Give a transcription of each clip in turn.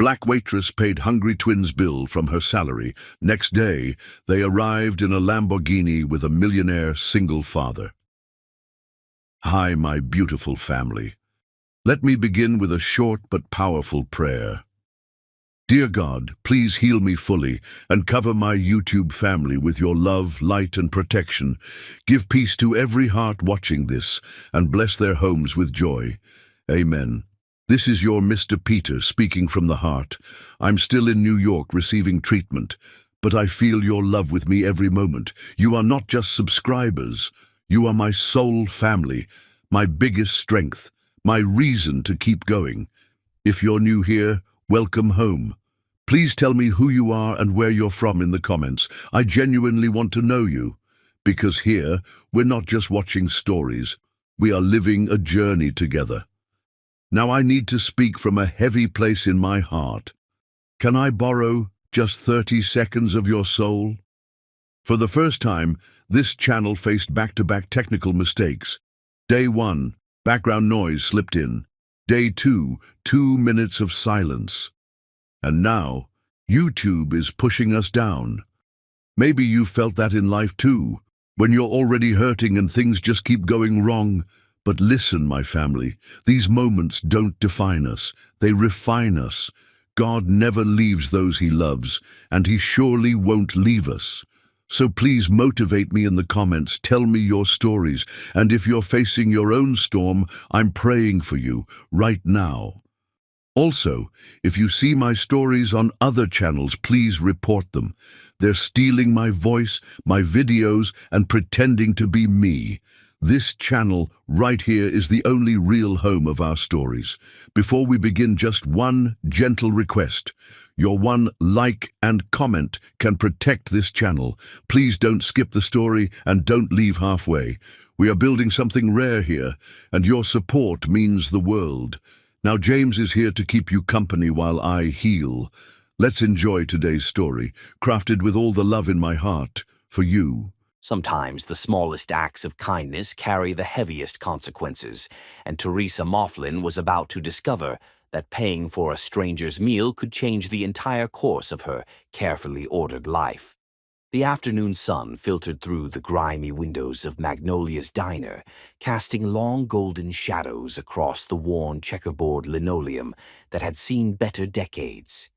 Black Waitress paid hungry twins' bill from her salary. Next day, they arrived in a Lamborghini with a millionaire single father. Hi, my beautiful family. Let me begin with a short but powerful prayer. Dear God, please heal me fully and cover my YouTube family with your love, light, and protection. Give peace to every heart watching this and bless their homes with joy. Amen. This is your Mr. Peter speaking from the heart. I'm still in New York receiving treatment, but I feel your love with me every moment. You are not just subscribers. You are my soul family, my biggest strength, my reason to keep going. If you're new here, welcome home. Please tell me who you are and where you're from in the comments. I genuinely want to know you, because here, we're not just watching stories. We are living a journey together. Now I need to speak from a heavy place in my heart. Can I borrow just 30 seconds of your soul? For the first time, this channel faced back-to-back technical mistakes. Day 1, background noise slipped in. Day 2, 2 minutes of silence. And now, YouTube is pushing us down. Maybe you felt that in life too, when you're already hurting and things just keep going wrong. But listen, my family, these moments don't define us, they refine us. God never leaves those he loves, and he surely won't leave us. So please motivate me in the comments, tell me your stories, and if you're facing your own storm, I'm praying for you right now. Also, if you see my stories on other channels, please report them. They're stealing my voice, my videos, and pretending to be me. This channel right here is the only real home of our stories. Before we begin, just one gentle request. Your one like and comment can protect this channel. Please don't skip the story and don't leave halfway. We are building something rare here, and your support means the world. Now James is here to keep you company while I heal. Let's enjoy today's story, crafted with all the love in my heart, for you. Sometimes the smallest acts of kindness carry the heaviest consequences, and Teresa Moughlin was about to discover that paying for a stranger's meal could change the entire course of her carefully ordered life. The afternoon sun filtered through the grimy windows of Magnolia's diner, casting long golden shadows across the worn checkerboard linoleum that had seen better decades.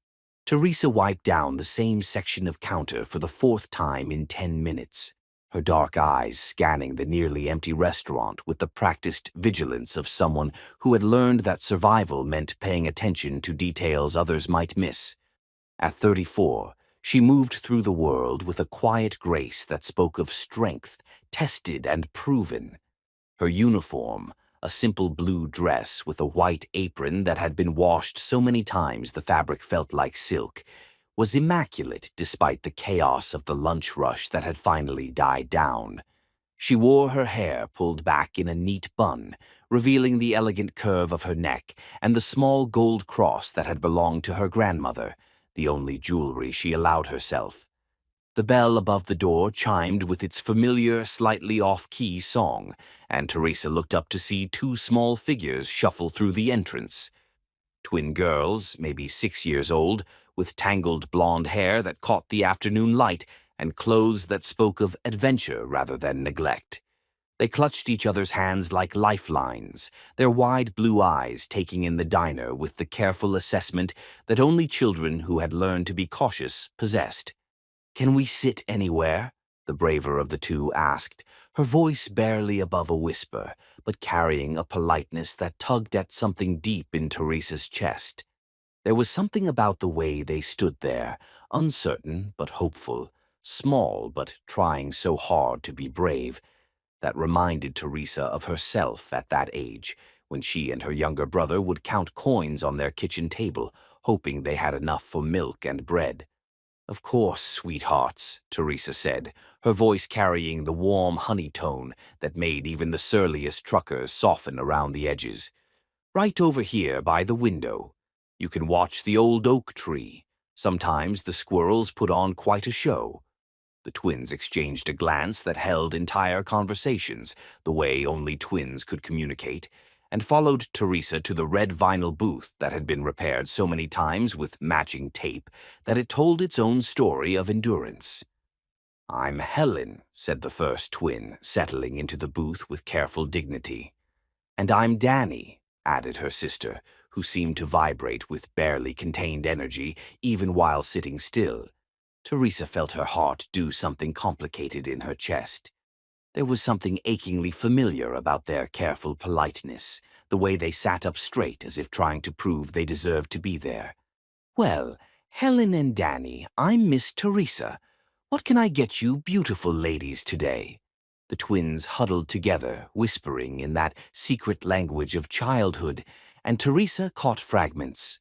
Teresa wiped down the same section of counter for the 4th time in 10 minutes. Her dark eyes scanning the nearly empty restaurant with the practiced vigilance of someone who had learned that survival meant paying attention to details others might miss. At 34, she moved through the world with a quiet grace that spoke of strength, tested and proven. Her uniform, a simple blue dress with a white apron that had been washed so many times the fabric felt like silk, was immaculate despite the chaos of the lunch rush that had finally died down. She wore her hair pulled back in a neat bun, revealing the elegant curve of her neck and the small gold cross that had belonged to her grandmother, the only jewelry she allowed herself. The bell above the door chimed with its familiar, slightly off-key song, and Teresa looked up to see 2 small figures shuffle through the entrance. Twin girls, maybe 6 years old, with tangled blonde hair that caught the afternoon light and clothes that spoke of adventure rather than neglect. They clutched each other's hands like lifelines, their wide blue eyes taking in the diner with the careful assessment that only children who had learned to be cautious possessed. "Can we sit anywhere?" the braver of the two asked, her voice barely above a whisper, but carrying a politeness that tugged at something deep in Teresa's chest. There was something about the way they stood there, uncertain but hopeful, small but trying so hard to be brave, that reminded Teresa of herself at that age, when she and her younger brother would count coins on their kitchen table, hoping they had enough for milk and bread. "Of course, sweethearts," Teresa said, her voice carrying the warm honey tone that made even the surliest truckers soften around the edges. "Right over here by the window. You can watch the old oak tree. Sometimes the squirrels put on quite a show." The twins exchanged a glance that held entire conversations, the way only twins could communicate, and followed Teresa to the red vinyl booth that had been repaired so many times with matching tape that it told its own story of endurance. "I'm Helen," said the first twin, settling into the booth with careful dignity. "And I'm Danny," added her sister, who seemed to vibrate with barely contained energy even while sitting still. Teresa felt her heart do something complicated in her chest. There was something achingly familiar about their careful politeness, the way they sat up straight as if trying to prove they deserved to be there. "Well, Helen and Danny, I'm Miss Teresa. What can I get you beautiful ladies today?" The twins huddled together, whispering in that secret language of childhood, and Teresa caught fragments.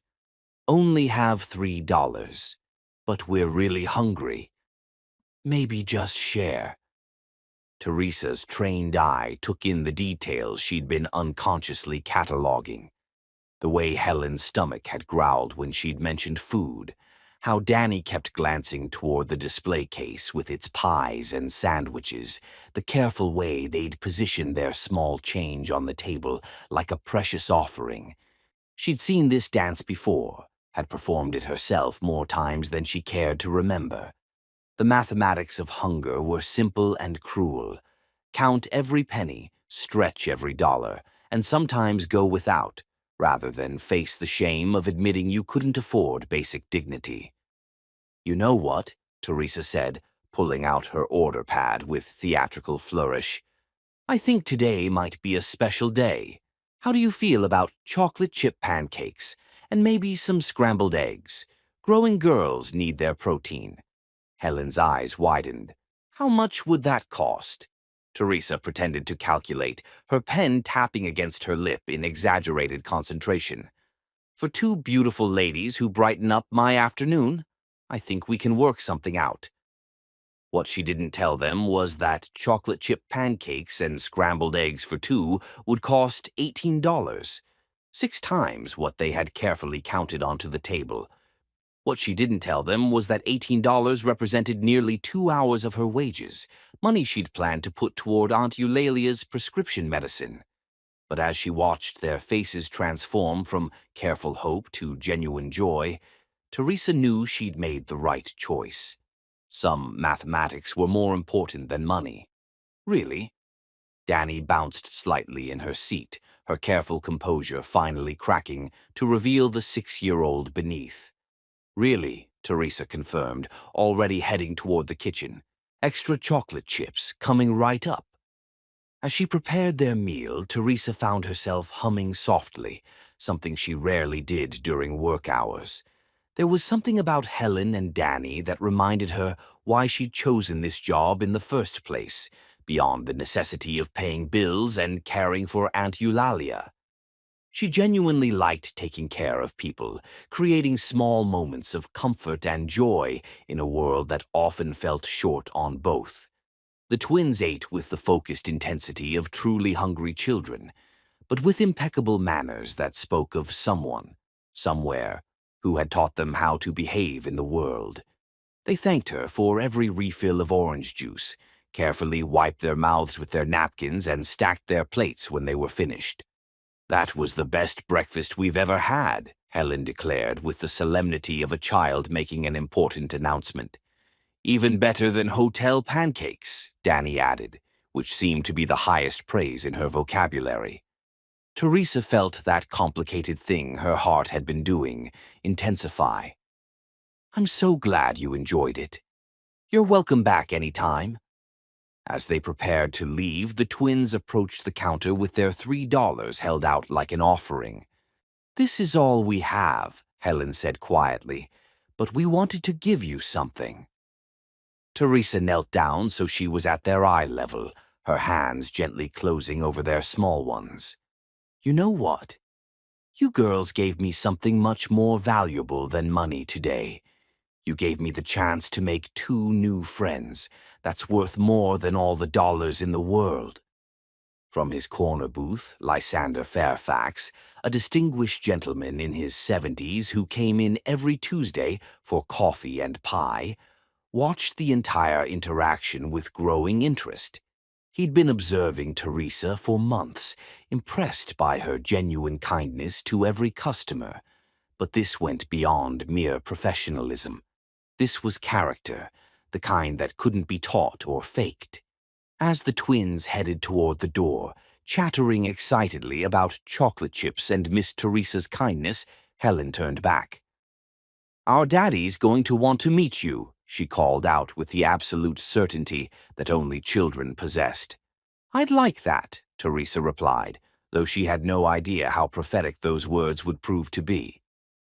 "Only have $3. But we're really hungry. Maybe just share." Teresa's trained eye took in the details she'd been unconsciously cataloging. The way Helen's stomach had growled when she'd mentioned food, how Danny kept glancing toward the display case with its pies and sandwiches, the careful way they'd positioned their small change on the table like a precious offering. She'd seen this dance before, had performed it herself more times than she cared to remember. The mathematics of hunger were simple and cruel. Count every penny, stretch every dollar, and sometimes go without, rather than face the shame of admitting you couldn't afford basic dignity. "You know what?" Teresa said, pulling out her order pad with theatrical flourish. "I think today might be a special day. How do you feel about chocolate chip pancakes and maybe some scrambled eggs? Growing girls need their protein." Helen's eyes widened. "How much would that cost?" Teresa pretended to calculate, her pen tapping against her lip in exaggerated concentration. "For two beautiful ladies who brighten up my afternoon, I think we can work something out." What she didn't tell them was that chocolate chip pancakes and scrambled eggs for two would cost $18, 6 times what they had carefully counted onto the table. What she didn't tell them was that $18 represented nearly 2 hours of her wages, money she'd planned to put toward Aunt Eulalia's prescription medicine. But as she watched their faces transform from careful hope to genuine joy, Teresa knew she'd made the right choice. Some mathematics were more important than money. "Really?" Danny bounced slightly in her seat, her careful composure finally cracking to reveal the 6-year-old beneath. "Really," Teresa confirmed, already heading toward the kitchen. "Extra chocolate chips coming right up." As she prepared their meal, Teresa found herself humming softly, something she rarely did during work hours. There was something about Helen and Danny that reminded her why she'd chosen this job in the first place, beyond the necessity of paying bills and caring for Aunt Eulalia. She genuinely liked taking care of people, creating small moments of comfort and joy in a world that often felt short on both. The twins ate with the focused intensity of truly hungry children, but with impeccable manners that spoke of someone, somewhere, who had taught them how to behave in the world. They thanked her for every refill of orange juice, carefully wiped their mouths with their napkins, and stacked their plates when they were finished. "That was the best breakfast we've ever had," Helen declared with the solemnity of a child making an important announcement. "Even better than hotel pancakes," Danny added, which seemed to be the highest praise in her vocabulary. Teresa felt that complicated thing her heart had been doing intensify. "I'm so glad you enjoyed it. You're welcome back any time." As they prepared to leave, the twins approached the counter with their $3 held out like an offering. "This is all we have," Helen said quietly, "but we wanted to give you something." Teresa knelt down so she was at their eye level, her hands gently closing over their small ones. "You know what? You girls gave me something much more valuable than money today. You gave me the chance to make 2 new friends. That's worth more than all the dollars in the world." From his corner booth, Lysander Fairfax, a distinguished gentleman in his 70s who came in every Tuesday for coffee and pie, watched the entire interaction with growing interest. He'd been observing Teresa for months, impressed by her genuine kindness to every customer. But this went beyond mere professionalism. This was character, the kind that couldn't be taught or faked. As the twins headed toward the door, chattering excitedly about chocolate chips and Miss Teresa's kindness, Helen turned back. "Our daddy's going to want to meet you," she called out with the absolute certainty that only children possessed. "I'd like that," Teresa replied, though she had no idea how prophetic those words would prove to be.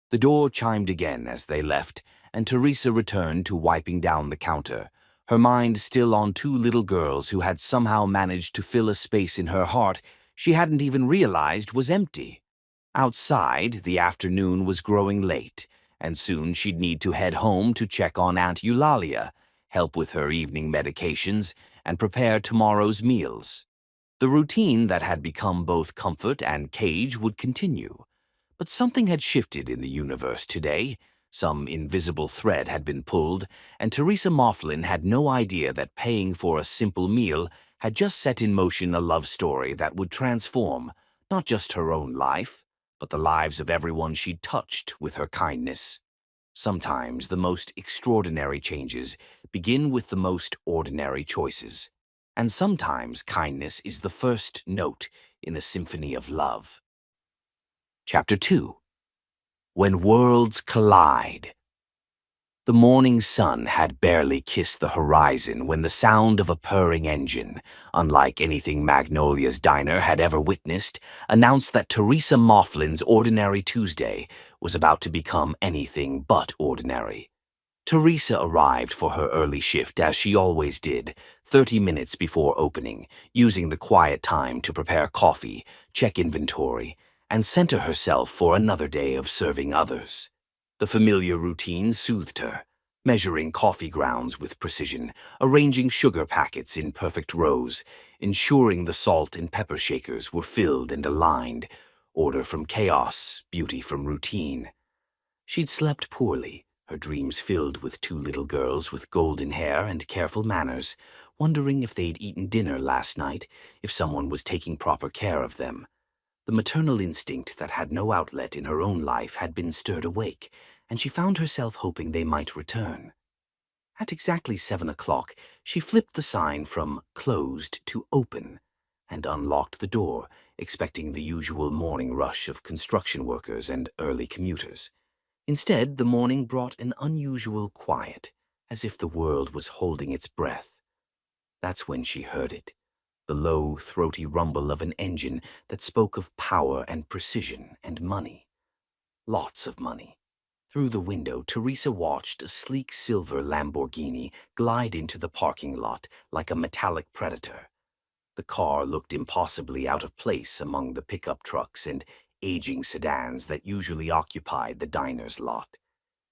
The door chimed again as they left, and Teresa returned to wiping down the counter, her mind still on two little girls who had somehow managed to fill a space in her heart she hadn't even realized was empty. Outside, the afternoon was growing late, and soon she'd need to head home to check on Aunt Eulalia, help with her evening medications, and prepare tomorrow's meals. The routine that had become both comfort and cage would continue. But something had shifted in the universe today. Some invisible thread had been pulled, and Teresa Moughlin had no idea that paying for a simple meal had just set in motion a love story that would transform not just her own life, but the lives of everyone she'd touched with her kindness. Sometimes the most extraordinary changes begin with the most ordinary choices, and sometimes kindness is the first note in a symphony of love. Chapter 2. When Worlds Collide. The morning sun had barely kissed the horizon when the sound of a purring engine, unlike anything Magnolia's diner had ever witnessed, announced that Teresa Moughlin's ordinary Tuesday was about to become anything but ordinary. Teresa arrived for her early shift as she always did, 30 minutes before opening, using the quiet time to prepare coffee, check inventory, and center herself for another day of serving others. The familiar routine soothed her, measuring coffee grounds with precision, arranging sugar packets in perfect rows, ensuring the salt and pepper shakers were filled and aligned, order from chaos, beauty from routine. She'd slept poorly, her dreams filled with two little girls with golden hair and careful manners, wondering if they'd eaten dinner last night, if someone was taking proper care of them. The maternal instinct that had no outlet in her own life had been stirred awake, and she found herself hoping they might return. At exactly 7 o'clock, she flipped the sign from closed to open and unlocked the door, expecting the usual morning rush of construction workers and early commuters. Instead, the morning brought an unusual quiet, as if the world was holding its breath. That's when she heard it. The low, throaty rumble of an engine that spoke of power and precision and money. Lots of money. Through the window, Teresa watched a sleek silver Lamborghini glide into the parking lot like a metallic predator. The car looked impossibly out of place among the pickup trucks and aging sedans that usually occupied the diner's lot.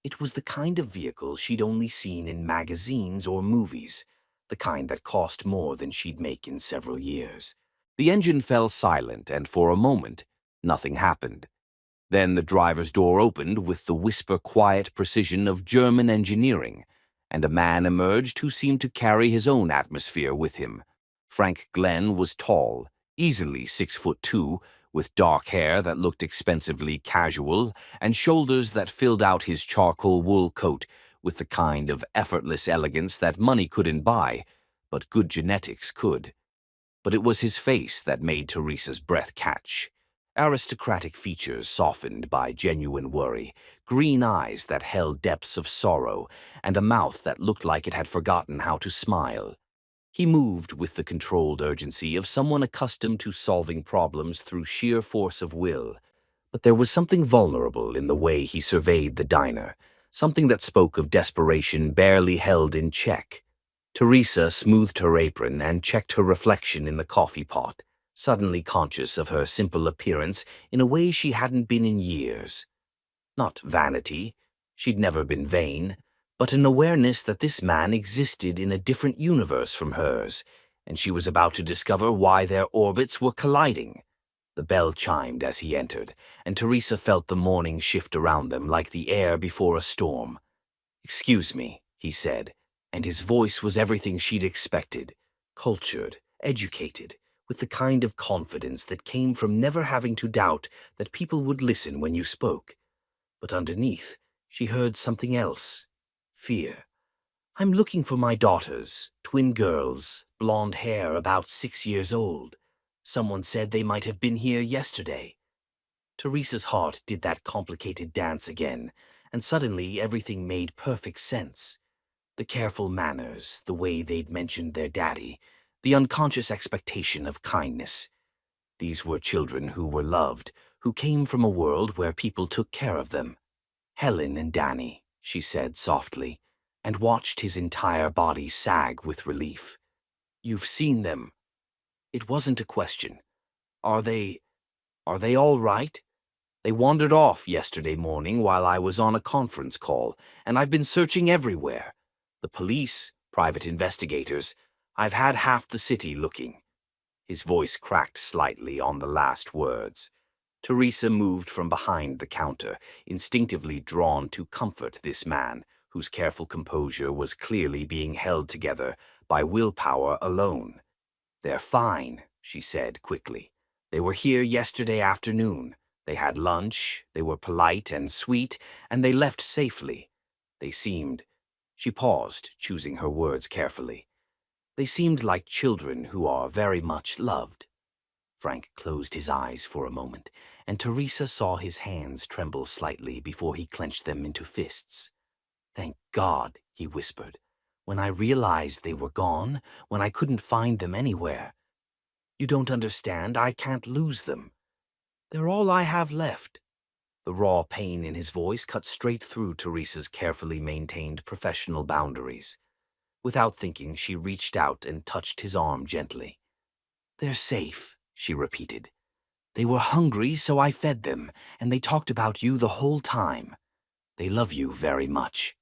It was the kind of vehicle she'd only seen in magazines or movies, the kind that cost more than she'd make in several years. The engine fell silent, and for a moment, nothing happened. Then the driver's door opened with the whisper-quiet precision of German engineering, and a man emerged who seemed to carry his own atmosphere with him. Frank Glenn was tall, easily 6'2", with dark hair that looked expensively casual and shoulders that filled out his charcoal wool coat with the kind of effortless elegance that money couldn't buy, but good genetics could. But it was his face that made Teresa's breath catch. Aristocratic features softened by genuine worry, green eyes that held depths of sorrow, and a mouth that looked like it had forgotten how to smile. He moved with the controlled urgency of someone accustomed to solving problems through sheer force of will. But there was something vulnerable in the way he surveyed the diner, something that spoke of desperation barely held in check. Teresa smoothed her apron and checked her reflection in the coffee pot, suddenly conscious of her simple appearance in a way she hadn't been in years. Not vanity, she'd never been vain, but an awareness that this man existed in a different universe from hers, and she was about to discover why their orbits were colliding. The bell chimed as he entered, and Teresa felt the morning shift around them like the air before a storm. "Excuse me," he said, and his voice was everything she'd expected, cultured, educated, with the kind of confidence that came from never having to doubt that people would listen when you spoke. But underneath, she heard something else. Fear. I'm looking for my daughters, twin girls, blonde hair, about 6 years old. Someone said they might have been here yesterday. Teresa's heart did that complicated dance again, and suddenly everything made perfect sense. The careful manners, the way they'd mentioned their daddy, the unconscious expectation of kindness. These were children who were loved, who came from a world where people took care of them. Helen and Danny, she said softly, and watched his entire body sag with relief. You've seen them. It wasn't a question. Are they all right? They wandered off yesterday morning while I was on a conference call, and I've been searching everywhere. The police, private investigators. I've had half the city looking. His voice cracked slightly on the last words. Teresa moved from behind the counter, instinctively drawn to comfort this man, whose careful composure was clearly being held together by willpower alone. They're fine, she said quickly. They were here yesterday afternoon. They had lunch, they were polite and sweet, and they left safely. They seemed— She paused, choosing her words carefully. They seemed like children who are very much loved. Frank closed his eyes for a moment, and Teresa saw his hands tremble slightly before he clenched them into fists. Thank God, he whispered. When I realized they were gone, when I couldn't find them anywhere. You don't understand, I can't lose them. They're all I have left. The raw pain in his voice cut straight through Teresa's carefully maintained professional boundaries. Without thinking, she reached out and touched his arm gently. They're safe, she repeated. They were hungry, so I fed them, and they talked about you the whole time. They love you very much.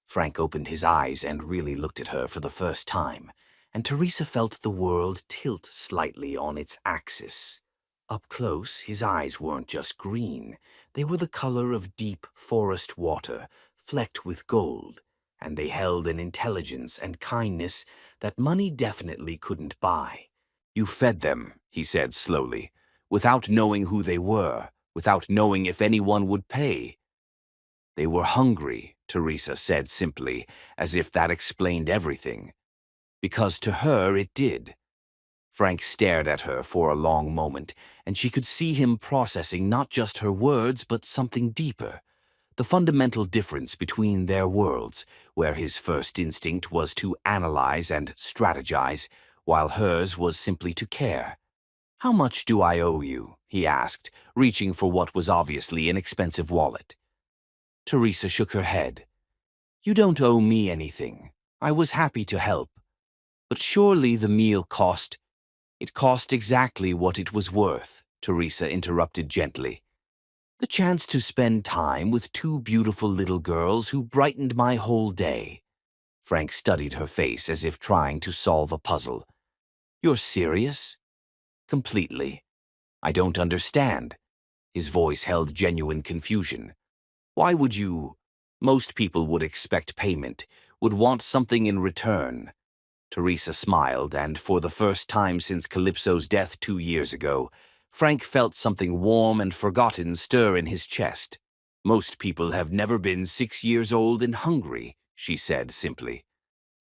Frank opened his eyes and really looked at her for the first time, and Teresa felt the world tilt slightly on its axis. Up close, his eyes weren't just green. They were the color of deep forest water, flecked with gold, and they held an intelligence and kindness that money definitely couldn't buy. You fed them, he said slowly, without knowing who they were, without knowing if anyone would pay. They were hungry, Teresa said simply, as if that explained everything. Because to her it did. Frank stared at her for a long moment, and she could see him processing not just her words, but something deeper. The fundamental difference between their worlds, where his first instinct was to analyze and strategize, while hers was simply to care. How much do I owe you? He asked, reaching for what was obviously an expensive wallet. Teresa shook her head. You don't owe me anything. I was happy to help. But surely the meal cost— It cost exactly what it was worth, Teresa interrupted gently. The chance to spend time with two beautiful little girls who brightened my whole day. Frank studied her face as if trying to solve a puzzle. You're serious? Completely. I don't understand. His voice held genuine confusion. Why would you— Most people would expect payment, would want something in return. Teresa smiled, and for the first time since Calypso's death 2 years ago, Frank felt something warm and forgotten stir in his chest. Most people have never been 6 years old and hungry, she said simply.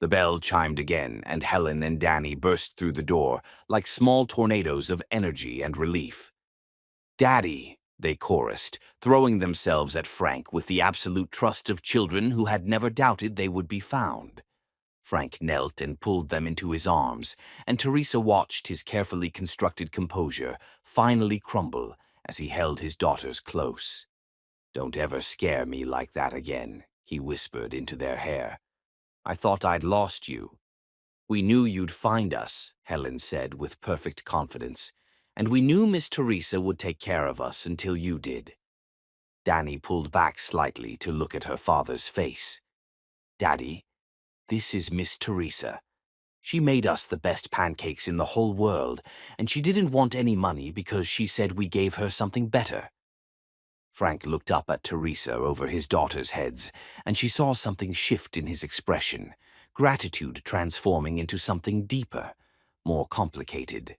The bell chimed again, and Helen and Danny burst through the door like small tornadoes of energy and relief. Daddy, they chorused, throwing themselves at Frank with the absolute trust of children who had never doubted they would be found. Frank knelt and pulled them into his arms, and Teresa watched his carefully constructed composure finally crumble as he held his daughters close. Don't ever scare me like that again, he whispered into their hair. I thought I'd lost you. We knew you'd find us, Helen said with perfect confidence, and we knew Miss Teresa would take care of us until you did. Danny pulled back slightly to look at her father's face. Daddy, this is Miss Teresa. She made us the best pancakes in the whole world, and she didn't want any money because she said we gave her something better. Frank looked up at Teresa over his daughters' heads, and she saw something shift in his expression, gratitude transforming into something deeper. more complicated.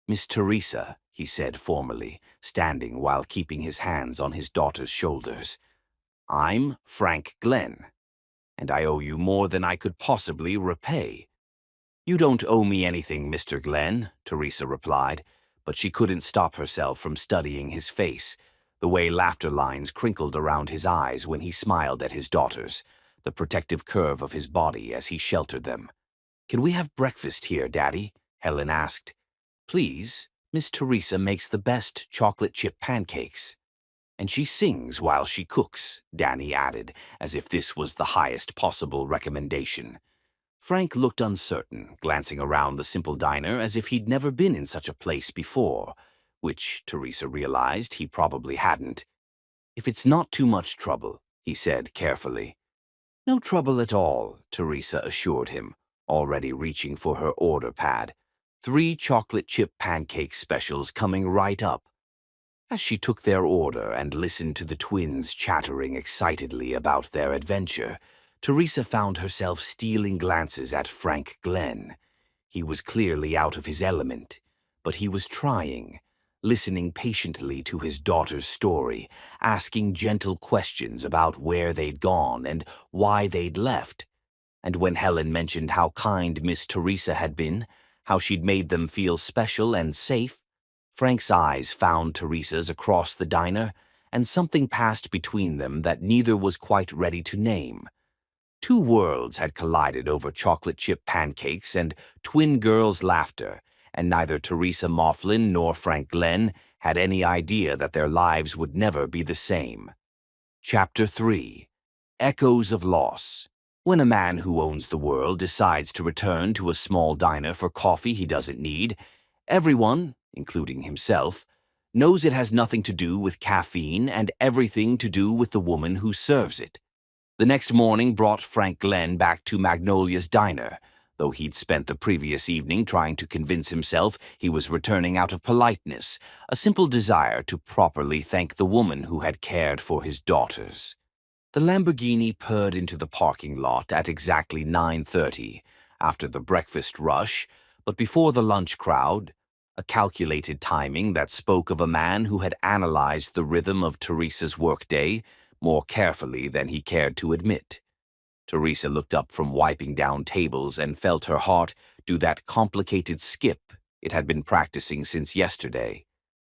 "Miss Teresa," he said formally, standing while keeping his hands on his daughter's shoulders. "I'm Frank Glenn, and I owe you more than I could possibly repay." "You don't owe me anything, Mr. Glenn," Teresa replied, but she couldn't stop herself from studying his face, the way laughter lines crinkled around his eyes when he smiled at his daughters, the protective curve of his body as he sheltered them. "Can we have breakfast here, Daddy?" Helen asked. "Please, Miss Teresa makes the best chocolate chip pancakes." "And she sings while she cooks," Danny added, as if this was the highest possible recommendation. Frank looked uncertain, glancing around the simple diner as if he'd never been in such a place before, which Teresa realized he probably hadn't. "If it's not too much trouble," he said carefully. "No trouble at all," Teresa assured him, already reaching for her order pad. "3 chocolate chip pancake specials coming right up." As she took their order and listened to the twins chattering excitedly about their adventure, Teresa found herself stealing glances at Frank Glenn. He was clearly out of his element, but he was trying, listening patiently to his daughter's story, asking gentle questions about where they'd gone and why they'd left. And when Helen mentioned how kind Miss Teresa had been, how she'd made them feel special and safe, Frank's eyes found Teresa's across the diner, and something passed between them that neither was quite ready to name. Two worlds had collided over chocolate chip pancakes and twin girls' laughter, and neither Teresa Mifflin nor Frank Glenn had any idea that their lives would never be the same. Chapter 3. Echoes of Loss. When a man who owns the world decides to return to a small diner for coffee he doesn't need, everyone, including himself, knows it has nothing to do with caffeine and everything to do with the woman who serves it. The next morning brought Frank Glenn back to Magnolia's diner, though he'd spent the previous evening trying to convince himself he was returning out of politeness, a simple desire to properly thank the woman who had cared for his daughters. The Lamborghini purred into the parking lot at exactly 9:30, after the breakfast rush, but before the lunch crowd, a calculated timing that spoke of a man who had analyzed the rhythm of Teresa's workday more carefully than he cared to admit. Teresa looked up from wiping down tables and felt her heart do that complicated skip it had been practicing since yesterday.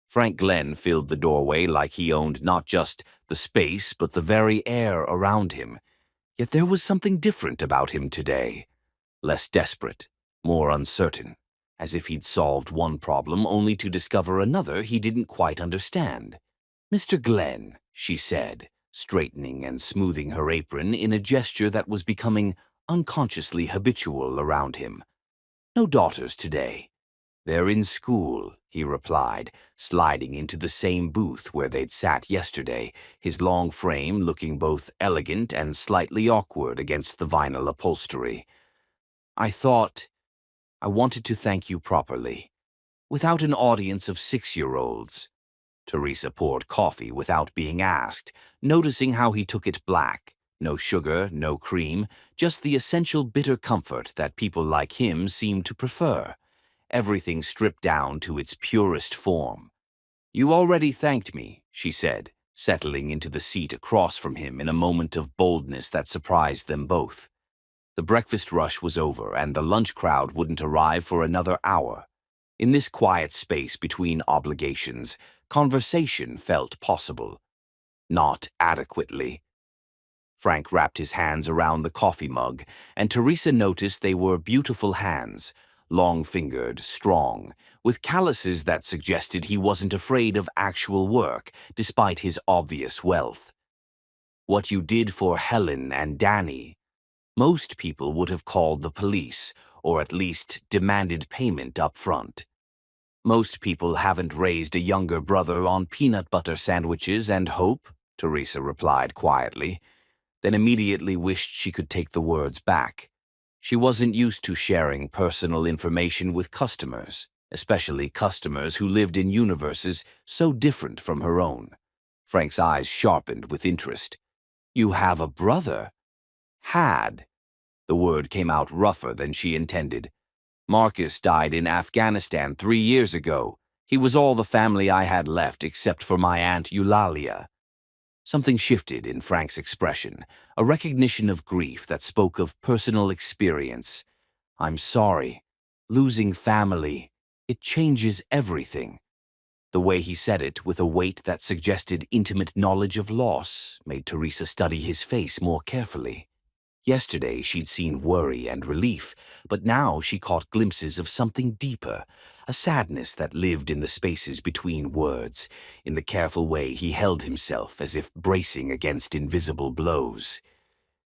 Frank Glenn filled the doorway like he owned not just the space but the very air around him. Yet there was something different about him today. Less desperate, more uncertain, as if he'd solved one problem only to discover another he didn't quite understand. "Mr. Glenn," she said, straightening and smoothing her apron in a gesture that was becoming unconsciously habitual around him. "No daughters today." "They're in school," he replied, sliding into the same booth where they'd sat yesterday, his long frame looking both elegant and slightly awkward against the vinyl upholstery. I wanted to thank you properly, without an audience of 6-year-olds. Teresa poured coffee without being asked, noticing how he took it black. No sugar, no cream, just the essential bitter comfort that people like him seem to prefer. Everything stripped down to its purest form. "You already thanked me," she said, settling into the seat across from him in a moment of boldness that surprised them both. The breakfast rush was over, and the lunch crowd wouldn't arrive for another hour. In this quiet space between obligations, conversation felt possible. Not adequately. Frank wrapped his hands around the coffee mug, and Teresa noticed they were beautiful hands, long-fingered, strong, with calluses that suggested he wasn't afraid of actual work, despite his obvious wealth. "What you did for Helen and Danny. Most people would have called the police, or at least demanded payment up front. Most people haven't raised a younger brother on peanut butter sandwiches and hope," Teresa replied quietly, then immediately wished she could take the words back. She wasn't used to sharing personal information with customers, especially customers who lived in universes so different from her own. Frank's eyes sharpened with interest. "You have a brother?" "Had." The word came out rougher than she intended. Marcus died in Afghanistan 3 years ago. He was all the family I had left except for my Aunt Eulalia. Something shifted in Frank's expression, a recognition of grief that spoke of personal experience. I'm sorry. Losing family, it changes everything. The way he said it, with a weight that suggested intimate knowledge of loss, made Teresa study his face more carefully. Yesterday she'd seen worry and relief, but now she caught glimpses of something deeper, a sadness that lived in the spaces between words, in the careful way he held himself as if bracing against invisible blows.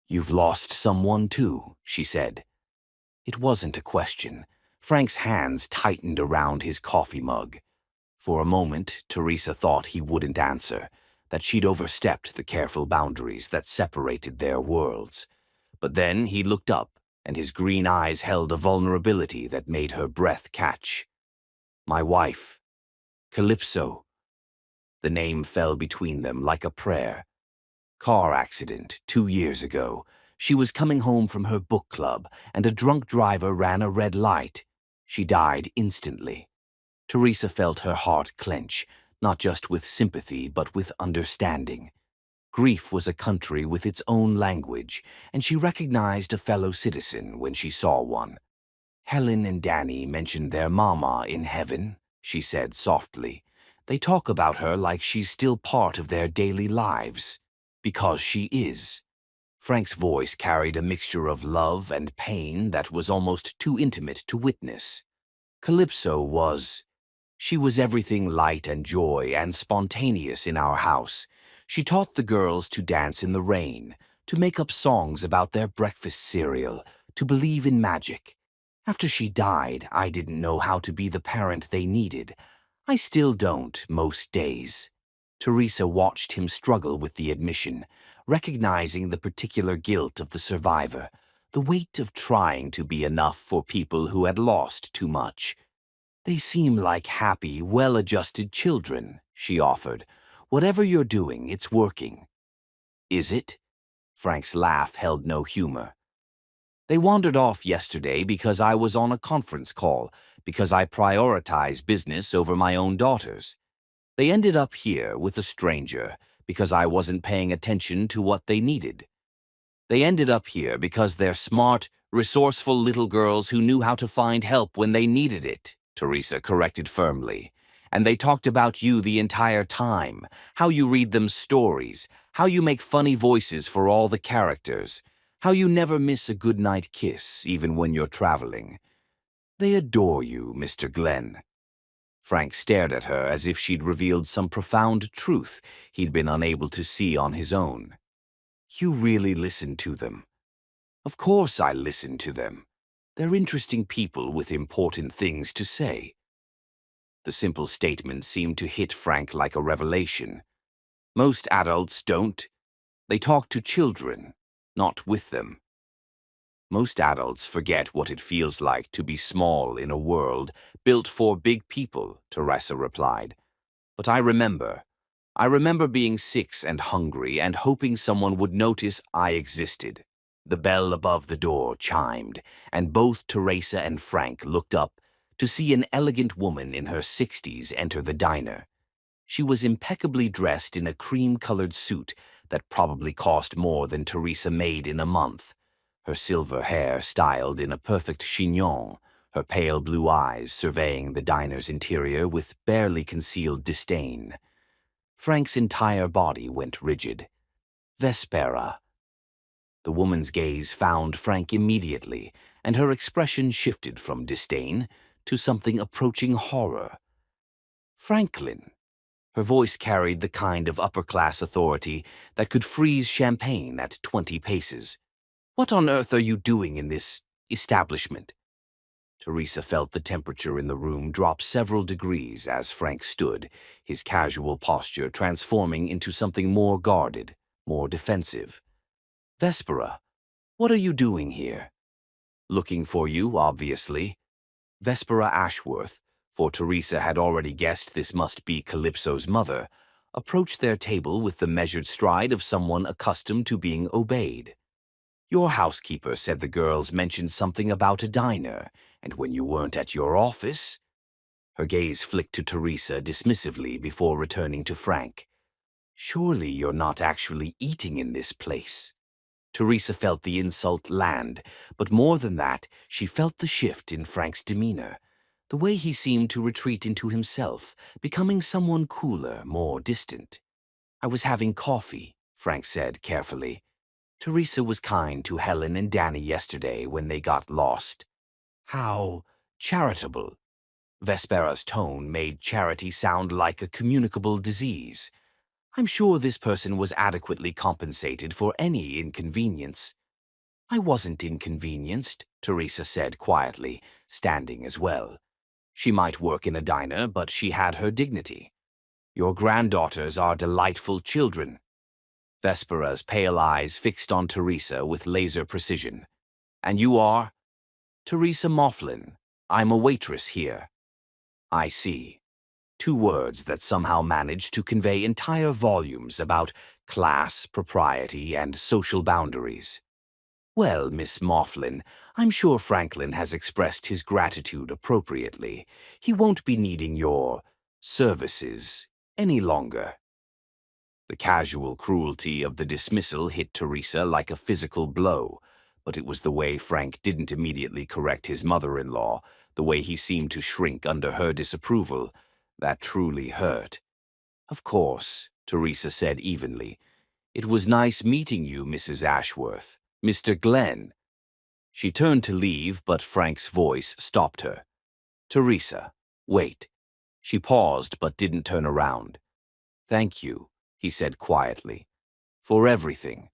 "You've lost someone too," she said. It wasn't a question. Frank's hands tightened around his coffee mug. For a moment, Teresa thought he wouldn't answer, that she'd overstepped the careful boundaries that separated their worlds. But then he looked up, and his green eyes held a vulnerability that made her breath catch. "My wife, Calypso." The name fell between them like a prayer. Car accident 2 years ago. She was coming home from her book club, and a drunk driver ran a red light. She died instantly. Teresa felt her heart clench, not just with sympathy but with understanding. Grief was a country with its own language, and she recognized a fellow citizen when she saw one. "Helen and Danny mentioned their mama in heaven," she said softly. "They talk about her like she's still part of their daily lives. Because she is." Frank's voice carried a mixture of love and pain that was almost too intimate to witness. Calypso was... She was everything light and joy and spontaneous in our house. She taught the girls to dance in the rain, to make up songs about their breakfast cereal, to believe in magic. After she died, I didn't know how to be the parent they needed. I still don't most days. Teresa watched him struggle with the admission, recognizing the particular guilt of the survivor, the weight of trying to be enough for people who had lost too much. "They seem like happy, well-adjusted children," she offered. "Whatever you're doing, it's working." "Is it?" Frank's laugh held no humor. "They wandered off yesterday because I was on a conference call, because I prioritize business over my own daughters. They ended up here with a stranger because I wasn't paying attention to what they needed. They ended up here because they're smart, resourceful little girls who knew how to find help when they needed it," Teresa corrected firmly. "And they talked about you the entire time, how you read them stories, how you make funny voices for all the characters, how you never miss a goodnight kiss even when you're traveling. They adore you, Mr. Glenn." Frank stared at her as if she'd revealed some profound truth he'd been unable to see on his own. "You really listen to them." "Of course I listen to them. They're interesting people with important things to say." The simple statement seemed to hit Frank like a revelation. Most adults don't. They talk to children, not with them. Most adults forget what it feels like to be small in a world built for big people, Teresa replied. "But I remember. I remember being 6 and hungry and hoping someone would notice I existed." The bell above the door chimed, and both Teresa and Frank looked up to see an elegant woman in her 60s enter the diner. She was impeccably dressed in a cream-colored suit that probably cost more than Teresa made in a month. Her silver hair styled in a perfect chignon, her pale blue eyes surveying the diner's interior with barely concealed disdain. Frank's entire body went rigid. "Vespera." The woman's gaze found Frank immediately, and her expression shifted from disdain to something approaching horror. "Franklin." Her voice carried the kind of upper-class authority that could freeze champagne at 20 paces. "What on earth are you doing in this establishment?" Teresa felt the temperature in the room drop several degrees as Frank stood, his casual posture transforming into something more guarded, more defensive. "Vespera, what are you doing here?" "Looking for you, obviously." Vespera Ashworth, for Teresa had already guessed this must be Calypso's mother, approached their table with the measured stride of someone accustomed to being obeyed. Your housekeeper said the girls mentioned something about a diner, and when you weren't at your office—" Her gaze flicked to Teresa dismissively before returning to Frank. "Surely you're not actually eating in this place." Teresa felt the insult land, but more than that, she felt the shift in Frank's demeanor. The way he seemed to retreat into himself, becoming someone cooler, more distant. "I was having coffee," Frank said carefully. "Teresa was kind to Helen and Danny yesterday when they got lost." "How charitable." Vespera's tone made charity sound like a communicable disease. "I'm sure this person was adequately compensated for any inconvenience." "I wasn't inconvenienced," Teresa said quietly, standing as well. "She might work in a diner, but she had her dignity." "Your granddaughters are delightful children." Vespera's pale eyes fixed on Teresa with laser precision. "And you are?" "Teresa Mifflin. I'm a waitress here." "I see." Two words that somehow managed to convey entire volumes about class, propriety, and social boundaries. "Well, Miss Mifflin, I'm sure Franklin has expressed his gratitude appropriately. He won't be needing your services any longer." The casual cruelty of the dismissal hit Teresa like a physical blow, but it was the way Frank didn't immediately correct his mother-in-law, the way he seemed to shrink under her disapproval, that truly hurt. "Of course," Teresa said evenly. "It was nice meeting you, Mrs. Ashworth. Mr. Glenn." She turned to leave, but Frank's voice stopped her. "Teresa, wait." She paused but didn't turn around. "Thank you," he said quietly, "for everything."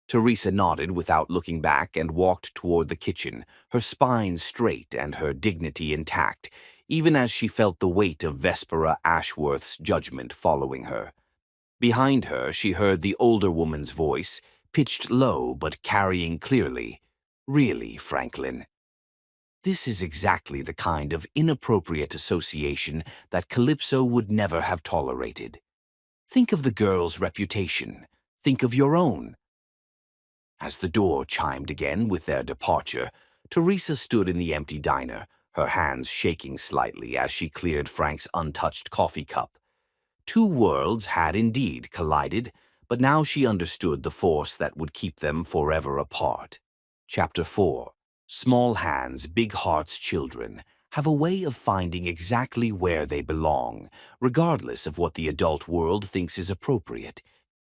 Teresa nodded without looking back and walked toward the kitchen, her spine straight and her dignity intact, even as she felt the weight of Vespera Ashworth's judgment following her. Behind her, she heard the older woman's voice, pitched low but carrying clearly. "Really, Franklin." This is exactly the kind of inappropriate association that Calypso would never have tolerated. Think of the girl's reputation. Think of your own. As the door chimed again with their departure, Teresa stood in the empty diner, her hands shaking slightly as she cleared Frank's untouched coffee cup. Two worlds had indeed collided, but now she understood the force that would keep them forever apart. Chapter 4. Small hands, big hearts children have a way of finding exactly where they belong, regardless of what the adult world thinks is appropriate.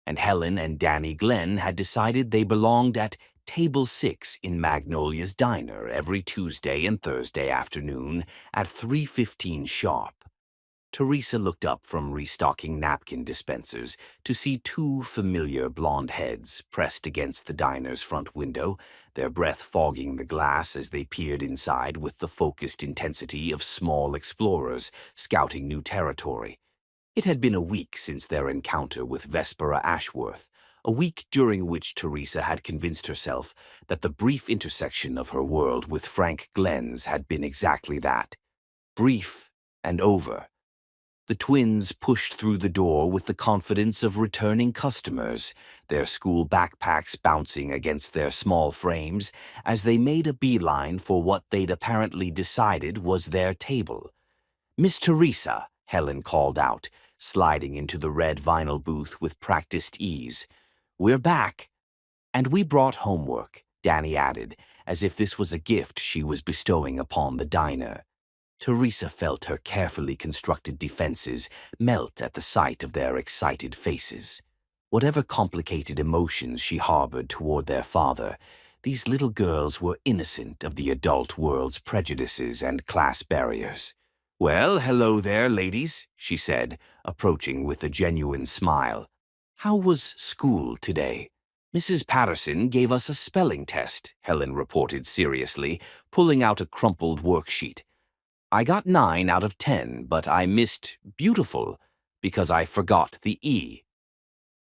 And Helen and Danny Glenn had decided they belonged at Table 6 in Magnolia's Diner every Tuesday and Thursday afternoon at 3:15 sharp. Teresa looked up from restocking napkin dispensers to see two familiar blonde heads pressed against the diner's front window, their breath fogging the glass as they peered inside with the focused intensity of small explorers scouting new territory. It had been a week since their encounter with Vespera Ashworth, a week during which Teresa had convinced herself that the brief intersection of her world with Frank Glenn's had been exactly that. Brief and over. The twins pushed through the door with the confidence of returning customers, their school backpacks bouncing against their small frames as they made a beeline for what they'd apparently decided was their table. "Miss Teresa," Helen called out, sliding into the red vinyl booth with practiced ease. "We're back." "And we brought homework," Danny added, as if this was a gift she was bestowing upon the diner. Teresa felt her carefully constructed defenses melt at the sight of their excited faces. Whatever complicated emotions she harbored toward their father, these little girls were innocent of the adult world's prejudices and class barriers. "Well, hello there, ladies," she said, approaching with a genuine smile. "How was school today?" "Mrs. Patterson gave us a spelling test," Helen reported seriously, pulling out a crumpled worksheet. "I got 9 out of 10, but I missed beautiful because I forgot the E."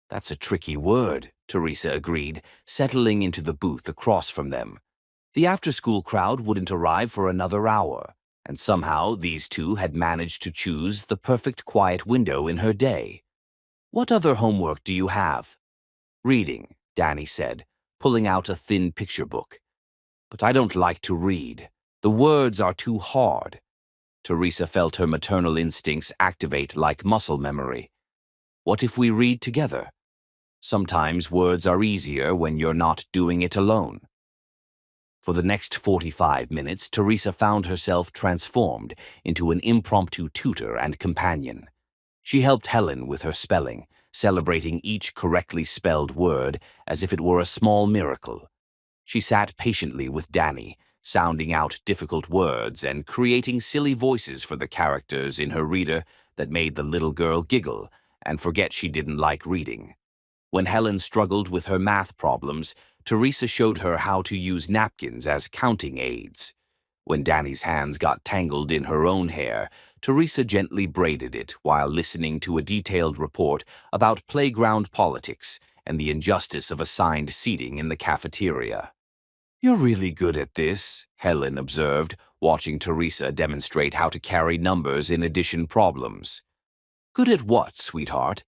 "That's a tricky word," Teresa agreed, settling into the booth across from them. The after-school crowd wouldn't arrive for another hour, and somehow these two had managed to choose the perfect quiet window in her day. "What other homework do you have?" "Reading," Danny said, pulling out a thin picture book. "But I don't like to read. The words are too hard." Teresa felt her maternal instincts activate like muscle memory. "What if we read together? Sometimes words are easier when you're not doing it alone." For the next 45 minutes, Teresa found herself transformed into an impromptu tutor and companion. She helped Helen with her spelling, celebrating each correctly spelled word as if it were a small miracle. She sat patiently with Danny, sounding out difficult words and creating silly voices for the characters in her reader that made the little girl giggle and forget she didn't like reading. When Helen struggled with her math problems, Teresa showed her how to use napkins as counting aids. When Danny's hands got tangled in her own hair, Teresa gently braided it while listening to a detailed report about playground politics and the injustice of assigned seating in the cafeteria. "You're really good at this," Helen observed, watching Teresa demonstrate how to carry numbers in addition problems. "Good at what, sweetheart?"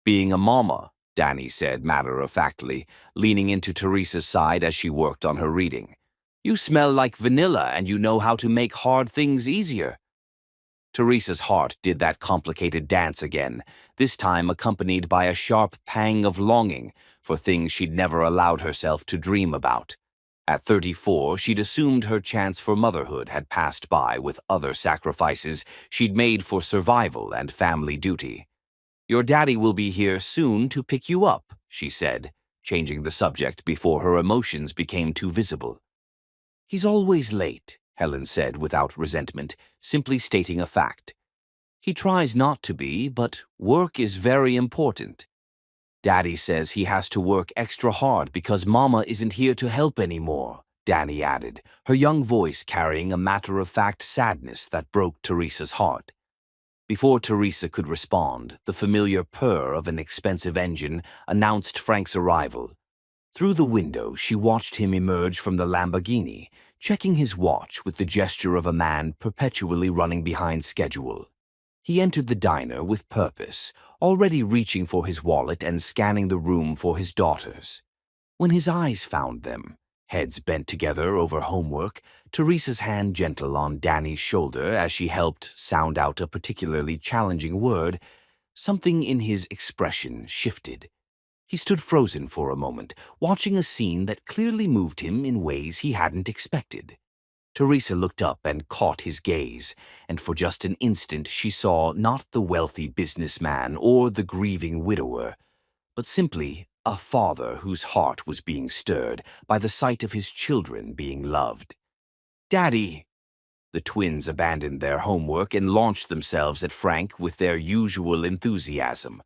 "Being a mama," Danny said matter-of-factly, leaning into Teresa's side as she worked on her reading. "You smell like vanilla and you know how to make hard things easier." Teresa's heart did that complicated dance again, this time accompanied by a sharp pang of longing for things she'd never allowed herself to dream about. At 34, she'd assumed her chance for motherhood had passed by with other sacrifices she'd made for survival and family duty. "Your daddy will be here soon to pick you up," she said, changing the subject before her emotions became too visible. "He's always late," Helen said without resentment, simply stating a fact. "He tries not to be, but work is very important. Daddy says he has to work extra hard because Mama isn't here to help anymore," Danny added, her young voice carrying a matter-of-fact sadness that broke Teresa's heart. Before Teresa could respond, the familiar purr of an expensive engine announced Frank's arrival. Through the window, she watched him emerge from the Lamborghini, checking his watch with the gesture of a man perpetually running behind schedule. He entered the diner with purpose, already reaching for his wallet and scanning the room for his daughters. When his eyes found them, heads bent together over homework, Teresa's hand gentle on Danny's shoulder as she helped sound out a particularly challenging word, something in his expression shifted. He stood frozen for a moment, watching a scene that clearly moved him in ways he hadn't expected. Teresa looked up and caught his gaze, and for just an instant she saw not the wealthy businessman or the grieving widower, but simply a father whose heart was being stirred by the sight of his children being loved. "Daddy!" The twins abandoned their homework and launched themselves at Frank with their usual enthusiasm.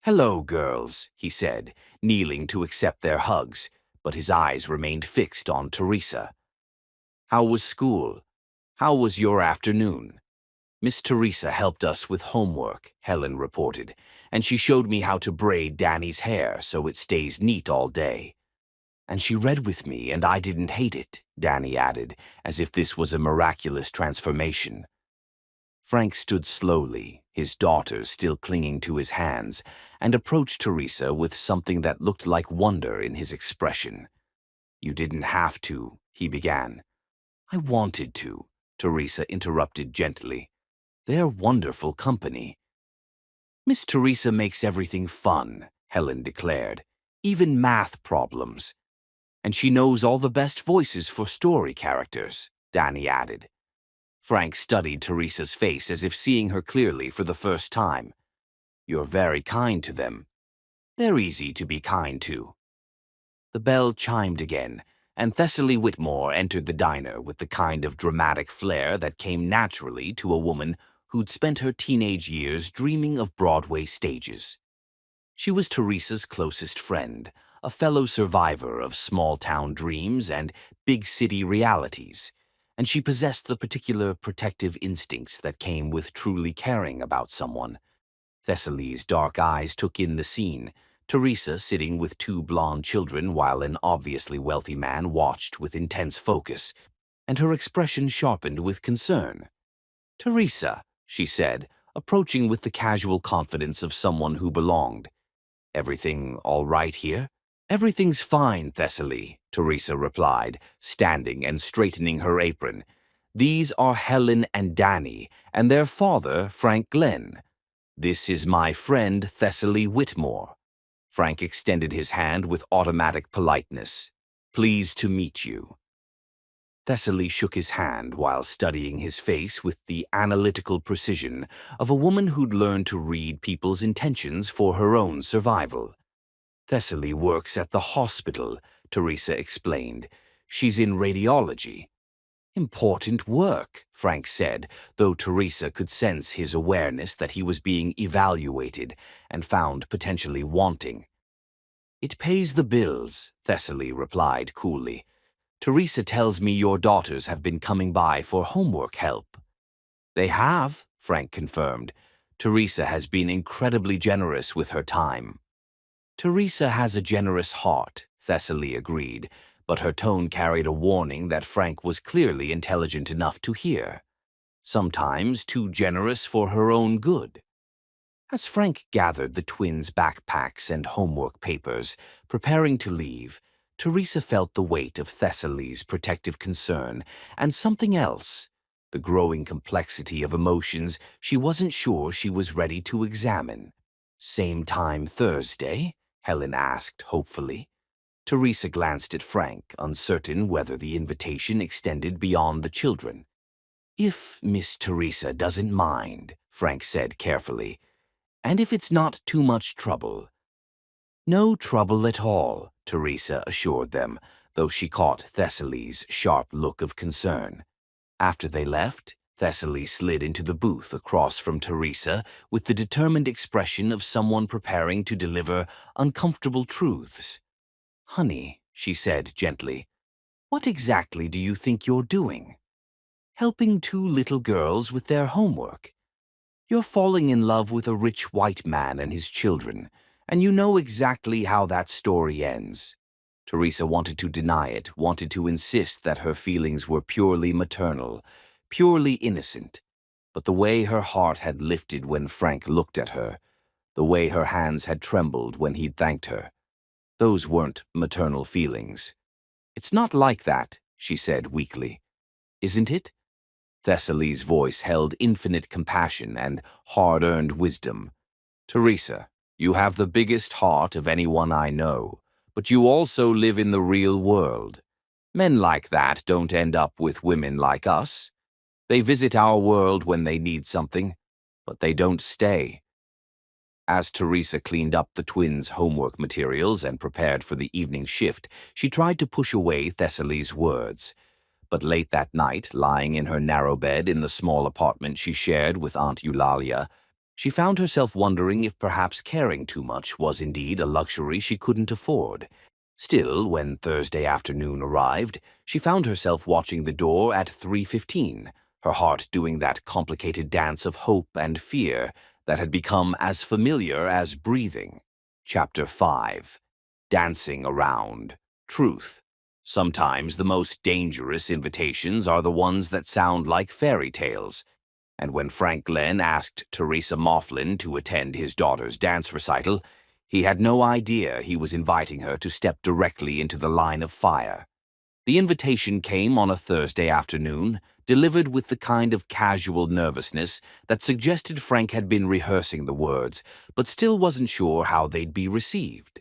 "Hello, girls," he said, kneeling to accept their hugs, but his eyes remained fixed on Teresa. "How was school? How was your afternoon?" "Miss Teresa helped us with homework," Helen reported, "and she showed me how to braid Danny's hair so it stays neat all day." "And she read with me and I didn't hate it," Danny added, as if this was a miraculous transformation. Frank stood slowly, his daughters still clinging to his hands, and approached Teresa with something that looked like wonder in his expression. "You didn't have to," he began. "I wanted to," Teresa interrupted gently. "They're wonderful company." "Miss Teresa makes everything fun," Helen declared, "even math problems. And she knows all the best voices for story characters," Danny added. Frank studied Teresa's face as if seeing her clearly for the first time. "You're very kind to them. They're easy to be kind to." The bell chimed again, and Thessaly Whitmore entered the diner with the kind of dramatic flair that came naturally to a woman who'd spent her teenage years dreaming of Broadway stages. She was Teresa's closest friend, a fellow survivor of small-town dreams and big-city realities, and she possessed the particular protective instincts that came with truly caring about someone. Thessaly's dark eyes took in the scene, Teresa sitting with two blonde children while an obviously wealthy man watched with intense focus, and her expression sharpened with concern. "Teresa," she said, approaching with the casual confidence of someone who belonged. "Everything all right here?" Everything's fine, Thessaly, Teresa replied, standing and straightening her apron. These are Helen and Danny, and their father, Frank Glenn. This is my friend Thessaly Whitmore. Frank extended his hand with automatic politeness. Pleased to meet you. Thessaly shook his hand while studying his face with the analytical precision of a woman who'd learned to read people's intentions for her own survival. Thessaly works at the hospital, Teresa explained. She's in radiology. Important work, Frank said, though Teresa could sense his awareness that he was being evaluated and found potentially wanting. It pays the bills, Thessaly replied coolly. Teresa tells me your daughters have been coming by for homework help. They have, Frank confirmed. Teresa has been incredibly generous with her time. Teresa has a generous heart, Thessaly agreed, but her tone carried a warning that Frank was clearly intelligent enough to hear. Sometimes too generous for her own good. As Frank gathered the twins' backpacks and homework papers, preparing to leave, Teresa felt the weight of Thessaly's protective concern and something else, the growing complexity of emotions she wasn't sure she was ready to examine. Same time Thursday? Helen asked hopefully. Teresa glanced at Frank, uncertain whether the invitation extended beyond the children. If Miss Teresa doesn't mind, Frank said carefully, and if it's not too much trouble. No trouble at all, Teresa assured them, though she caught Thessaly's sharp look of concern. After they left, Thessaly slid into the booth across from Teresa with the determined expression of someone preparing to deliver uncomfortable truths. Honey, she said gently, what exactly do you think you're doing? Helping two little girls with their homework. You're falling in love with a rich white man and his children, and you know exactly how that story ends. Teresa wanted to deny it, wanted to insist that her feelings were purely maternal, purely innocent. But the way her heart had lifted when Frank looked at her, the way her hands had trembled when he'd thanked her, those weren't maternal feelings. It's not like that, she said weakly. Isn't it? Thessaly's voice held infinite compassion and hard-earned wisdom. Teresa, you have the biggest heart of anyone I know, but you also live in the real world. Men like that don't end up with women like us. They visit our world when they need something, but they don't stay. As Teresa cleaned up the twins' homework materials and prepared for the evening shift, she tried to push away Thessaly's words. But late that night, lying in her narrow bed in the small apartment she shared with Aunt Eulalia, she found herself wondering if perhaps caring too much was indeed a luxury she couldn't afford. Still, when Thursday afternoon arrived, she found herself watching the door at 3:15, her heart doing that complicated dance of hope and fear that had become as familiar as breathing. Chapter 5. Dancing Around Truth. Sometimes the most dangerous invitations are the ones that sound like fairy tales. And when Frank Glenn asked Teresa Mifflin to attend his daughter's dance recital, he had no idea he was inviting her to step directly into the line of fire. The invitation came on a Thursday afternoon, delivered with the kind of casual nervousness that suggested Frank had been rehearsing the words, but still wasn't sure how they'd be received.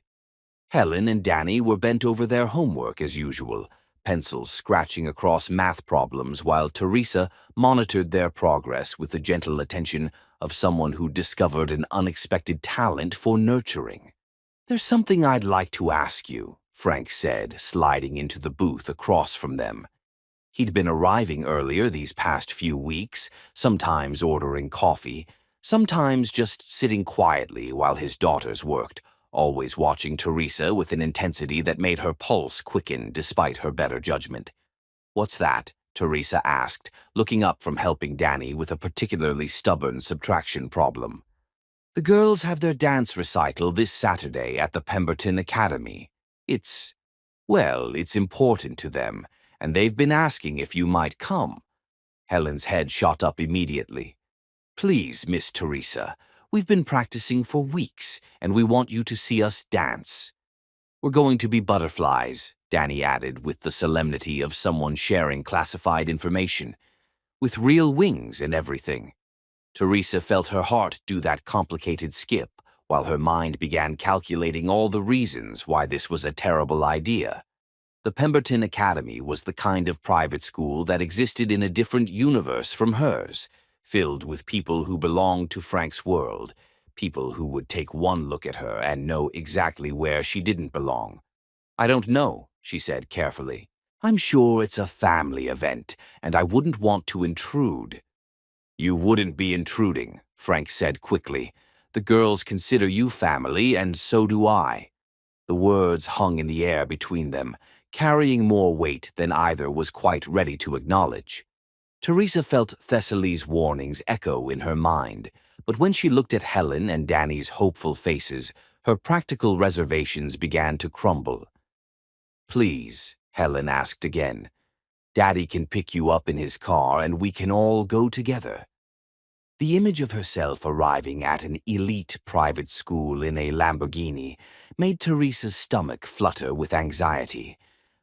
Helen and Danny were bent over their homework as usual, pencils scratching across math problems while Teresa monitored their progress with the gentle attention of someone who discovered an unexpected talent for nurturing. "There's something I'd like to ask you," Frank said, sliding into the booth across from them. He'd been arriving earlier these past few weeks, sometimes ordering coffee, sometimes just sitting quietly while his daughters worked, always watching Teresa with an intensity that made her pulse quicken despite her better judgment. "What's that?" Teresa asked, looking up from helping Danny with a particularly stubborn subtraction problem. "The girls have their dance recital this Saturday at the Pemberton Academy. It's important to them, and they've been asking if you might come." Helen's head shot up immediately. "Please, Miss Teresa, we've been practicing for weeks, and we want you to see us dance." We're going to be butterflies, Danny added with the solemnity of someone sharing classified information, with real wings and everything. Teresa felt her heart do that complicated skip, while her mind began calculating all the reasons why this was a terrible idea. The Pemberton Academy was the kind of private school that existed in a different universe from hers, filled with people who belonged to Frank's world, people who would take one look at her and know exactly where she didn't belong. I don't know, she said carefully. I'm sure it's a family event, and I wouldn't want to intrude. You wouldn't be intruding, Frank said quickly. The girls consider you family, and so do I. The words hung in the air between them, carrying more weight than either was quite ready to acknowledge. Teresa felt Thessaly's warnings echo in her mind, but when she looked at Helen and Danny's hopeful faces, her practical reservations began to crumble. Please, Helen asked again. Daddy can pick you up in his car and we can all go together. The image of herself arriving at an elite private school in a Lamborghini made Teresa's stomach flutter with anxiety.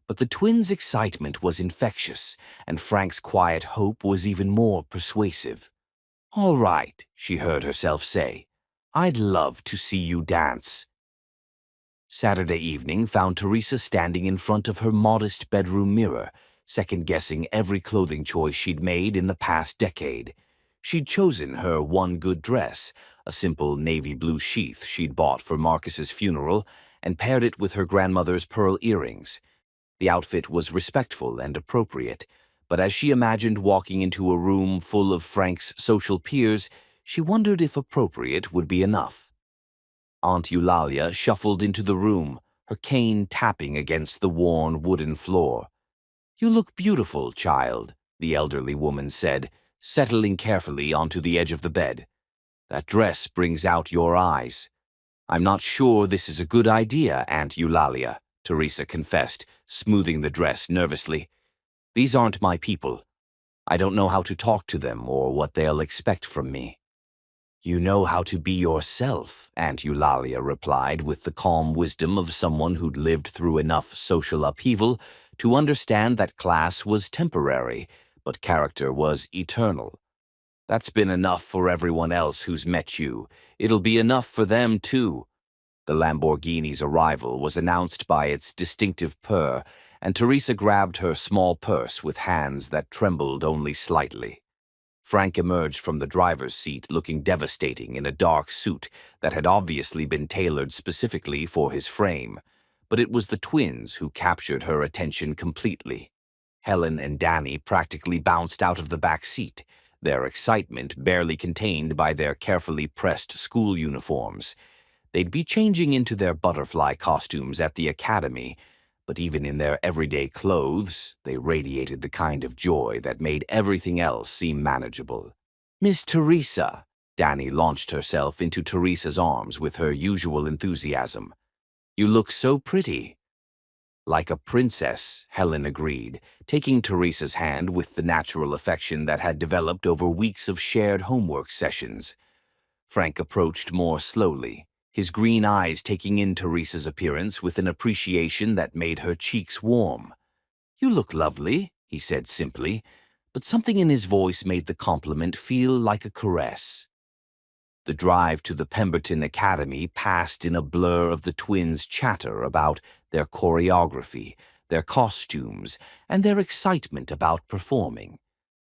But the twins' excitement was infectious, and Frank's quiet hope was even more persuasive. All right, she heard herself say. I'd love to see you dance. Saturday evening found Teresa standing in front of her modest bedroom mirror, second-guessing every clothing choice she'd made in the past decade. She'd chosen her one good dress, a simple navy blue sheath she'd bought for Marcus's funeral, and paired it with her grandmother's pearl earrings. The outfit was respectful and appropriate, but as she imagined walking into a room full of Frank's social peers, she wondered if appropriate would be enough. Aunt Eulalia shuffled into the room, her cane tapping against the worn wooden floor. You look beautiful, child, the elderly woman said, settling carefully onto the edge of the bed. That dress brings out your eyes. I'm not sure this is a good idea, Aunt Eulalia, Teresa confessed, smoothing the dress nervously. These aren't my people. I don't know how to talk to them or what they'll expect from me. You know how to be yourself, Aunt Eulalia replied with the calm wisdom of someone who'd lived through enough social upheaval to understand that class was temporary, but character was eternal. That's been enough for everyone else who's met you. It'll be enough for them, too. The Lamborghini's arrival was announced by its distinctive purr, and Teresa grabbed her small purse with hands that trembled only slightly. Frank emerged from the driver's seat looking devastating in a dark suit that had obviously been tailored specifically for his frame, but it was the twins who captured her attention completely. Helen and Danny practically bounced out of the back seat, their excitement barely contained by their carefully pressed school uniforms. They'd be changing into their butterfly costumes at the academy, but even in their everyday clothes, they radiated the kind of joy that made everything else seem manageable. Miss Teresa, Danny launched herself into Teresa's arms with her usual enthusiasm. You look so pretty. Like a princess, Helen agreed, taking Teresa's hand with the natural affection that had developed over weeks of shared homework sessions. Frank approached more slowly, his green eyes taking in Teresa's appearance with an appreciation that made her cheeks warm. You look lovely, he said simply, but something in his voice made the compliment feel like a caress. The drive to the Pemberton Academy passed in a blur of the twins' chatter about their choreography, their costumes, and their excitement about performing.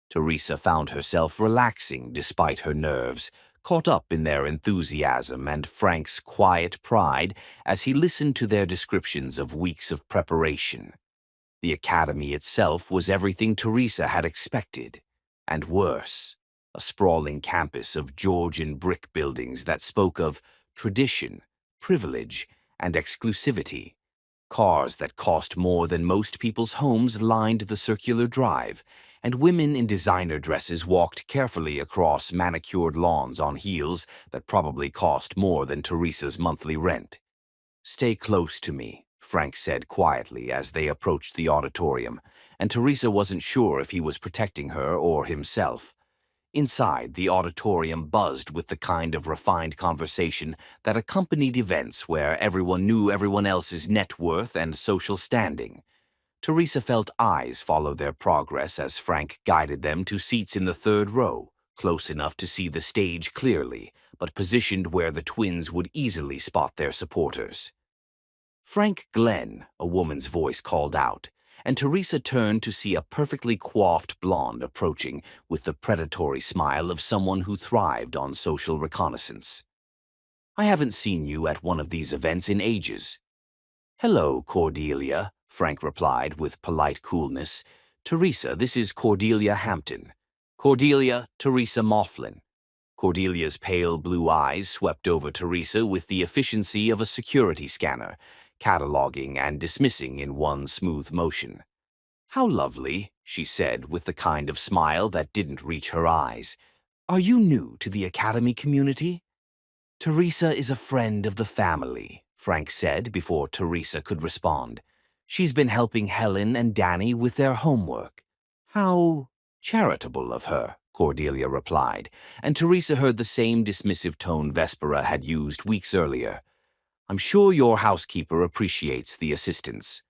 Teresa found herself relaxing despite her nerves, caught up in their enthusiasm and Frank's quiet pride as he listened to their descriptions of weeks of preparation. The academy itself was everything Teresa had expected, and worse, a sprawling campus of Georgian brick buildings that spoke of tradition, privilege, and exclusivity. Cars that cost more than most people's homes lined the circular drive, and women in designer dresses walked carefully across manicured lawns on heels that probably cost more than Teresa's monthly rent. Stay close to me, Frank said quietly as they approached the auditorium, and Teresa wasn't sure if he was protecting her or himself. Inside, the auditorium buzzed with the kind of refined conversation that accompanied events where everyone knew everyone else's net worth and social standing. Teresa felt eyes follow their progress as Frank guided them to seats in the third row, close enough to see the stage clearly, but positioned where the twins would easily spot their supporters. "Frank Glenn," a woman's voice called out, and Teresa turned to see a perfectly coiffed blonde approaching with the predatory smile of someone who thrived on social reconnaissance. "I haven't seen you at one of these events in ages." "Hello, Cordelia," Frank replied with polite coolness. "Teresa, this is Cordelia Hampton. Cordelia, Teresa Mifflin." Cordelia's pale blue eyes swept over Teresa with the efficiency of a security scanner, cataloging and dismissing in one smooth motion. "How lovely," she said with the kind of smile that didn't reach her eyes. "Are you new to the Academy community?" "Teresa is a friend of the family," Frank said before Teresa could respond. "She's been helping Helen and Danny with their homework." "How charitable of her," Cordelia replied, and Teresa heard the same dismissive tone Vespera had used weeks earlier. "I'm sure your housekeeper appreciates the assistance."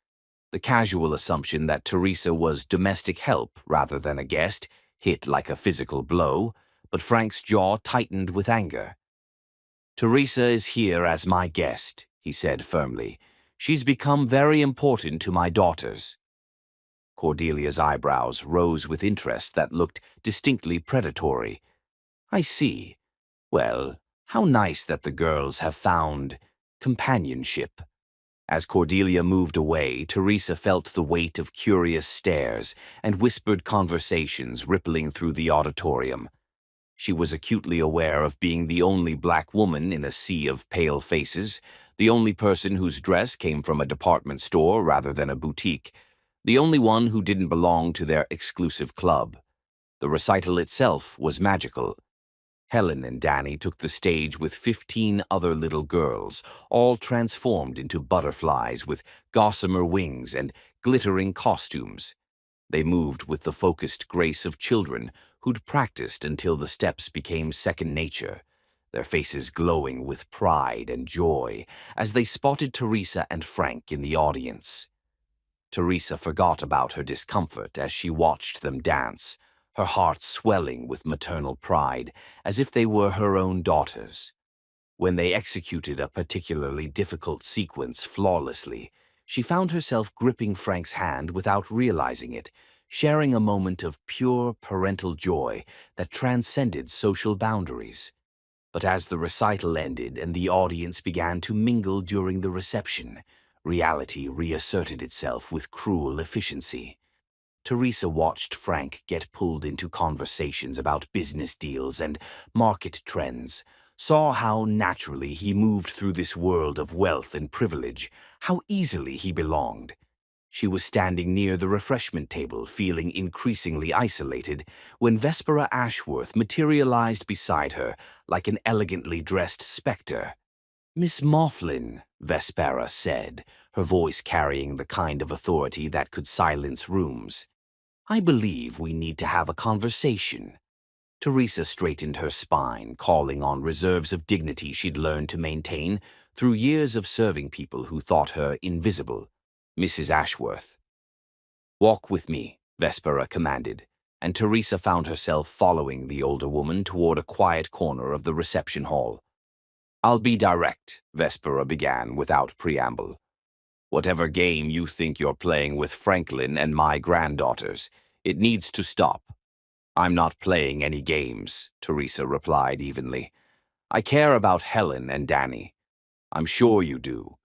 The casual assumption that Teresa was domestic help rather than a guest hit like a physical blow, but Frank's jaw tightened with anger. "Teresa is here as my guest," he said firmly. "She's become very important to my daughters." Cordelia's eyebrows rose with interest that looked distinctly predatory. "I see. Well, how nice that the girls have found companionship." As Cordelia moved away, Teresa felt the weight of curious stares and whispered conversations rippling through the auditorium. She was acutely aware of being the only black woman in a sea of pale faces, the only person whose dress came from a department store rather than a boutique, the only one who didn't belong to their exclusive club. The recital itself was magical. Helen and Danny took the stage with 15 other little girls, all transformed into butterflies with gossamer wings and glittering costumes. They moved with the focused grace of children who'd practiced until the steps became second nature, their faces glowing with pride and joy as they spotted Teresa and Frank in the audience. Teresa forgot about her discomfort as she watched them dance, her heart swelling with maternal pride, as if they were her own daughters. When they executed a particularly difficult sequence flawlessly, she found herself gripping Frank's hand without realizing it, sharing a moment of pure parental joy that transcended social boundaries. But as the recital ended and the audience began to mingle during the reception, reality reasserted itself with cruel efficiency. Teresa watched Frank get pulled into conversations about business deals and market trends, saw how naturally he moved through this world of wealth and privilege, how easily he belonged. She was standing near the refreshment table, feeling increasingly isolated, when Vespera Ashworth materialized beside her like an elegantly dressed specter. "Miss Mifflin," Vespera said, her voice carrying the kind of authority that could silence rooms. "I believe we need to have a conversation." Teresa straightened her spine, calling on reserves of dignity she'd learned to maintain through years of serving people who thought her invisible. "Mrs. Ashworth." "Walk with me," Vespera commanded, and Teresa found herself following the older woman toward a quiet corner of the reception hall. "I'll be direct," Vespera began without preamble. "Whatever game you think you're playing with Franklin and my granddaughters, it needs to stop." "I'm not playing any games," Teresa replied evenly. "I care about Helen and Danny. I'm sure you do.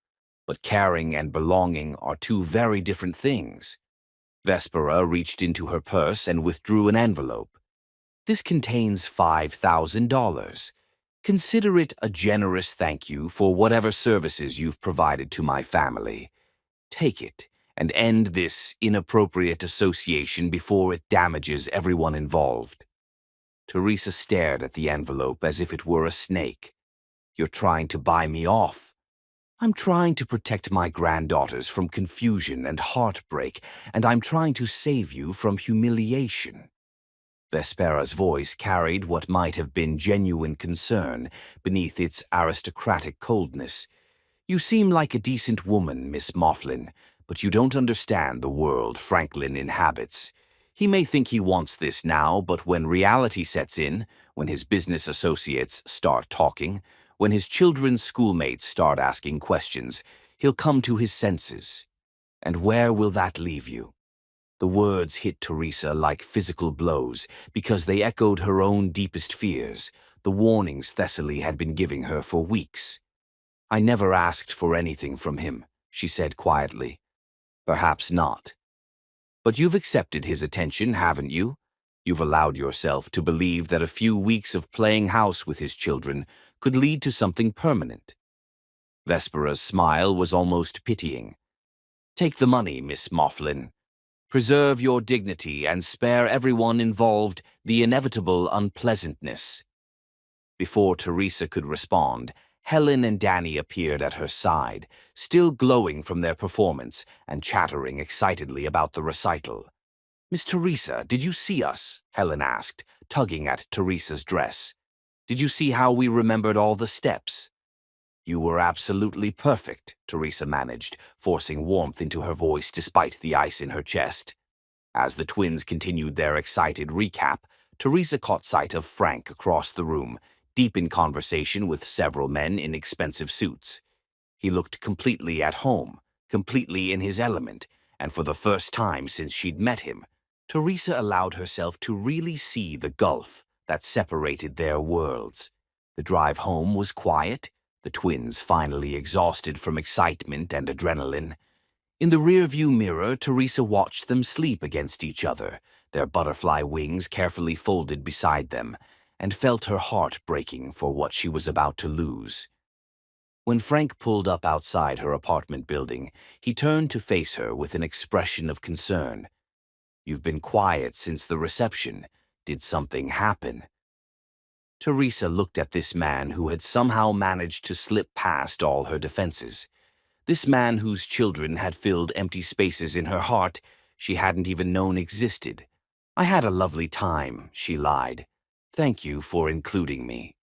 But caring and belonging are two very different things." Vespera reached into her purse and withdrew an envelope. "This contains $5,000. Consider it a generous thank you for whatever services you've provided to my family. Take it and end this inappropriate association before it damages everyone involved." Teresa stared at the envelope as if it were a snake. "You're trying to buy me off." "I'm trying to protect my granddaughters from confusion and heartbreak, and I'm trying to save you from humiliation." Vespera's voice carried what might have been genuine concern beneath its aristocratic coldness. "You seem like a decent woman, Miss Mifflin, but you don't understand the world Franklin inhabits. He may think he wants this now, but when reality sets in, when his business associates start talking, when his children's schoolmates start asking questions, he'll come to his senses. And where will that leave you?" The words hit Teresa like physical blows because they echoed her own deepest fears, the warnings Thessaly had been giving her for weeks. "I never asked for anything from him," she said quietly. "Perhaps not. But you've accepted his attention, haven't you? You've allowed yourself to believe that a few weeks of playing house with his children could lead to something permanent." Vespera's smile was almost pitying. "Take the money, Miss Mifflin. Preserve your dignity and spare everyone involved the inevitable unpleasantness." Before Teresa could respond, Helen and Danny appeared at her side, still glowing from their performance and chattering excitedly about the recital. "Miss Teresa, did you see us?" Helen asked, tugging at Teresa's dress. "Did you see how we remembered all the steps?" "You were absolutely perfect," Teresa managed, forcing warmth into her voice despite the ice in her chest. As the twins continued their excited recap, Teresa caught sight of Frank across the room, deep in conversation with several men in expensive suits. He looked completely at home, completely in his element, and for the first time since she'd met him, Teresa allowed herself to really see the gulf that separated their worlds. The drive home was quiet, the twins finally exhausted from excitement and adrenaline. In the rearview mirror, Teresa watched them sleep against each other, their butterfly wings carefully folded beside them, and felt her heart breaking for what she was about to lose. When Frank pulled up outside her apartment building, he turned to face her with an expression of concern. "You've been quiet since the reception. Did something happen?" Teresa looked at this man who had somehow managed to slip past all her defenses. This man whose children had filled empty spaces in her heart she hadn't even known existed. "I had a lovely time," she lied. "Thank you for including me."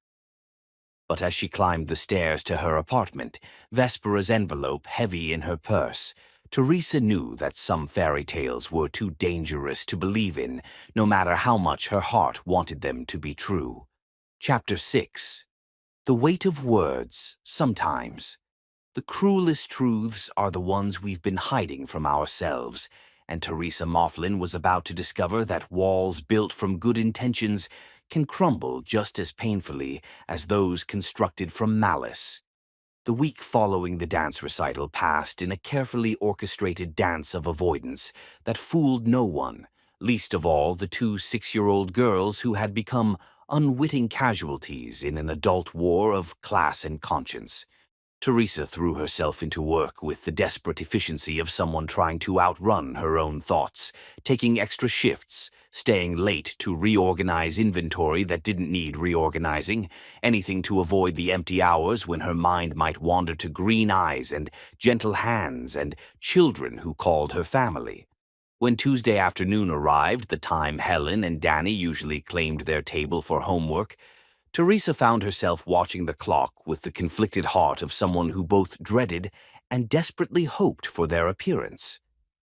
But as she climbed the stairs to her apartment, Vespera's envelope heavy in her purse, Teresa knew that some fairy tales were too dangerous to believe in, no matter how much her heart wanted them to be true. Chapter 6. The weight of words, sometimes. The cruelest truths are the ones we've been hiding from ourselves, and Teresa Mifflin was about to discover that walls built from good intentions can crumble just as painfully as those constructed from malice. The week following the dance recital passed in a carefully orchestrated dance of avoidance that fooled no one, least of all the two 6-year-old girls who had become unwitting casualties in an adult war of class and conscience. Teresa threw herself into work with the desperate efficiency of someone trying to outrun her own thoughts, taking extra shifts, staying late to reorganize inventory that didn't need reorganizing, anything to avoid the empty hours when her mind might wander to green eyes and gentle hands and children who called her family. When Tuesday afternoon arrived, the time Helen and Danny usually claimed their table for homework, Teresa found herself watching the clock with the conflicted heart of someone who both dreaded and desperately hoped for their appearance.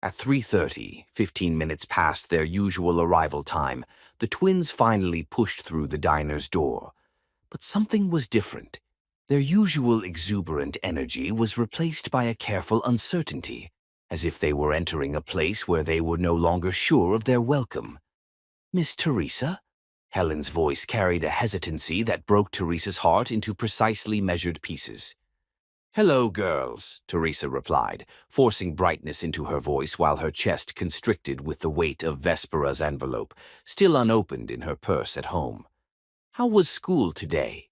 At 3:30, 15 minutes past their usual arrival time, the twins finally pushed through the diner's door. But something was different. Their usual exuberant energy was replaced by a careful uncertainty, as if they were entering a place where they were no longer sure of their welcome. "Miss Teresa?" Helen's voice carried a hesitancy that broke Teresa's heart into precisely measured pieces. "Hello, girls," Teresa replied, forcing brightness into her voice while her chest constricted with the weight of Vespera's envelope, still unopened in her purse at home. "How was school today?"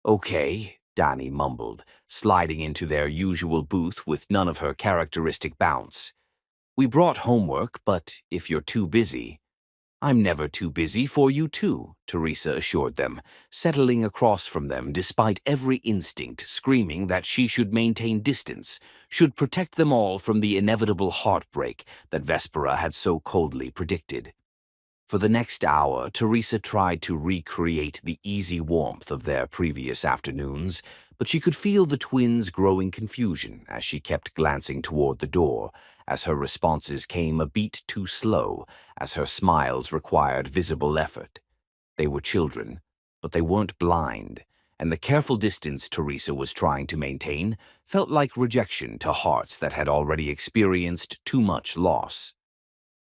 "Okay," Danny mumbled, sliding into their usual booth with none of her characteristic bounce. "We brought homework, but if you're too busy—" "I'm never too busy for you too," Teresa assured them, settling across from them despite every instinct screaming that she should maintain distance, should protect them all from the inevitable heartbreak that Vespera had so coldly predicted. For the next hour, Teresa tried to recreate the easy warmth of their previous afternoons, but she could feel the twins' growing confusion as she kept glancing toward the door, as her responses came a beat too slow, as her smiles required visible effort. They were children, but they weren't blind, and the careful distance Teresa was trying to maintain felt like rejection to hearts that had already experienced too much loss.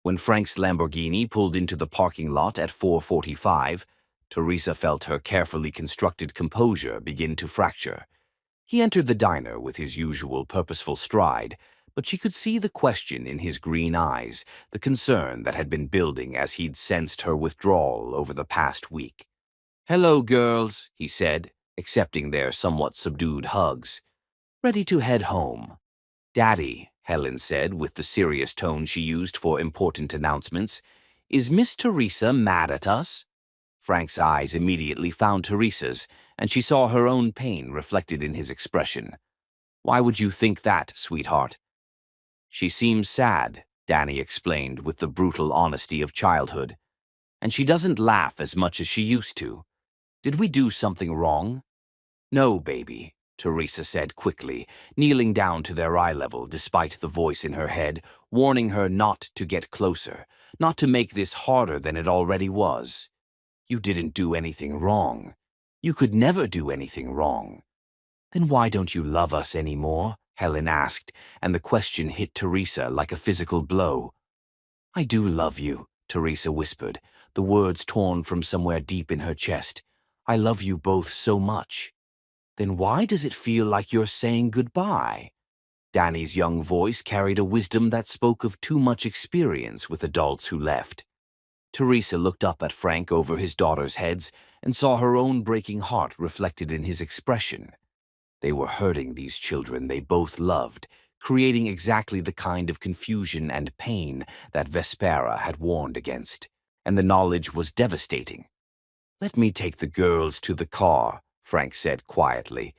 When Frank's Lamborghini pulled into the parking lot at 4:45, Teresa felt her carefully constructed composure begin to fracture. He entered the diner with his usual purposeful stride, but she could see the question in his green eyes, the concern that had been building as he'd sensed her withdrawal over the past week. "Hello, girls," he said, accepting their somewhat subdued hugs. "Ready to head home?" "Daddy," Helen said with the serious tone she used for important announcements, "is Miss Teresa mad at us?" Frank's eyes immediately found Teresa's, and she saw her own pain reflected in his expression. "Why would you think that, sweetheart?" "She seems sad," Danny explained with the brutal honesty of childhood. "And she doesn't laugh as much as she used to. Did we do something wrong?" "No, baby," Teresa said quickly, kneeling down to their eye level despite the voice in her head, warning her not to get closer, not to make this harder than it already was. "You didn't do anything wrong. You could never do anything wrong." "Then why don't you love us anymore?" Helen asked, and the question hit Teresa like a physical blow. "I do love you," Teresa whispered, the words torn from somewhere deep in her chest. "I love you both so much." "Then why does it feel like you're saying goodbye?" Danny's young voice carried a wisdom that spoke of too much experience with adults who left. Teresa looked up at Frank over his daughters' heads and saw her own breaking heart reflected in his expression. They were hurting these children they both loved, creating exactly the kind of confusion and pain that Vespera had warned against, and the knowledge was devastating. "Let me take the girls to the car," Frank said quietly.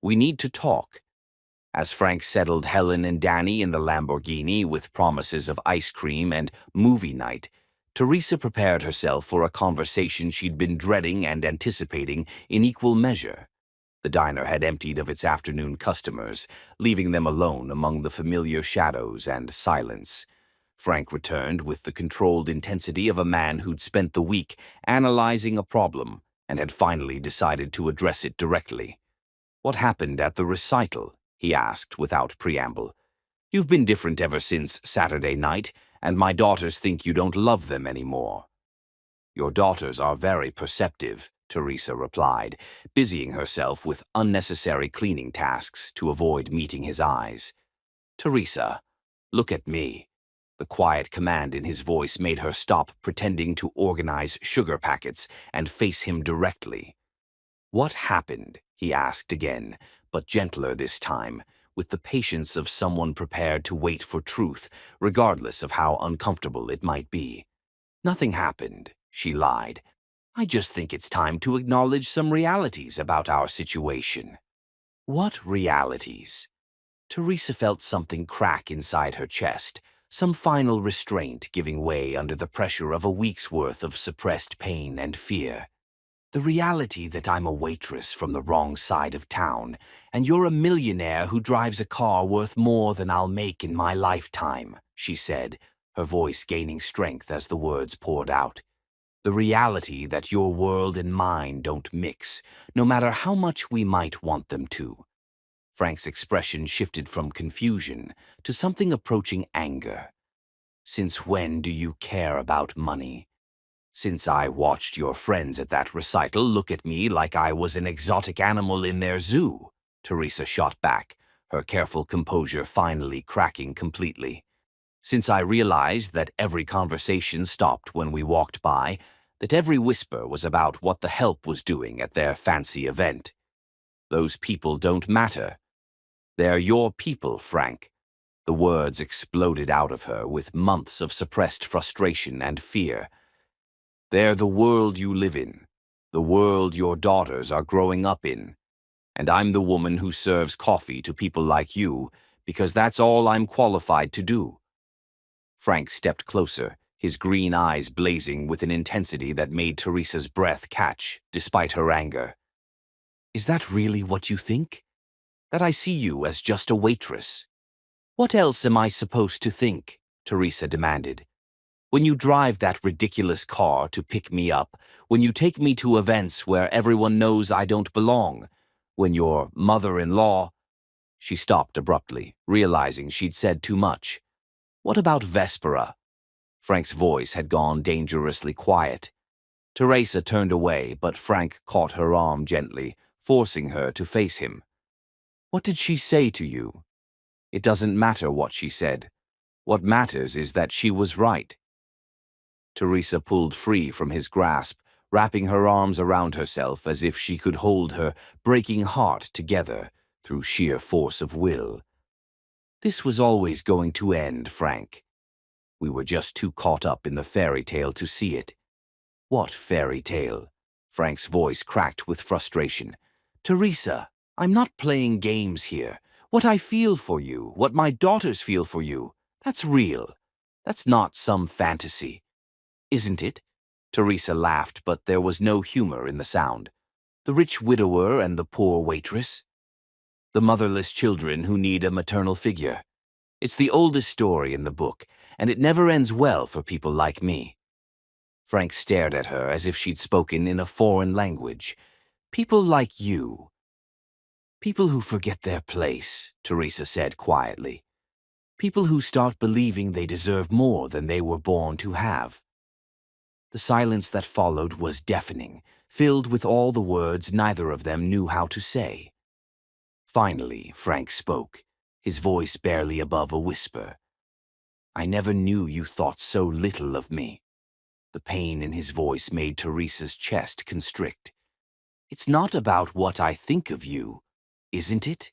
"We need to talk." As Frank settled Helen and Danny in the Lamborghini with promises of ice cream and movie night, Teresa prepared herself for a conversation she'd been dreading and anticipating in equal measure. The diner had emptied of its afternoon customers, leaving them alone among the familiar shadows and silence. Frank returned with the controlled intensity of a man who'd spent the week analyzing a problem and had finally decided to address it directly. "What happened at the recital?" he asked without preamble. "You've been different ever since Saturday night, and my daughters think you don't love them anymore." "Your daughters are very perceptive," Teresa replied, busying herself with unnecessary cleaning tasks to avoid meeting his eyes. "Teresa, look at me." The quiet command in his voice made her stop pretending to organize sugar packets and face him directly. "What happened?" he asked again, but gentler this time, with the patience of someone prepared to wait for truth, regardless of how uncomfortable it might be. "Nothing happened," she lied. "I just think it's time to acknowledge some realities about our situation." "What realities?" Teresa felt something crack inside her chest, some final restraint giving way under the pressure of a week's worth of suppressed pain and fear. "The reality that I'm a waitress from the wrong side of town, and you're a millionaire who drives a car worth more than I'll make in my lifetime," she said, her voice gaining strength as the words poured out. "The reality that your world and mine don't mix, no matter how much we might want them to." Frank's expression shifted from confusion to something approaching anger. "Since when do you care about money?" "Since I watched your friends at that recital look at me like I was an exotic animal in their zoo," Teresa shot back, her careful composure finally cracking completely. "Since I realized that every conversation stopped when we walked by, that every whisper was about what the help was doing at their fancy event. Those people don't matter. They're your people, Frank." The words exploded out of her with months of suppressed frustration and fear. "They're the world you live in, the world your daughters are growing up in. And I'm the woman who serves coffee to people like you because that's all I'm qualified to do." Frank stepped closer, his green eyes blazing with an intensity that made Teresa's breath catch, despite her anger. "Is that really what you think? That I see you as just a waitress? What else am I supposed to think?" Teresa demanded. "When you drive that ridiculous car to pick me up, when you take me to events where everyone knows I don't belong, when your mother-in-law—" She stopped abruptly, realizing she'd said too much. "What about Vespera?" Frank's voice had gone dangerously quiet. Teresa turned away, but Frank caught her arm gently, forcing her to face him. "What did she say to you?" "It doesn't matter what she said. What matters is that she was right." Teresa pulled free from his grasp, wrapping her arms around herself as if she could hold her breaking heart together through sheer force of will. "This was always going to end, Frank. We were just too caught up in the fairy tale to see it." "What fairy tale?" Frank's voice cracked with frustration. "Teresa, I'm not playing games here. What I feel for you, what my daughters feel for you, that's real. That's not some fantasy." "Isn't it?" Teresa laughed, but there was no humor in the sound. "The rich widower and the poor waitress? The motherless children who need a maternal figure. It's the oldest story in the book, and it never ends well for people like me." Frank stared at her as if she'd spoken in a foreign language. "People like you." "People who forget their place," Teresa said quietly. "People who start believing they deserve more than they were born to have." The silence that followed was deafening, filled with all the words neither of them knew how to say. Finally, Frank spoke, his voice barely above a whisper. "I never knew you thought so little of me." The pain in his voice made Teresa's chest constrict. "It's not about what I think of you, isn't it?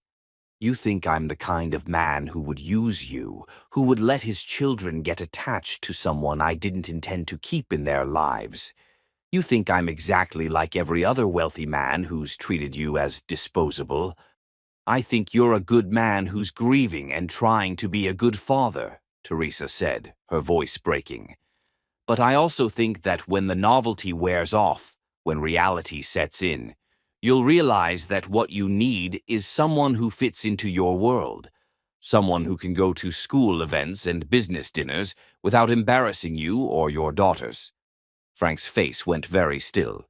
You think I'm the kind of man who would use you, who would let his children get attached to someone I didn't intend to keep in their lives. You think I'm exactly like every other wealthy man who's treated you as disposable. I think you're a good man who's grieving and trying to be a good father," Teresa said, her voice breaking. "But I also think that when the novelty wears off, when reality sets in, you'll realize that what you need is someone who fits into your world, someone who can go to school events and business dinners without embarrassing you or your daughters." Frank's face went very still.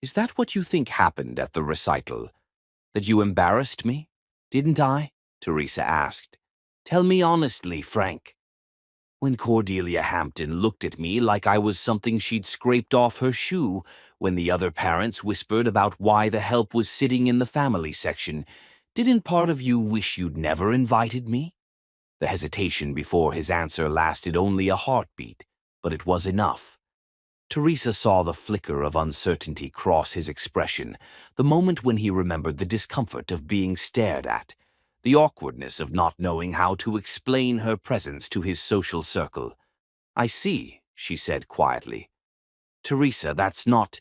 "Is that what you think happened at the recital? That you embarrassed me? Didn't I?" Teresa asked. "Tell me honestly, Frank." "When Cordelia Hampton looked at me like I was something she'd scraped off her shoe, when the other parents whispered about why the help was sitting in the family section, didn't part of you wish you'd never invited me?" The hesitation before his answer lasted only a heartbeat, but it was enough. Teresa saw the flicker of uncertainty cross his expression, the moment when he remembered the discomfort of being stared at, the awkwardness of not knowing how to explain her presence to his social circle. "I see," she said quietly. "Teresa, that's not—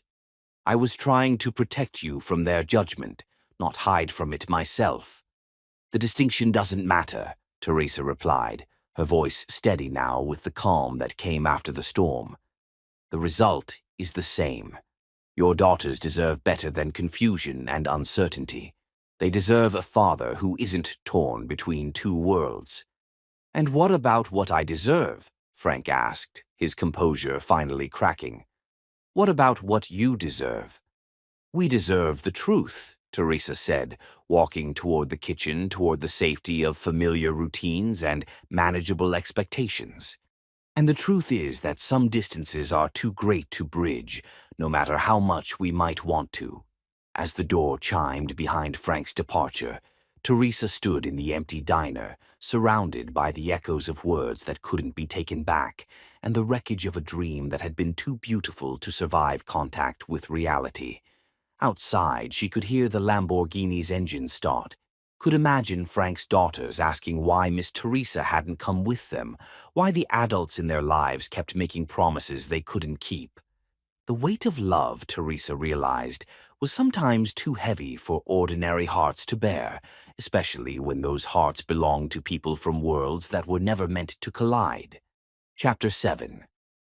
I was trying to protect you from their judgment, not hide from it myself." "The distinction doesn't matter," Teresa replied, her voice steady now with the calm that came after the storm. "The result is the same. Your daughters deserve better than confusion and uncertainty. They deserve a father who isn't torn between two worlds." "And what about what I deserve?" Frank asked, his composure finally cracking. "What about what you deserve?" "We deserve the truth," Teresa said, walking toward the kitchen, toward the safety of familiar routines and manageable expectations. "And the truth is that some distances are too great to bridge, no matter how much we might want to." As the door chimed behind Frank's departure, Teresa stood in the empty diner, surrounded by the echoes of words that couldn't be taken back, and the wreckage of a dream that had been too beautiful to survive contact with reality. Outside, she could hear the Lamborghini's engine start, could imagine Frank's daughters asking why Miss Teresa hadn't come with them, why the adults in their lives kept making promises they couldn't keep. The weight of love, Teresa realized, was sometimes too heavy for ordinary hearts to bear, especially when those hearts belonged to people from worlds that were never meant to collide. Chapter 7.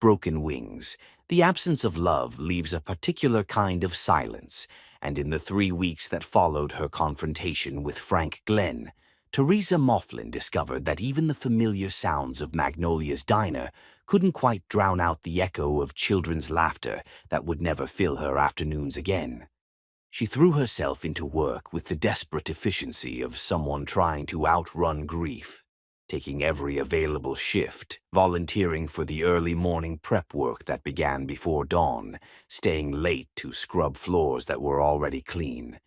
Broken wings. The absence of love leaves a particular kind of silence, and in the 3 weeks that followed her confrontation with Frank Glenn, Teresa Mifflin discovered that even the familiar sounds of Magnolia's diner couldn't quite drown out the echo of children's laughter that would never fill her afternoons again. She threw herself into work with the desperate efficiency of someone trying to outrun grief, taking every available shift, volunteering for the early morning prep work that began before dawn, staying late to scrub floors that were already clean.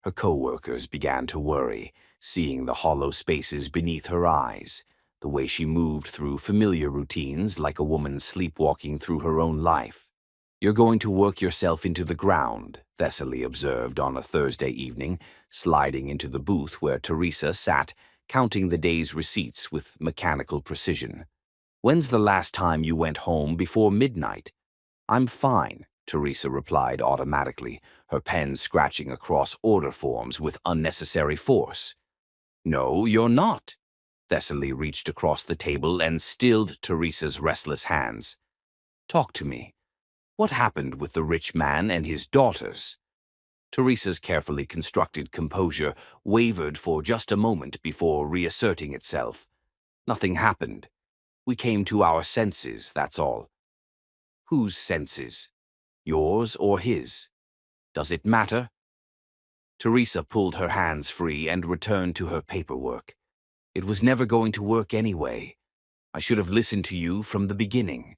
Her co-workers began to worry, seeing the hollow spaces beneath her eyes, the way she moved through familiar routines like a woman sleepwalking through her own life. "You're going to work yourself into the ground," Thessaly observed on a Thursday evening, sliding into the booth where Teresa sat, counting the day's receipts with mechanical precision. "When's the last time you went home before midnight?" "I'm fine," Teresa replied automatically, her pen scratching across order forms with unnecessary force. "No, you're not." Thessaly reached across the table and stilled Teresa's restless hands. "Talk to me. What happened with the rich man and his daughters?" Teresa's carefully constructed composure wavered for just a moment before reasserting itself. "Nothing happened. We came to our senses, that's all." "Whose senses? Yours or his? Does it matter?" Teresa pulled her hands free and returned to her paperwork. "It was never going to work anyway. I should have listened to you from the beginning."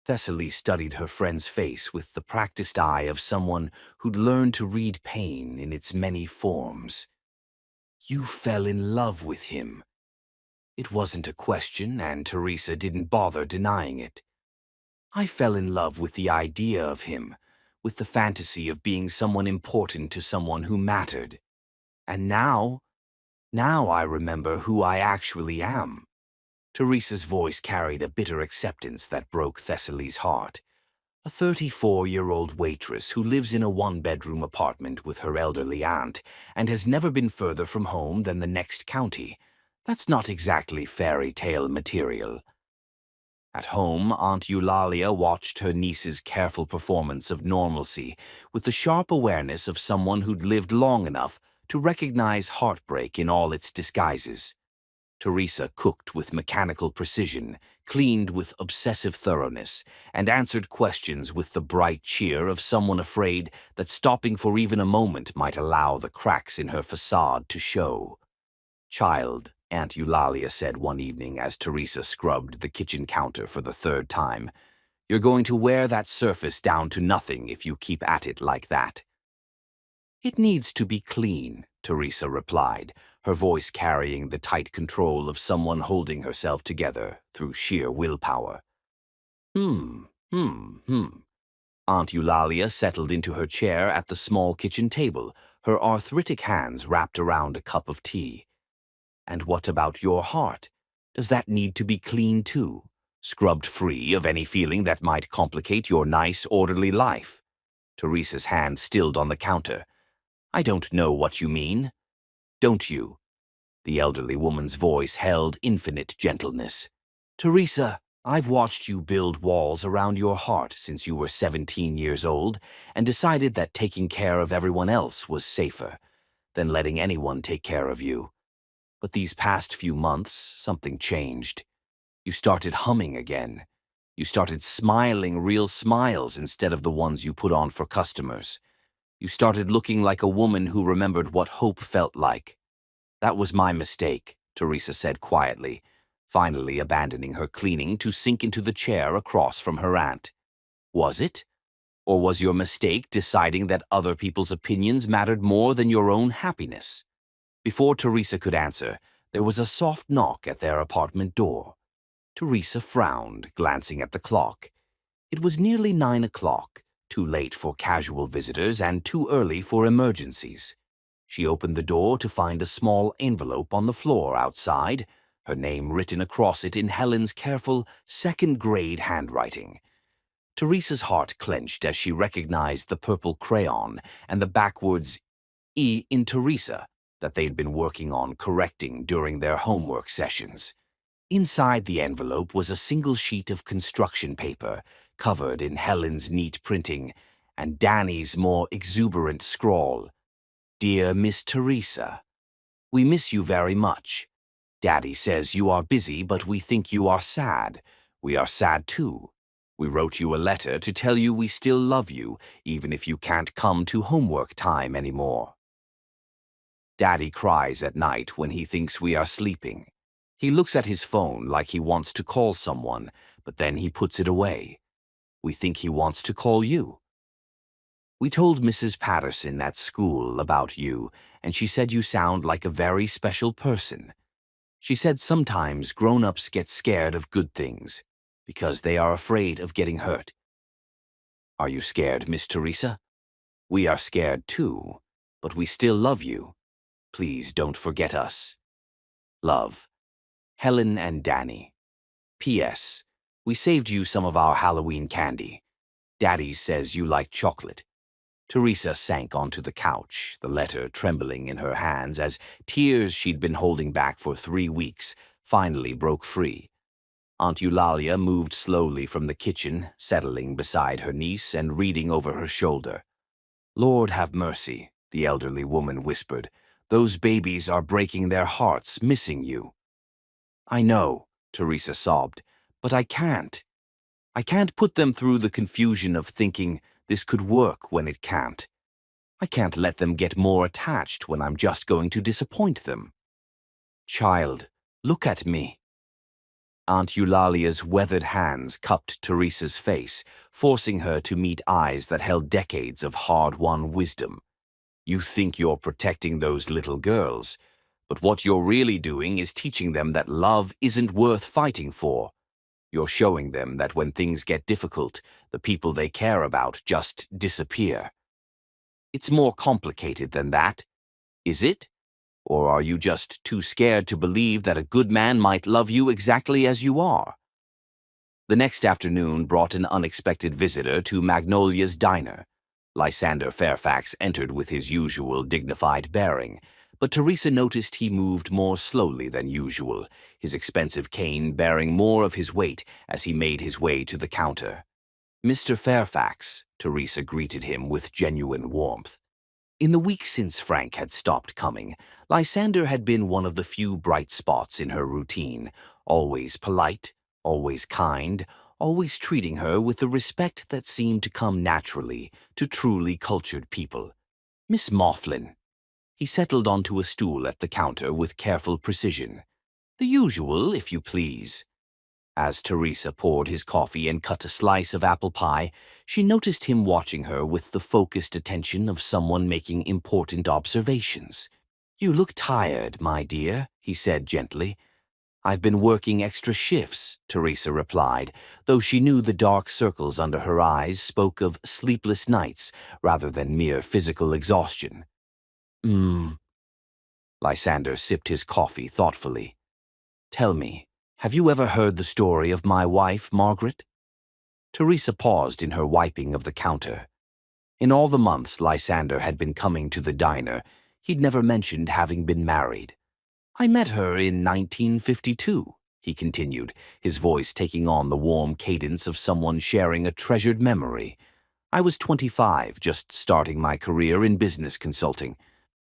Thessaly studied her friend's face with the practiced eye of someone who'd learned to read pain in its many forms. "You fell in love with him." It wasn't a question, and Teresa didn't bother denying it. "I fell in love with the idea of him, with the fantasy of being someone important to someone who mattered. And now I remember who I actually am." Teresa's voice carried a bitter acceptance that broke Thessaly's heart. A 34-year-old waitress who lives in a one-bedroom apartment with her elderly aunt and has never been further from home than the next county. That's not exactly fairy tale material. At home, Aunt Eulalia watched her niece's careful performance of normalcy with the sharp awareness of someone who'd lived long enough to recognize heartbreak in all its disguises. Teresa cooked with mechanical precision, cleaned with obsessive thoroughness, and answered questions with the bright cheer of someone afraid that stopping for even a moment might allow the cracks in her facade to show. "Child," Aunt Eulalia said one evening as Teresa scrubbed the kitchen counter for the third time, "you're going to wear that surface down to nothing if you keep at it like that." "It needs to be clean," Teresa replied, her voice carrying the tight control of someone holding herself together through sheer willpower. Hmm. Aunt Eulalia settled into her chair at the small kitchen table, her arthritic hands wrapped around a cup of tea. "And what about your heart? Does that need to be clean too? Scrubbed free of any feeling that might complicate your nice, orderly life?" Teresa's hand stilled on the counter. "I don't know what you mean." "Don't you?" The elderly woman's voice held infinite gentleness. "Teresa, I've watched you build walls around your heart since you were 17 years old and decided that taking care of everyone else was safer than letting anyone take care of you. But these past few months, something changed. You started humming again. You started smiling real smiles instead of the ones you put on for customers. You started looking like a woman who remembered what hope felt like." "That was my mistake," Teresa said quietly, finally abandoning her cleaning to sink into the chair across from her aunt. "Was it? Or was your mistake deciding that other people's opinions mattered more than your own happiness?" Before Teresa could answer, there was a soft knock at their apartment door. Teresa frowned, glancing at the clock. It was nearly 9 o'clock, too late for casual visitors and too early for emergencies. She opened the door to find a small envelope on the floor outside, her name written across it in Helen's careful, second-grade handwriting. Teresa's heart clenched as she recognized the purple crayon and the backwards E in Teresa that they'd been working on correcting during their homework sessions. Inside the envelope was a single sheet of construction paper, covered in Helen's neat printing, and Danny's more exuberant scrawl. Dear Miss Teresa, we miss you very much. Daddy says you are busy, but we think you are sad. We are sad too. We wrote you a letter to tell you we still love you, even if you can't come to homework time anymore. Daddy cries at night when he thinks we are sleeping. He looks at his phone like he wants to call someone, but then he puts it away. We think he wants to call you. We told Mrs. Patterson at school about you, and she said you sound like a very special person. She said sometimes grown-ups get scared of good things because they are afraid of getting hurt. Are you scared, Miss Teresa? We are scared too, but we still love you. Please don't forget us. Love, Helen and Danny. P.S. We saved you some of our Halloween candy. Daddy says you like chocolate. Teresa sank onto the couch, the letter trembling in her hands as tears she'd been holding back for 3 weeks finally broke free. Aunt Eulalia moved slowly from the kitchen, settling beside her niece and reading over her shoulder. Lord have mercy, the elderly woman whispered. Those babies are breaking their hearts, missing you. I know, Teresa sobbed, but I can't. I can't put them through the confusion of thinking this could work when it can't. I can't let them get more attached when I'm just going to disappoint them. Child, look at me. Aunt Eulalia's weathered hands cupped Teresa's face, forcing her to meet eyes that held decades of hard-won wisdom. You think you're protecting those little girls, but what you're really doing is teaching them that love isn't worth fighting for. You're showing them that when things get difficult, the people they care about just disappear. It's more complicated than that, is it? Or are you just too scared to believe that a good man might love you exactly as you are? The next afternoon brought an unexpected visitor to Magnolia's diner. Lysander Fairfax entered with his usual dignified bearing, but Teresa noticed he moved more slowly than usual, his expensive cane bearing more of his weight as he made his way to the counter. Mr. Fairfax, Teresa greeted him with genuine warmth. In the week since Frank had stopped coming, Lysander had been one of the few bright spots in her routine, always polite, always kind, always treating her with the respect that seemed to come naturally to truly cultured people. Miss Mifflin. He settled onto a stool at the counter with careful precision. The usual, if you please. As Teresa poured his coffee and cut a slice of apple pie, she noticed him watching her with the focused attention of someone making important observations. You look tired, my dear, he said gently. I've been working extra shifts, Teresa replied, though she knew the dark circles under her eyes spoke of sleepless nights rather than mere physical exhaustion. Lysander sipped his coffee thoughtfully. Tell me, have you ever heard the story of my wife, Margaret? Teresa paused in her wiping of the counter. In all the months Lysander had been coming to the diner, he'd never mentioned having been married. I met her in 1952, he continued, his voice taking on the warm cadence of someone sharing a treasured memory. I was 25, just starting my career in business consulting.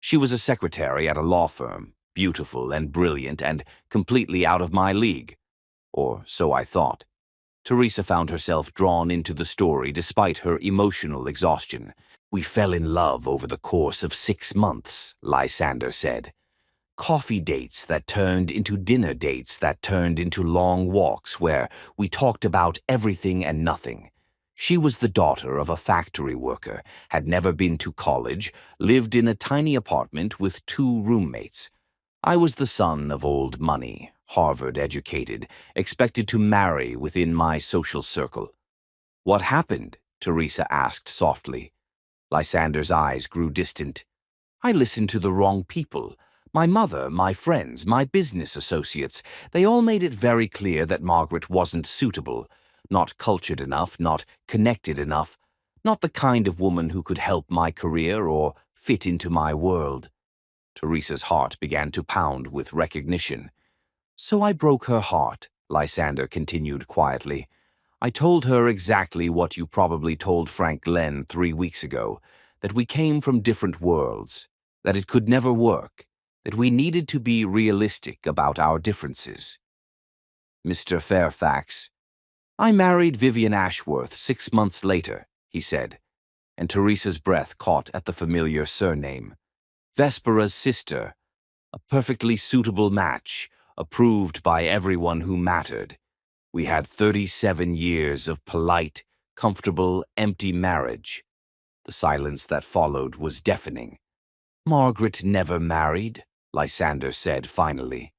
She was a secretary at a law firm, beautiful and brilliant and completely out of my league. Or so I thought. Teresa found herself drawn into the story despite her emotional exhaustion. We fell in love over the course of 6 months, Lysander said. Coffee dates that turned into dinner dates that turned into long walks where we talked about everything and nothing. She was the daughter of a factory worker, had never been to college, lived in a tiny apartment with 2 roommates. I was the son of old money, Harvard-educated, expected to marry within my social circle. What happened? Teresa asked softly. Lysander's eyes grew distant. I listened to the wrong people. My mother, my friends, my business associates, they all made it very clear that Margaret wasn't suitable, not cultured enough, not connected enough, not the kind of woman who could help my career or fit into my world. Teresa's heart began to pound with recognition. So I broke her heart, Lysander continued quietly. I told her exactly what you probably told Frank Glenn 3 weeks ago, that we came from different worlds, that it could never work, that we needed to be realistic about our differences. Mr. Fairfax, I married Vivian Ashworth 6 months later, he said, and Teresa's breath caught at the familiar surname. Vespera's sister, a perfectly suitable match, approved by everyone who mattered. We had 37 years of polite, comfortable, empty marriage. The silence that followed was deafening. Margaret never married, Lysander said finally.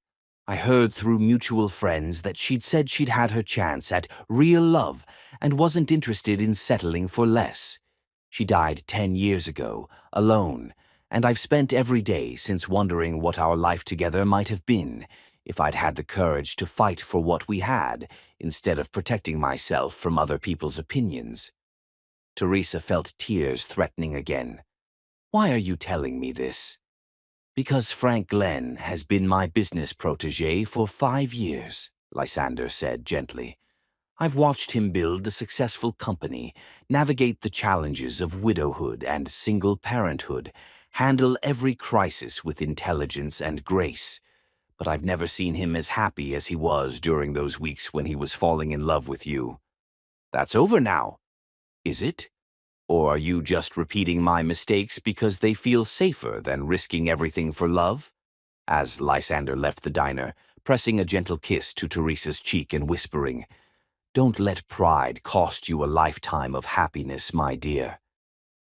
I heard through mutual friends that she'd said she'd had her chance at real love and wasn't interested in settling for less. She died 10 years ago, alone, and I've spent every day since wondering what our life together might have been if I'd had the courage to fight for what we had instead of protecting myself from other people's opinions. Teresa felt tears threatening again. Why are you telling me this? Because Frank Glenn has been my business protege for 5 years, Lysander said gently. I've watched him build a successful company, navigate the challenges of widowhood and single parenthood, handle every crisis with intelligence and grace. But I've never seen him as happy as he was during those weeks when he was falling in love with you. That's over now, is it? Or are you just repeating my mistakes because they feel safer than risking everything for love? As Lysander left the diner, pressing a gentle kiss to Teresa's cheek and whispering, Don't let pride cost you a lifetime of happiness, my dear.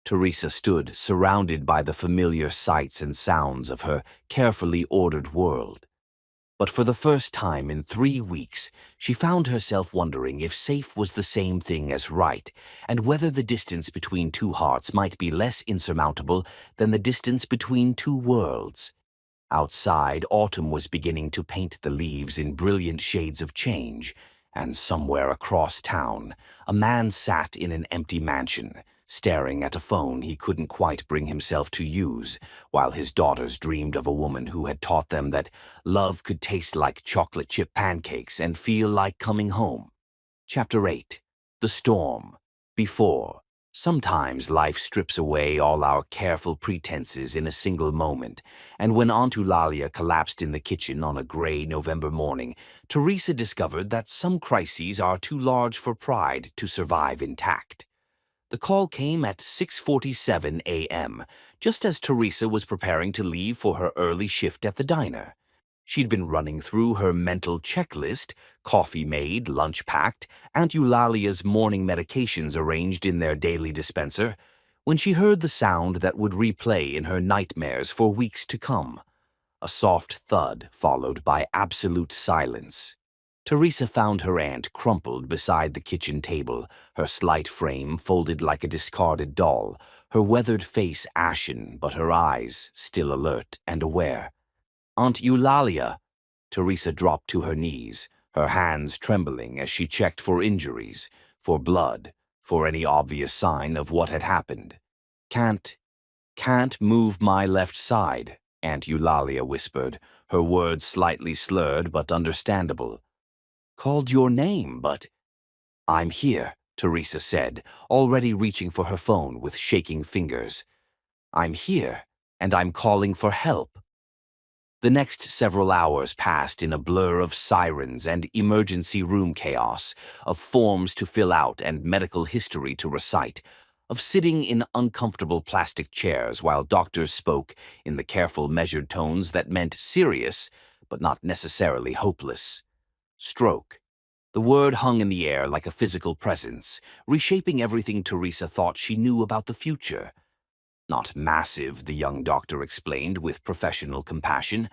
Teresa stood, surrounded by the familiar sights and sounds of her carefully ordered world. But for the first time in 3 weeks, she found herself wondering if safe was the same thing as right, and whether the distance between two hearts might be less insurmountable than the distance between two worlds. Outside, autumn was beginning to paint the leaves in brilliant shades of change, and somewhere across town, a man sat in an empty mansion, staring at a phone he couldn't quite bring himself to use, while his daughters dreamed of a woman who had taught them that love could taste like chocolate chip pancakes and feel like coming home. Chapter 8. The Storm. Before. Sometimes life strips away all our careful pretenses in a single moment, and when Aunt Eulalia collapsed in the kitchen on a gray November morning, Teresa discovered that some crises are too large for pride to survive intact. The call came at 6:47 a.m., just as Teresa was preparing to leave for her early shift at the diner. She'd been running through her mental checklist, coffee made, lunch packed, Aunt Eulalia's morning medications arranged in their daily dispenser, when she heard the sound that would replay in her nightmares for weeks to come. A soft thud followed by absolute silence. Teresa found her aunt crumpled beside the kitchen table, her slight frame folded like a discarded doll, her weathered face ashen but her eyes still alert and aware. Aunt Eulalia! Teresa dropped to her knees, her hands trembling as she checked for injuries, for blood, for any obvious sign of what had happened. Can't move my left side, Aunt Eulalia whispered, her words slightly slurred but understandable. Called your name, but... I'm here, Teresa said, already reaching for her phone with shaking fingers. I'm here, and I'm calling for help. The next several hours passed in a blur of sirens and emergency room chaos, of forms to fill out and medical history to recite, of sitting in uncomfortable plastic chairs while doctors spoke in the careful measured tones that meant serious, but not necessarily hopeless. Stroke. The word hung in the air like a physical presence, reshaping everything Teresa thought she knew about the future. Not massive, the young doctor explained with professional compassion,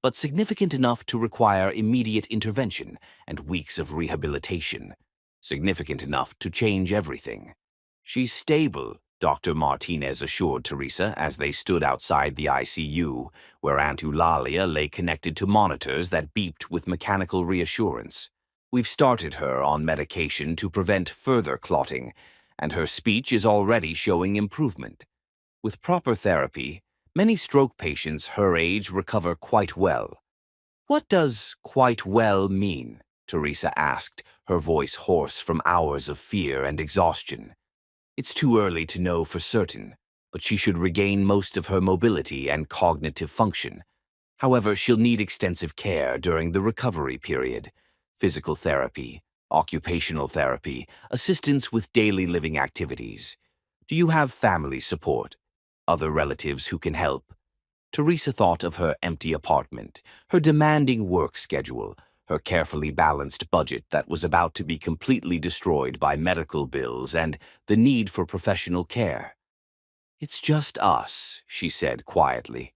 but significant enough to require immediate intervention and weeks of rehabilitation. Significant enough to change everything. She's stable, Dr. Martinez assured Teresa as they stood outside the ICU, where Aunt Eulalia lay connected to monitors that beeped with mechanical reassurance. We've started her on medication to prevent further clotting, and her speech is already showing improvement. With proper therapy, many stroke patients her age recover quite well. What does quite well mean? Teresa asked, her voice hoarse from hours of fear and exhaustion. It's too early to know for certain, but she should regain most of her mobility and cognitive function. However, she'll need extensive care during the recovery period. Physical therapy, occupational therapy, assistance with daily living activities. Do you have family support? Other relatives who can help? Teresa thought of her empty apartment, her demanding work schedule, her carefully balanced budget that was about to be completely destroyed by medical bills and the need for professional care. "It's just us," she said quietly.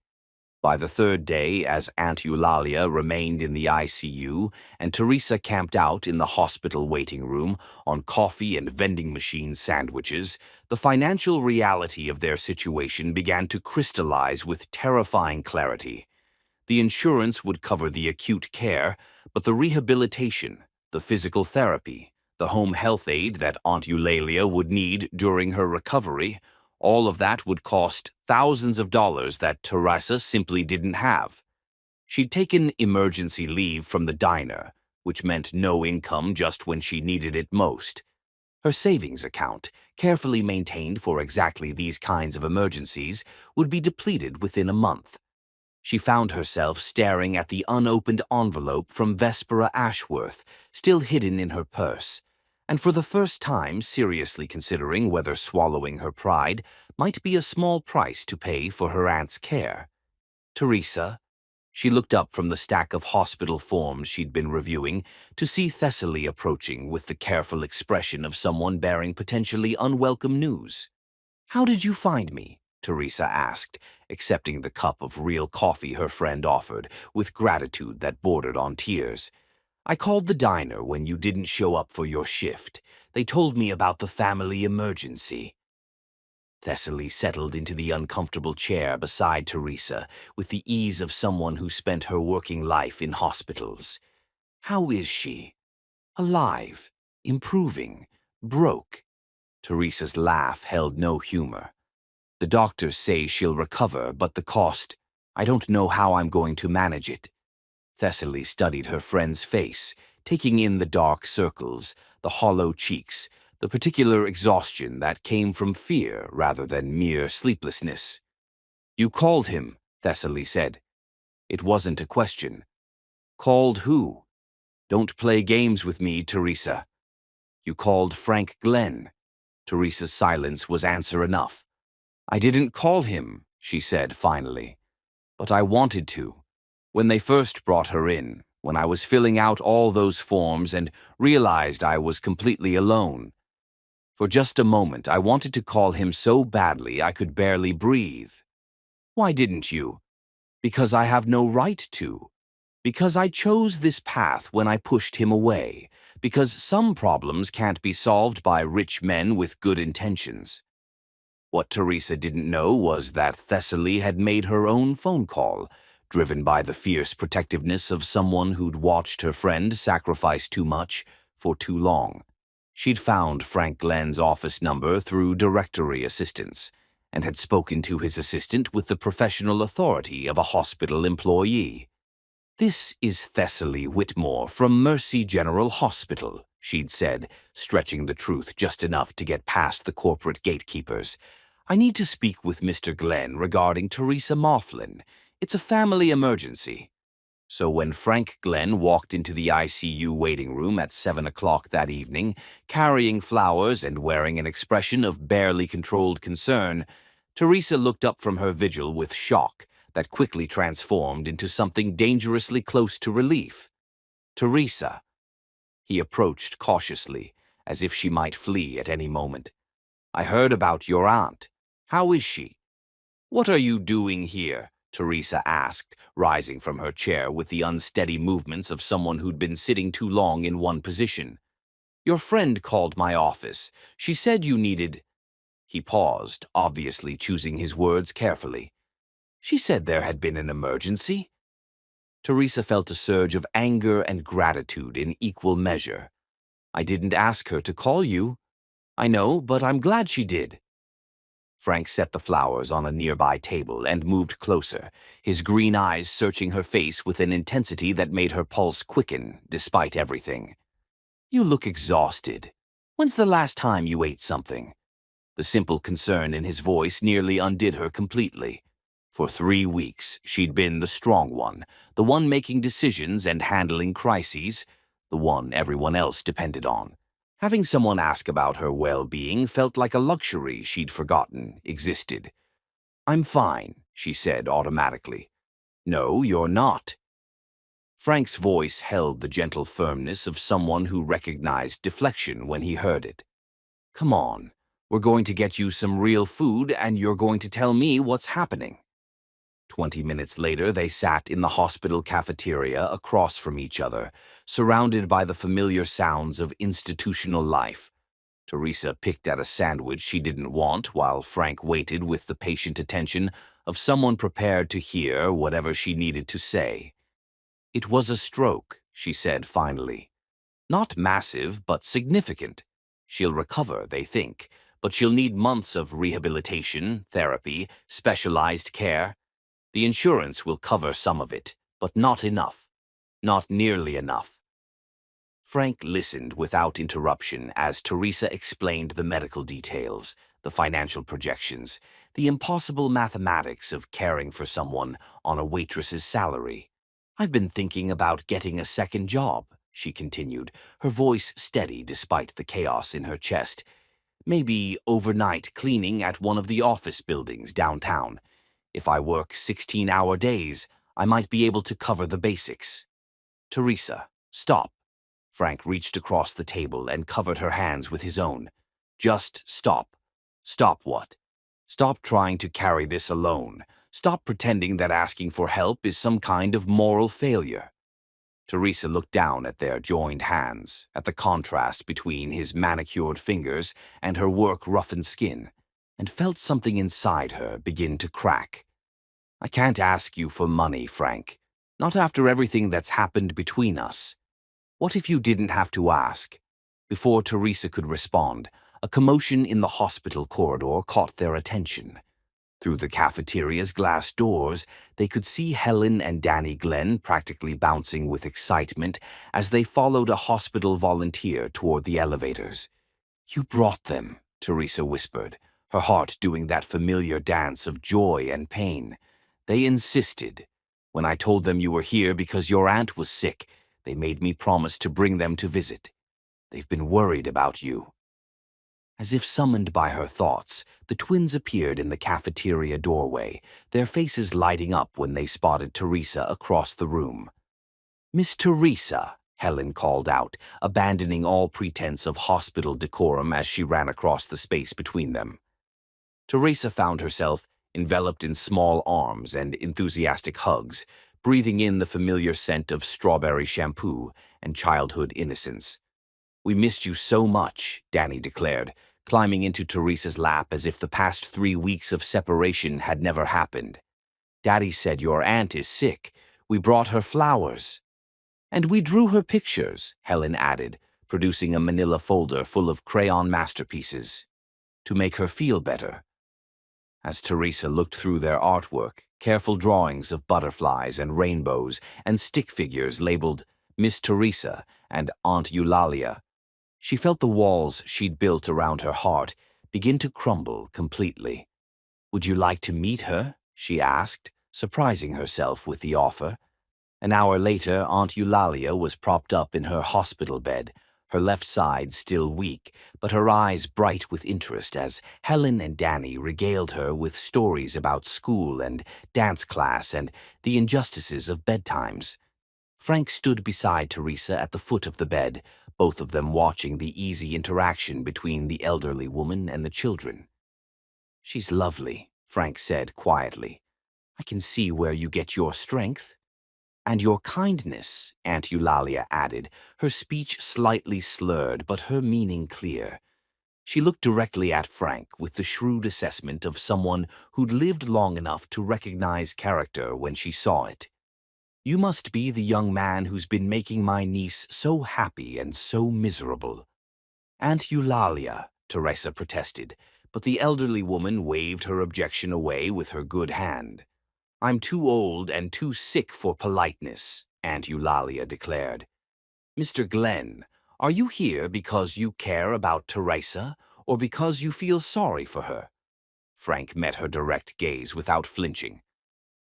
By the third day, as Aunt Eulalia remained in the ICU and Teresa camped out in the hospital waiting room on coffee and vending machine sandwiches, the financial reality of their situation began to crystallize with terrifying clarity. The insurance would cover the acute care, but the rehabilitation, the physical therapy, the home health aid that Aunt Eulalia would need during her recovery, all of that would cost thousands of dollars that Teresa simply didn't have. She'd taken emergency leave from the diner, which meant no income just when she needed it most. Her savings account, carefully maintained for exactly these kinds of emergencies, would be depleted within a month. She found herself staring at the unopened envelope from Vespera Ashworth, still hidden in her purse, and for the first time seriously considering whether swallowing her pride might be a small price to pay for her aunt's care. Teresa. She looked up from the stack of hospital forms she'd been reviewing to see Thessaly approaching with the careful expression of someone bearing potentially unwelcome news. "How did you find me?" Teresa asked, accepting the cup of real coffee her friend offered, with gratitude that bordered on tears. "I called the diner when you didn't show up for your shift. They told me about the family emergency." Thessaly settled into the uncomfortable chair beside Teresa with the ease of someone who spent her working life in hospitals. "How is she?" "Alive, improving, broke." Teresa's laugh held no humor. "The doctors say she'll recover, but the cost, I don't know how I'm going to manage it." Thessaly studied her friend's face, taking in the dark circles, the hollow cheeks, the particular exhaustion that came from fear rather than mere sleeplessness. "You called him," Thessaly said. It wasn't a question. "Called who?" "Don't play games with me, Teresa." "You called Frank Glenn." Teresa's silence was answer enough. "I didn't call him," she said finally. "But I wanted to. When they first brought her in, when I was filling out all those forms and realized I was completely alone. For just a moment, I wanted to call him so badly I could barely breathe." "Why didn't you?" "Because I have no right to. Because I chose this path when I pushed him away. Because some problems can't be solved by rich men with good intentions." What Teresa didn't know was that Thessaly had made her own phone call, driven by the fierce protectiveness of someone who'd watched her friend sacrifice too much for too long. She'd found Frank Glenn's office number through directory assistance and had spoken to his assistant with the professional authority of a hospital employee. "This is Thessaly Whitmore from Mercy General Hospital," she'd said, stretching the truth just enough to get past the corporate gatekeepers. "I need to speak with Mr. Glenn regarding Teresa Mifflin. It's a family emergency." So when Frank Glenn walked into the ICU waiting room at 7 o'clock that evening, carrying flowers and wearing an expression of barely controlled concern, Teresa looked up from her vigil with shock that quickly transformed into something dangerously close to relief. "Teresa." He approached cautiously, as if she might flee at any moment. "I heard about your aunt. How is she?" "What are you doing here?" Teresa asked, rising from her chair with the unsteady movements of someone who'd been sitting too long in one position. "Your friend called my office. She said you needed—" He paused, obviously choosing his words carefully. "She said there had been an emergency." Teresa felt a surge of anger and gratitude in equal measure. "I didn't ask her to call you." "I know, but I'm glad she did." Frank set the flowers on a nearby table and moved closer, his green eyes searching her face with an intensity that made her pulse quicken despite everything. "You look exhausted. When's the last time you ate something?" The simple concern in his voice nearly undid her completely. For 3 weeks, she'd been the strong one, the one making decisions and handling crises, the one everyone else depended on. Having someone ask about her well-being felt like a luxury she'd forgotten existed. "I'm fine," she said automatically. "No, you're not." Frank's voice held the gentle firmness of someone who recognized deflection when he heard it. "Come on, we're going to get you some real food and you're going to tell me what's happening." 20 minutes later, they sat in the hospital cafeteria across from each other, surrounded by the familiar sounds of institutional life. Teresa picked at a sandwich she didn't want while Frank waited with the patient attention of someone prepared to hear whatever she needed to say. "It was a stroke," she said finally. "Not massive, but significant. She'll recover, they think, but she'll need months of rehabilitation, therapy, specialized care. The insurance will cover some of it, but not enough. Not nearly enough." Frank listened without interruption as Teresa explained the medical details, the financial projections, the impossible mathematics of caring for someone on a waitress's salary. "I've been thinking about getting a second job," she continued, her voice steady despite the chaos in her chest. "Maybe overnight cleaning at one of the office buildings downtown. If I work 16-hour days, I might be able to cover the basics." "Teresa, stop." Frank reached across the table and covered her hands with his own. "Just stop." "Stop what?" "Stop trying to carry this alone. Stop pretending that asking for help is some kind of moral failure." Teresa looked down at their joined hands, at the contrast between his manicured fingers and her work-roughened skin, and felt something inside her begin to crack. "I can't ask you for money, Frank. Not after everything that's happened between us." "What if you didn't have to ask?" Before Teresa could respond, a commotion in the hospital corridor caught their attention. Through the cafeteria's glass doors, they could see Helen and Danny Glenn practically bouncing with excitement as they followed a hospital volunteer toward the elevators. "You brought them," Teresa whispered, her heart doing that familiar dance of joy and pain. "They insisted. When I told them you were here because your aunt was sick, they made me promise to bring them to visit. They've been worried about you." As if summoned by her thoughts, the twins appeared in the cafeteria doorway, their faces lighting up when they spotted Teresa across the room. "Miss Teresa," Helen called out, abandoning all pretense of hospital decorum as she ran across the space between them. Teresa found herself enveloped in small arms and enthusiastic hugs, breathing in the familiar scent of strawberry shampoo and childhood innocence. "We missed you so much," Danny declared, climbing into Teresa's lap as if the past 3 weeks of separation had never happened. "Daddy said your aunt is sick. We brought her flowers." "And we drew her pictures," Helen added, producing a manila folder full of crayon masterpieces. "To make her feel better." As Teresa looked through their artwork, careful drawings of butterflies and rainbows and stick figures labeled Miss Teresa and Aunt Eulalia, she felt the walls she'd built around her heart begin to crumble completely. "Would you like to meet her?" she asked, surprising herself with the offer. An hour later, Aunt Eulalia was propped up in her hospital bed, her left side still weak, but her eyes bright with interest as Helen and Danny regaled her with stories about school and dance class and the injustices of bedtimes. Frank stood beside Teresa at the foot of the bed, both of them watching the easy interaction between the elderly woman and the children. "She's lovely," Frank said quietly. "I can see where you get your strength." "And your kindness," Aunt Eulalia added, her speech slightly slurred but her meaning clear. She looked directly at Frank with the shrewd assessment of someone who'd lived long enough to recognize character when she saw it. "You must be the young man who's been making my niece so happy and so miserable." "Aunt Eulalia," Teresa protested, but the elderly woman waved her objection away with her good hand. "I'm too old and too sick for politeness," Aunt Eulalia declared. "Mr. Glenn, are you here because you care about Teresa or because you feel sorry for her?" Frank met her direct gaze without flinching.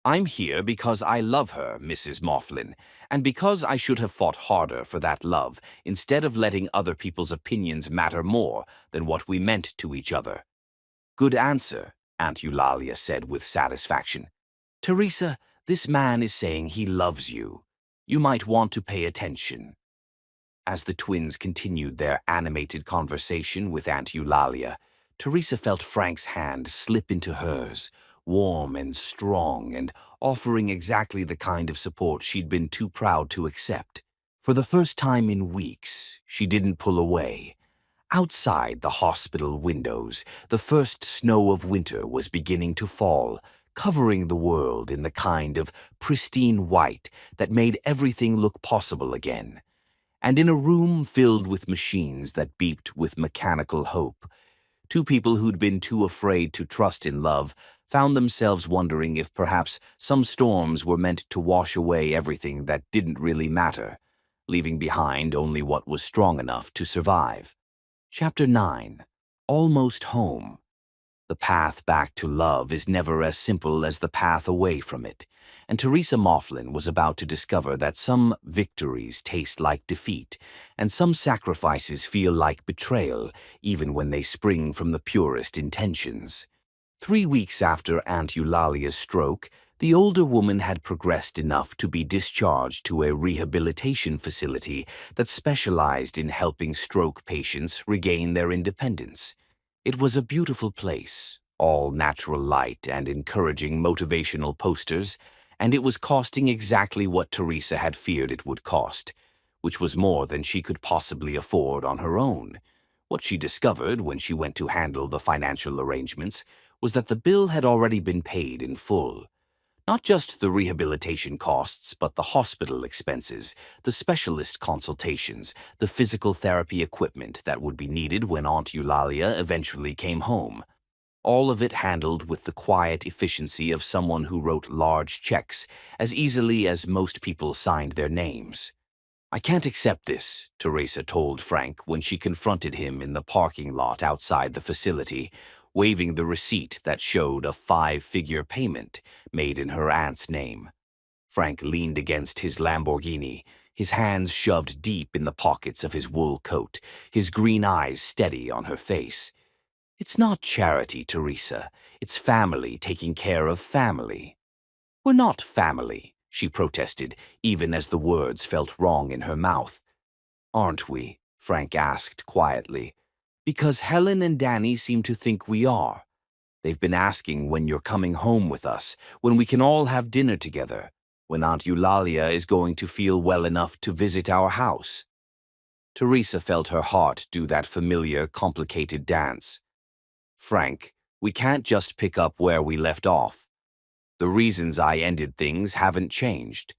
"I'm here because I love her, Mrs. Mifflin, and because I should have fought harder for that love instead of letting other people's opinions matter more than what we meant to each other." "Good answer," Aunt Eulalia said with satisfaction. "Teresa, this man is saying he loves you. You might want to pay attention." As the twins continued their animated conversation with Aunt Eulalia, Teresa felt Frank's hand slip into hers, warm and strong, and offering exactly the kind of support she'd been too proud to accept. For the first time in weeks, she didn't pull away. Outside the hospital windows, the first snow of winter was beginning to fall, covering the world in the kind of pristine white that made everything look possible again. And in a room filled with machines that beeped with mechanical hope, two people who'd been too afraid to trust in love found themselves wondering if perhaps some storms were meant to wash away everything that didn't really matter, leaving behind only what was strong enough to survive. Chapter 9. Almost Home. The path back to love is never as simple as the path away from it, and Teresa Mifflin was about to discover that some victories taste like defeat, and some sacrifices feel like betrayal, even when they spring from the purest intentions. 3 weeks after Aunt Eulalia's stroke, the older woman had progressed enough to be discharged to a rehabilitation facility that specialized in helping stroke patients regain their independence. It was a beautiful place, all natural light and encouraging motivational posters, and it was costing exactly what Teresa had feared it would cost, which was more than she could possibly afford on her own. What she discovered when she went to handle the financial arrangements was that the bill had already been paid in full. Not just the rehabilitation costs, but the hospital expenses, the specialist consultations, the physical therapy equipment that would be needed when Aunt Eulalia eventually came home. All of it handled with the quiet efficiency of someone who wrote large checks as easily as most people signed their names. "I can't accept this," Teresa told Frank when she confronted him in the parking lot outside the facility, waving the receipt that showed a 5-figure payment made in her aunt's name. Frank leaned against his Lamborghini, his hands shoved deep in the pockets of his wool coat, his green eyes steady on her face. "It's not charity, Teresa. It's family taking care of family." "We're not family," she protested, even as the words felt wrong in her mouth. "Aren't we?" Frank asked quietly. "Because Helen and Danny seem to think we are. They've been asking when you're coming home with us, when we can all have dinner together, when Aunt Eulalia is going to feel well enough to visit our house." Teresa felt her heart do that familiar, complicated dance. "Frank, we can't just pick up where we left off. The reasons I ended things haven't changed.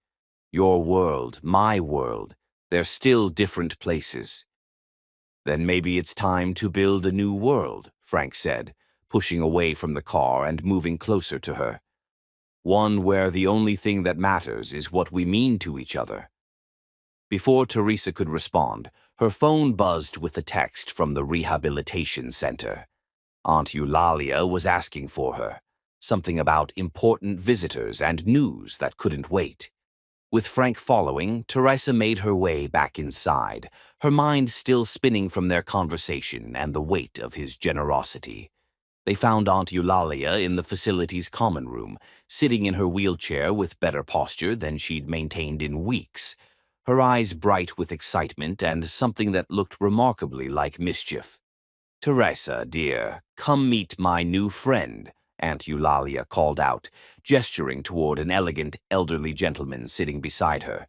Your world, my world, they're still different places." "Then maybe it's time to build a new world," Frank said, pushing away from the car and moving closer to her. "One where the only thing that matters is what we mean to each other." Before Teresa could respond, her phone buzzed with a text from the rehabilitation center. Aunt Eulalia was asking for her, something about important visitors and news that couldn't wait. With Frank following, Teresa made her way back inside, her mind still spinning from their conversation and the weight of his generosity. They found Aunt Eulalia in the facility's common room, sitting in her wheelchair with better posture than she'd maintained in weeks, her eyes bright with excitement and something that looked remarkably like mischief. "Teresa, dear, come meet my new friend," Aunt Eulalia called out, gesturing toward an elegant, elderly gentleman sitting beside her.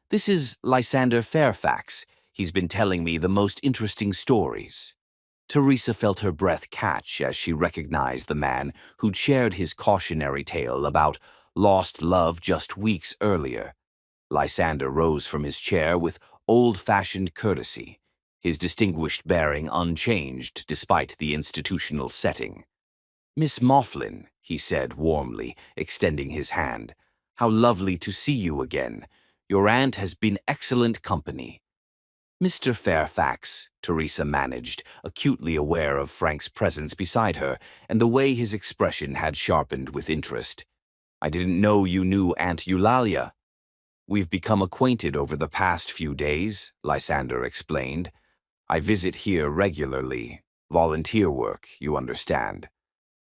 "This is Lysander Fairfax. He's been telling me the most interesting stories." Teresa felt her breath catch as she recognized the man who'd shared his cautionary tale about lost love just weeks earlier. Lysander rose from his chair with old-fashioned courtesy. his distinguished bearing unchanged despite the institutional setting. "Miss Mifflin," he said warmly, extending his hand, "how lovely to see you again. Your aunt has been excellent company." "Mr. Fairfax," Teresa managed, acutely aware of Frank's presence beside her and the way his expression had sharpened with interest. "I didn't know you knew Aunt Eulalia." "We've become acquainted over the past few days," Lysander explained. "I visit here regularly. Volunteer work, you understand.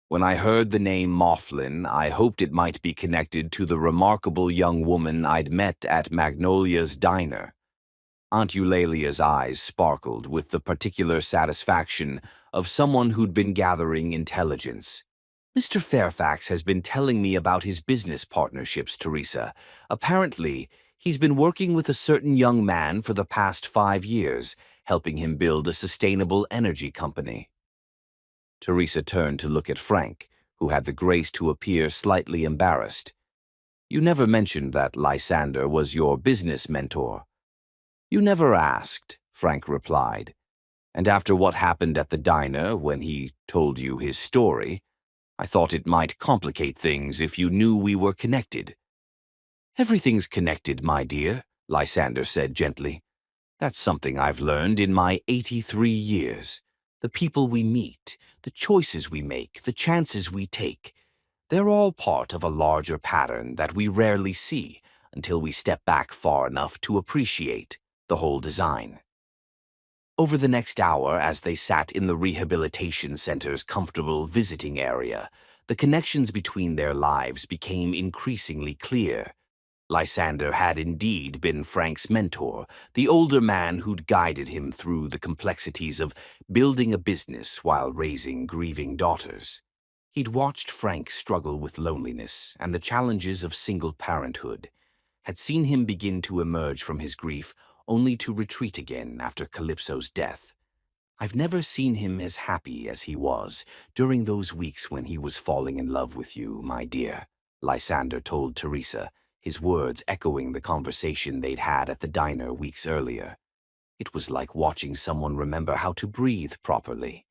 When I heard the name Mifflin, I hoped it might be connected to the remarkable young woman I'd met at Magnolia's diner." Aunt Eulalia's eyes sparkled with the particular satisfaction of someone who'd been gathering intelligence. "Mr. Fairfax has been telling me about his business partnerships, Teresa. Apparently, he's been working with a certain young man for the past 5 years, helping him build a sustainable energy company." Teresa turned to look at Frank, who had the grace to appear slightly embarrassed. "You never mentioned that Lysander was your business mentor." "You never asked," Frank replied. "And after what happened at the diner when he told you his story, I thought it might complicate things if you knew we were connected." "Everything's connected, my dear," Lysander said gently. "That's something I've learned in my 83 years. The people we meet, the choices we make, the chances we take, they're all part of a larger pattern that we rarely see until we step back far enough to appreciate the whole design." Over the next hour, as they sat in the rehabilitation center's comfortable visiting area, the connections between their lives became increasingly clear. Lysander had indeed been Frank's mentor, the older man who'd guided him through the complexities of building a business while raising grieving daughters. He'd watched Frank struggle with loneliness and the challenges of single parenthood, had seen him begin to emerge from his grief only to retreat again after Calypso's death. "I've never seen him as happy as he was during those weeks when he was falling in love with you, my dear," Lysander told Teresa, his words echoing the conversation they'd had at the diner weeks earlier. "It was like watching someone remember how to breathe properly."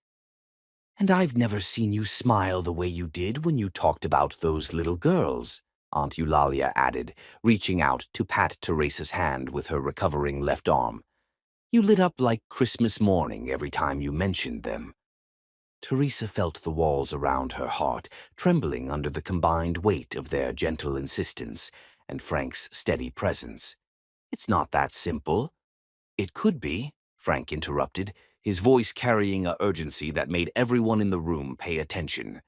"And I've never seen you smile the way you did when you talked about those little girls," Aunt Eulalia added, reaching out to pat Teresa's hand with her recovering left arm. "You lit up like Christmas morning every time you mentioned them." Teresa felt the walls around her heart trembling under the combined weight of their gentle insistence and Frank's steady presence. "It's not that simple." "It could be," Frank interrupted, his voice carrying a urgency that made everyone in the room pay attention.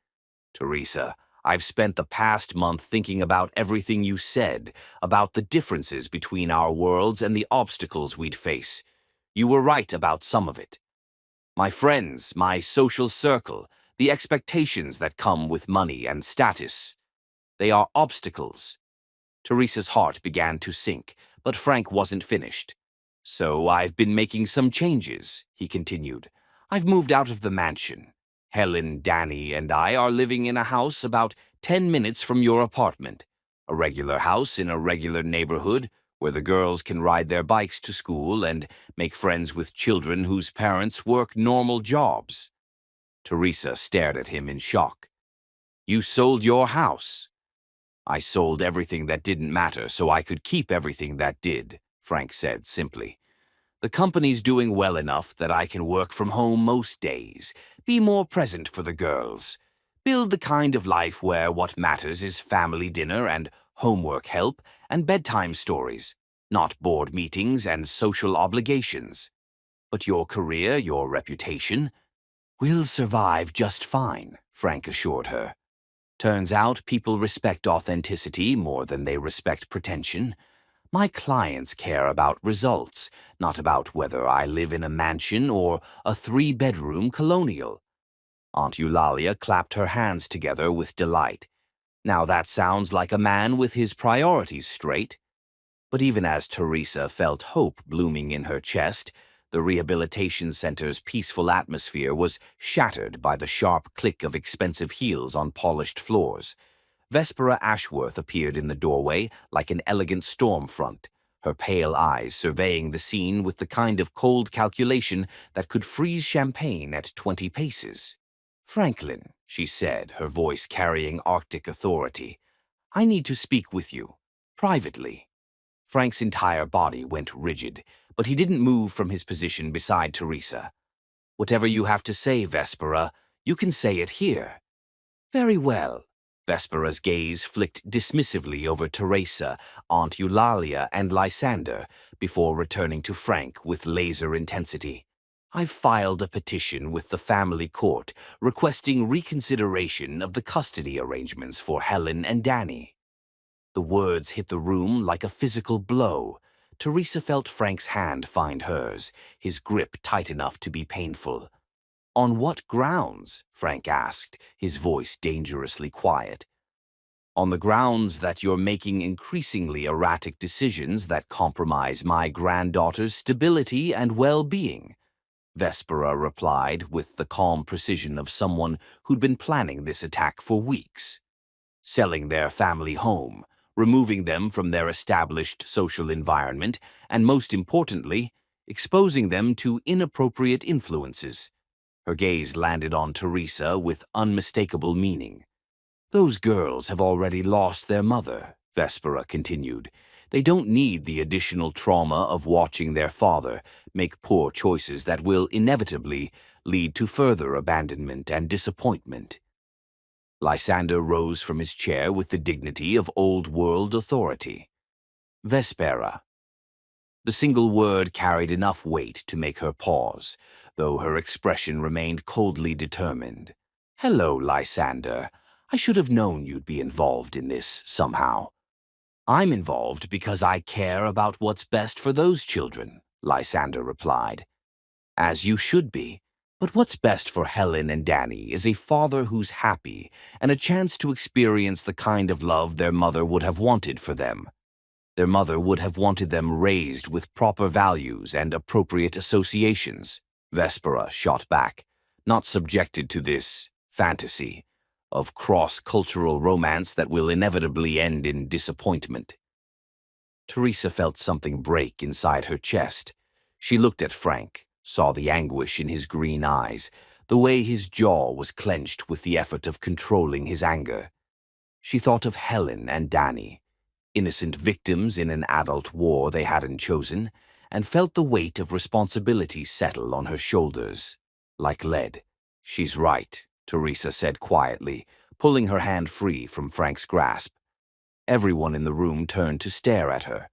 "Teresa, I've spent the past month thinking about everything you said, about the differences between our worlds and the obstacles we'd face. You were right about some of it. My friends, my social circle, the expectations that come with money and status. They are obstacles." Teresa's heart began to sink, but Frank wasn't finished. "So I've been making some changes," he continued. "I've moved out of the mansion. Helen, Danny, and I are living in a house about 10 minutes from your apartment. A regular house in a regular neighborhood where the girls can ride their bikes to school and make friends with children whose parents work normal jobs." Teresa stared at him in shock. "You sold your house?" "I sold everything that didn't matter so I could keep everything that did," Frank said simply. "The company's doing well enough that I can work from home most days, be more present for the girls, build the kind of life where what matters is family dinner and homework help and bedtime stories, not board meetings and social obligations. But your career, your reputation, will survive just fine," Frank assured her. "Turns out people respect authenticity more than they respect pretension. My clients care about results, not about whether I live in a mansion or a 3-bedroom colonial." Aunt Eulalia clapped her hands together with delight. "Now that sounds like a man with his priorities straight." But even as Teresa felt hope blooming in her chest, the rehabilitation center's peaceful atmosphere was shattered by the sharp click of expensive heels on polished floors. Vespera Ashworth appeared in the doorway like an elegant storm front, her pale eyes surveying the scene with the kind of cold calculation that could freeze champagne at 20 paces. "Franklin," she said, her voice carrying Arctic authority, "I need to speak with you, privately." Frank's entire body went rigid, but he didn't move from his position beside Teresa. "Whatever you have to say, Vespera, you can say it here." "Very well." Vespera's gaze flicked dismissively over Teresa, Aunt Eulalia, and Lysander before returning to Frank with laser intensity. "I've filed a petition with the family court requesting reconsideration of the custody arrangements for Helen and Danny." The words hit the room like a physical blow. Teresa felt Frank's hand find hers, his grip tight enough to be painful. "On what grounds?" Frank asked, his voice dangerously quiet. "On the grounds that you're making increasingly erratic decisions that compromise my granddaughter's stability and well-being," Vespera replied with the calm precision of someone who'd been planning this attack for weeks. "Selling their family home, removing them from their established social environment, and most importantly, exposing them to inappropriate influences." Her gaze landed on Teresa with unmistakable meaning. "Those girls have already lost their mother," Vespera continued. "They don't need the additional trauma of watching their father make poor choices that will inevitably lead to further abandonment and disappointment." Lysander rose from his chair with the dignity of old-world authority. "Vespera." The single word carried enough weight to make her pause, though her expression remained coldly determined. "Hello, Lysander. I should have known you'd be involved in this somehow." "I'm involved because I care about what's best for those children," Lysander replied. "As you should be. But what's best for Helen and Danny is a father who's happy and a chance to experience the kind of love their mother would have wanted for them. Their mother would have wanted them raised with proper values and appropriate associations," Vespera shot back, "not subjected to this fantasy of cross-cultural romance that will inevitably end in disappointment." Teresa felt something break inside her chest. She looked at Frank, saw the anguish in his green eyes, the way his jaw was clenched with the effort of controlling his anger. She thought of Helen and Danny, innocent victims in an adult war they hadn't chosen, and felt the weight of responsibility settle on her shoulders, like lead. "She's right," Teresa said quietly, pulling her hand free from Frank's grasp. Everyone in the room turned to stare at her.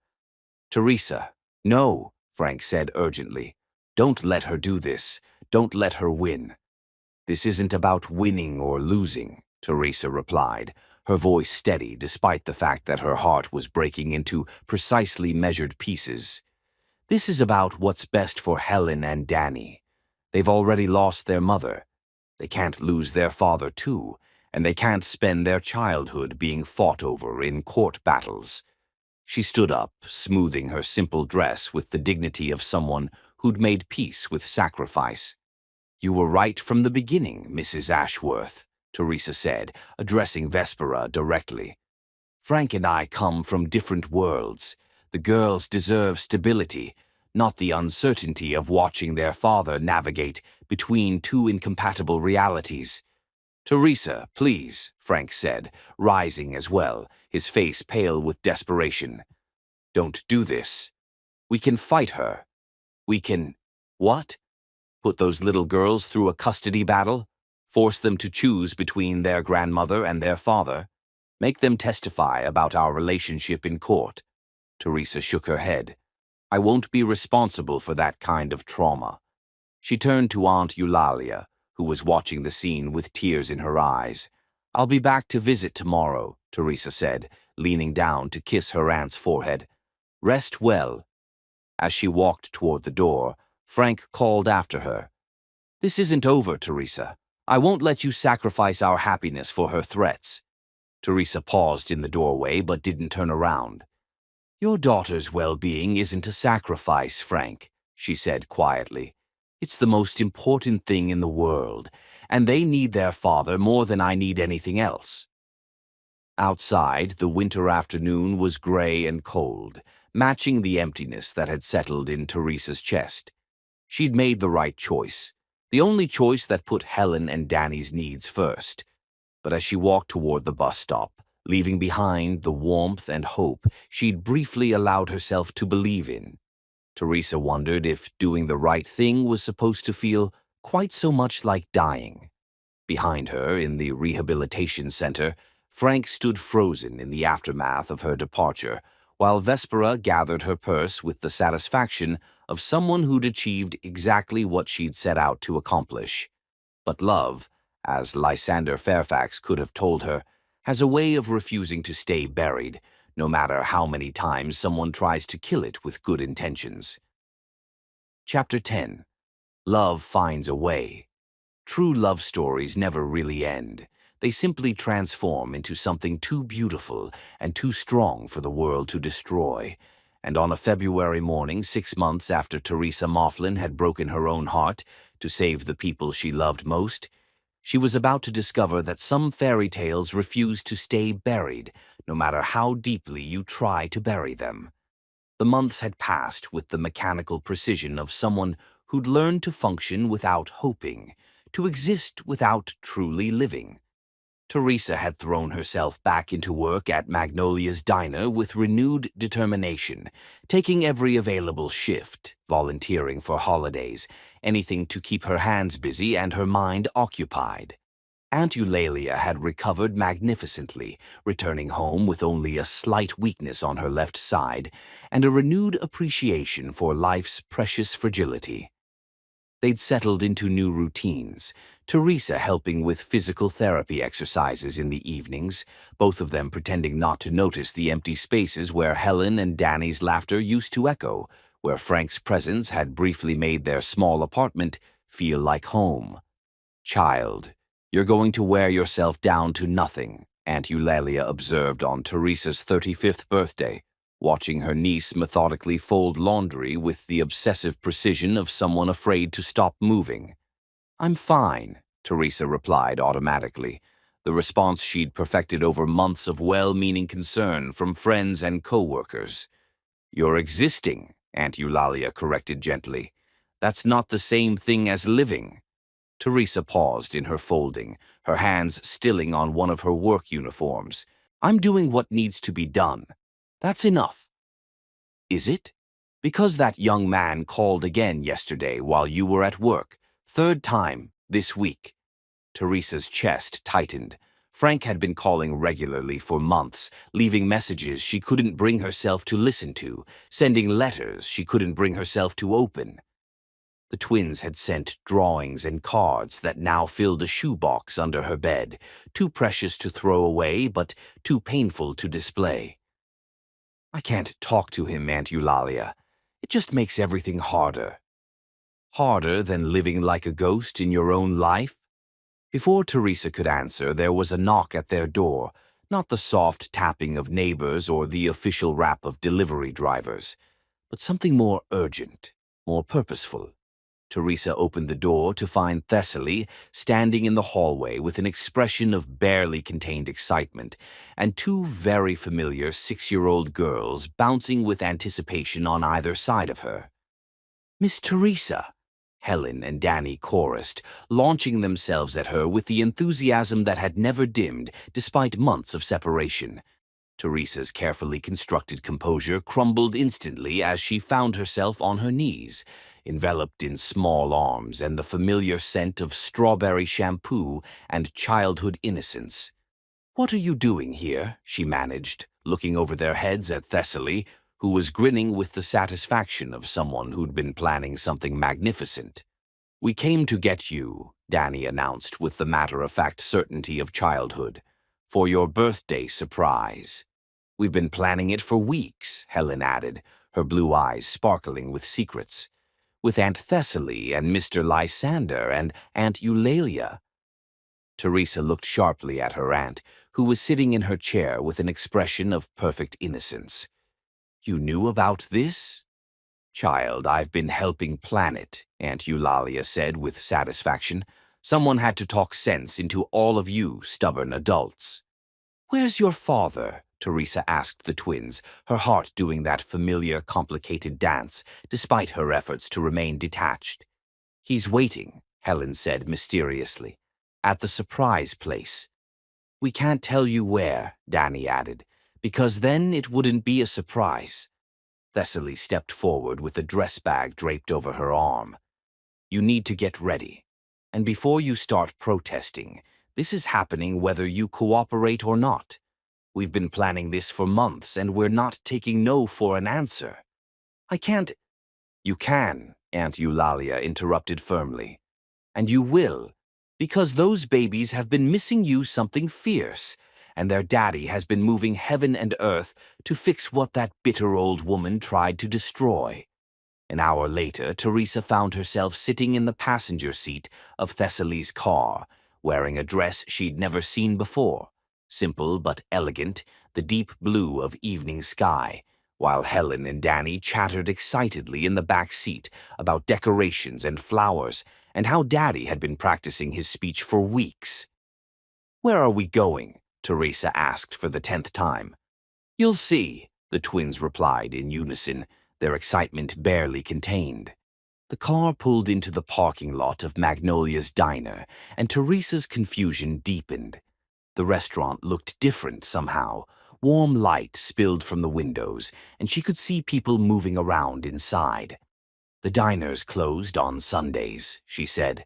"Teresa." "No," Frank said urgently. "Don't let her do this. Don't let her win." "This isn't about winning or losing," Teresa replied, her voice steady despite the fact that her heart was breaking into precisely measured pieces. "This is about what's best for Helen and Danny. They've already lost their mother. They can't lose their father too, and they can't spend their childhood being fought over in court battles." She stood up, smoothing her simple dress with the dignity of someone who'd made peace with sacrifice. "You were right from the beginning, Mrs. Ashworth," Teresa said, addressing Vespera directly. "Frank and I come from different worlds. The girls deserve stability, not the uncertainty of watching their father navigate between two incompatible realities." "Teresa, please," Frank said, rising as well, his face pale with desperation. "Don't do this. We can fight her. We can—" "What? Put those little girls through a custody battle? Force them to choose between their grandmother and their father? Make them testify about our relationship in court?" Teresa shook her head. "I won't be responsible for that kind of trauma." She turned to Aunt Eulalia, who was watching the scene with tears in her eyes. "I'll be back to visit tomorrow," Teresa said, leaning down to kiss her aunt's forehead. "Rest well." As she walked toward the door, Frank called after her. "This isn't over, Teresa. I won't let you sacrifice our happiness for her threats." Teresa paused in the doorway but didn't turn around. "Your daughter's well-being isn't a sacrifice, Frank," she said quietly. "It's the most important thing in the world, and they need their father more than I need anything else." Outside, the winter afternoon was gray and cold, matching the emptiness that had settled in Teresa's chest. She'd made the right choice, the only choice that put Helen and Danny's needs first. But as she walked toward the bus stop, leaving behind the warmth and hope she'd briefly allowed herself to believe in, Teresa wondered if doing the right thing was supposed to feel quite so much like dying. Behind her, in the rehabilitation center, Frank stood frozen in the aftermath of her departure, while Vespera gathered her purse with the satisfaction of someone who'd achieved exactly what she'd set out to accomplish. But love, as Lysander Fairfax could have told her, has a way of refusing to stay buried, no matter how many times someone tries to kill it with good intentions. Chapter 10. Love Finds a Way. True love stories never really end. They simply transform into something too beautiful and too strong for the world to destroy. And on a February morning, 6 months after Teresa Moughlin had broken her own heart to save the people she loved most, she was about to discover that some fairy tales refuse to stay buried, no matter how deeply you try to bury them. The months had passed with the mechanical precision of someone who'd learned to function without hoping, to exist without truly living. Teresa had thrown herself back into work at Magnolia's diner with renewed determination, taking every available shift, volunteering for holidays, anything to keep her hands busy and her mind occupied. Aunt Eulalia had recovered magnificently, returning home with only a slight weakness on her left side and a renewed appreciation for life's precious fragility. They'd settled into new routines, Teresa helping with physical therapy exercises in the evenings, both of them pretending not to notice the empty spaces where Helen and Danny's laughter used to echo, where Frank's presence had briefly made their small apartment feel like home. "Child, you're going to wear yourself down to nothing," Aunt Eulalia observed on Teresa's 35th birthday, watching her niece methodically fold laundry with the obsessive precision of someone afraid to stop moving. "I'm fine," Teresa replied automatically, the response she'd perfected over months of well-meaning concern from friends and co-workers. "You're existing," Aunt Eulalia corrected gently. "That's not the same thing as living." Teresa paused in her folding, her hands stilling on one of her work uniforms. "I'm doing what needs to be done. That's enough." "Is it? Because that young man called again yesterday while you were at work, 3rd time this week." Teresa's chest tightened. Frank had been calling regularly for months, leaving messages she couldn't bring herself to listen to, sending letters she couldn't bring herself to open. The twins had sent drawings and cards that now filled a shoebox under her bed, too precious to throw away but too painful to display. "I can't talk to him, Aunt Eulalia. It just makes everything harder." "Harder than living like a ghost in your own life?" Before Teresa could answer, there was a knock at their door, not the soft tapping of neighbors or the official rap of delivery drivers, but something more urgent, more purposeful. Teresa opened the door to find Thessaly standing in the hallway with an expression of barely contained excitement, and 2 very familiar 6-year-old girls bouncing with anticipation on either side of her. "Miss Teresa," Helen and Danny chorused, launching themselves at her with the enthusiasm that had never dimmed despite months of separation. Teresa's carefully constructed composure crumbled instantly as she found herself on her knees, enveloped in small arms and the familiar scent of strawberry shampoo and childhood innocence. "What are you doing here?" she managed, looking over their heads at Thessaly, who was grinning with the satisfaction of someone who'd been planning something magnificent. "We came to get you," Danny announced with the matter-of-fact certainty of childhood, "for your birthday surprise." "We've been planning it for weeks," Helen added, her blue eyes sparkling with secrets. "With Aunt Thessaly and Mr. Lysander and Aunt Eulalia." Teresa looked sharply at her aunt, who was sitting in her chair with an expression of perfect innocence. "You knew about this?" "Child, I've been helping plan it," Aunt Eulalia said with satisfaction. "Someone had to talk sense into all of you stubborn adults." "Where's your father?" Teresa asked the twins, her heart doing that familiar, complicated dance, despite her efforts to remain detached. "He's waiting," Helen said mysteriously, "at the surprise place." "We can't tell you where," Danny added, "because then it wouldn't be a surprise." Thessaly stepped forward with a dress bag draped over her arm. "You need to get ready. And before you start protesting, this is happening whether you cooperate or not. We've been planning this for months, and we're not taking no for an answer." "I can't—" "You can," Aunt Eulalia interrupted firmly. "And you will, because those babies have been missing you something fierce, and their daddy has been moving heaven and earth to fix what that bitter old woman tried to destroy." An hour later, Teresa found herself sitting in the passenger seat of Thessaly's car, wearing a dress she'd never seen before. Simple but elegant, the deep blue of evening sky, while Helen and Danny chattered excitedly in the back seat about decorations and flowers and how Daddy had been practicing his speech for weeks. "Where are we going?" Teresa asked for the 10th time. "You'll see," the twins replied in unison, their excitement barely contained. The car pulled into the parking lot of Magnolia's diner, and Teresa's confusion deepened. The restaurant looked different somehow. Warm light spilled from the windows, and she could see people moving around inside. "The diner's closed on Sundays," she said.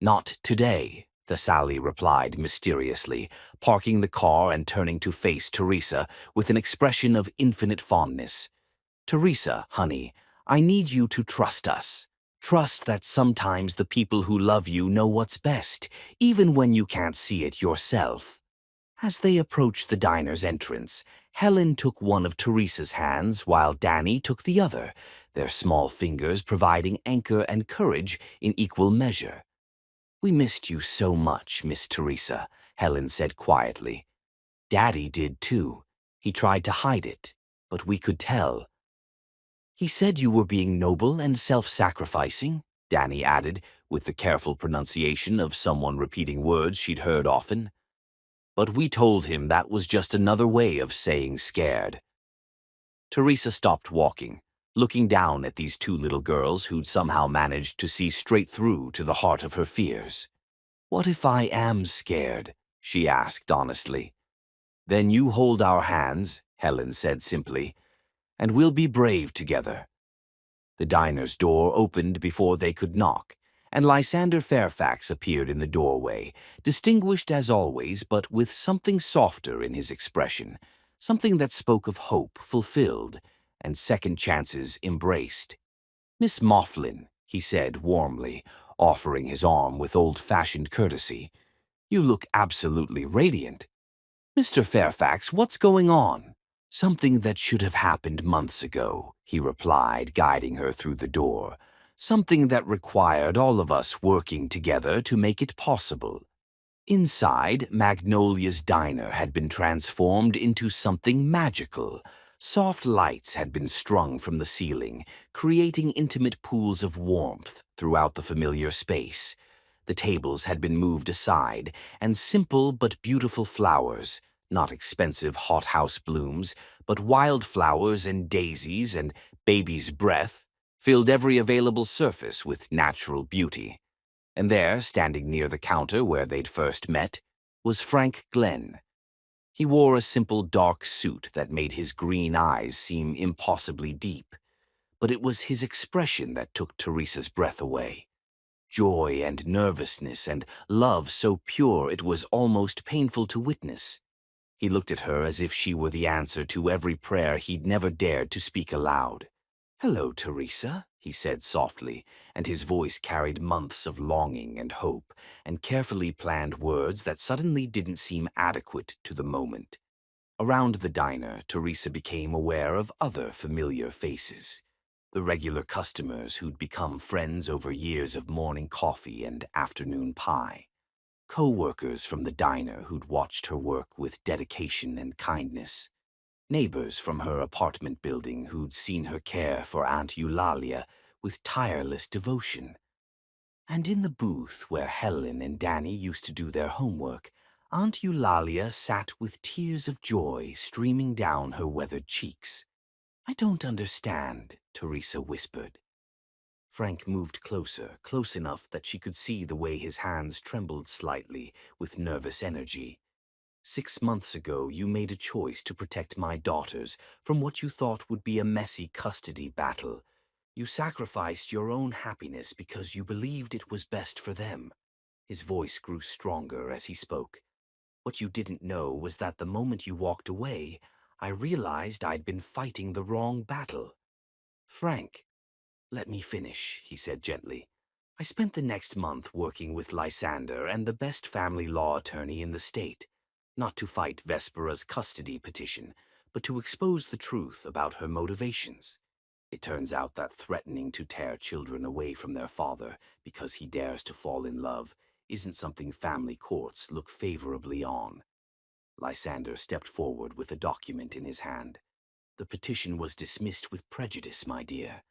"Not today," Thessaly replied mysteriously, parking the car and turning to face Teresa with an expression of infinite fondness. "Teresa, honey, I need you to trust us. Trust that sometimes the people who love you know what's best, even when you can't see it yourself." As they approached the diner's entrance, Helen took one of Teresa's hands while Danny took the other, their small fingers providing anchor and courage in equal measure. "We missed you so much, Miss Teresa," Helen said quietly. "Daddy did too. He tried to hide it, but we could tell." "He said you were being noble and self-sacrificing," Danny added, with the careful pronunciation of someone repeating words she'd heard often. "But we told him that was just another way of saying scared." Teresa stopped walking, looking down at these two little girls who'd somehow managed to see straight through to the heart of her fears. "What if I am scared?" she asked honestly. "Then you hold our hands," Helen said simply, "and we'll be brave together." The diner's door opened before they could knock, and Lysander Fairfax appeared in the doorway, distinguished as always, but with something softer in his expression, something that spoke of hope fulfilled and second chances embraced. "Miss Mifflin," he said warmly, offering his arm with old-fashioned courtesy, "you look absolutely radiant." "Mr. Fairfax, what's going on?" "Something that should have happened months ago," he replied, guiding her through the door. "Something that required all of us working together to make it possible." Inside, Magnolia's diner had been transformed into something magical. Soft lights had been strung from the ceiling, creating intimate pools of warmth throughout the familiar space. The tables had been moved aside, and simple but beautiful flowers, not expensive hothouse blooms, but wildflowers and daisies and baby's breath, filled every available surface with natural beauty. And there, standing near the counter where they'd first met, was Frank Glenn. He wore a simple dark suit that made his green eyes seem impossibly deep, but it was his expression that took Teresa's breath away. Joy and nervousness and love so pure it was almost painful to witness. He looked at her as if she were the answer to every prayer he'd never dared to speak aloud. "Hello, Teresa," he said softly, and his voice carried months of longing and hope and carefully planned words that suddenly didn't seem adequate to the moment. Around the diner, Teresa became aware of other familiar faces. The regular customers who'd become friends over years of morning coffee and afternoon pie. Co-workers from the diner who'd watched her work with dedication and kindness. Neighbors from her apartment building who'd seen her care for Aunt Eulalia with tireless devotion. And in the booth where Helen and Danny used to do their homework, Aunt Eulalia sat with tears of joy streaming down her weathered cheeks. "I don't understand," Teresa whispered. Frank moved closer, close enough that she could see the way his hands trembled slightly with nervous energy. "6 months ago, you made a choice to protect my daughters from what you thought would be a messy custody battle. You sacrificed your own happiness because you believed it was best for them." His voice grew stronger as he spoke. "What you didn't know was that the moment you walked away, I realized I'd been fighting the wrong battle." "Frank, let me finish," he said gently. "I spent the next month working with Lysander and the best family law attorney in the state, not to fight Vespera's custody petition, but to expose the truth about her motivations. It turns out that threatening to tear children away from their father because he dares to fall in love isn't something family courts look favorably on." Lysander stepped forward with a document in his hand. "The petition was dismissed with prejudice, my dear.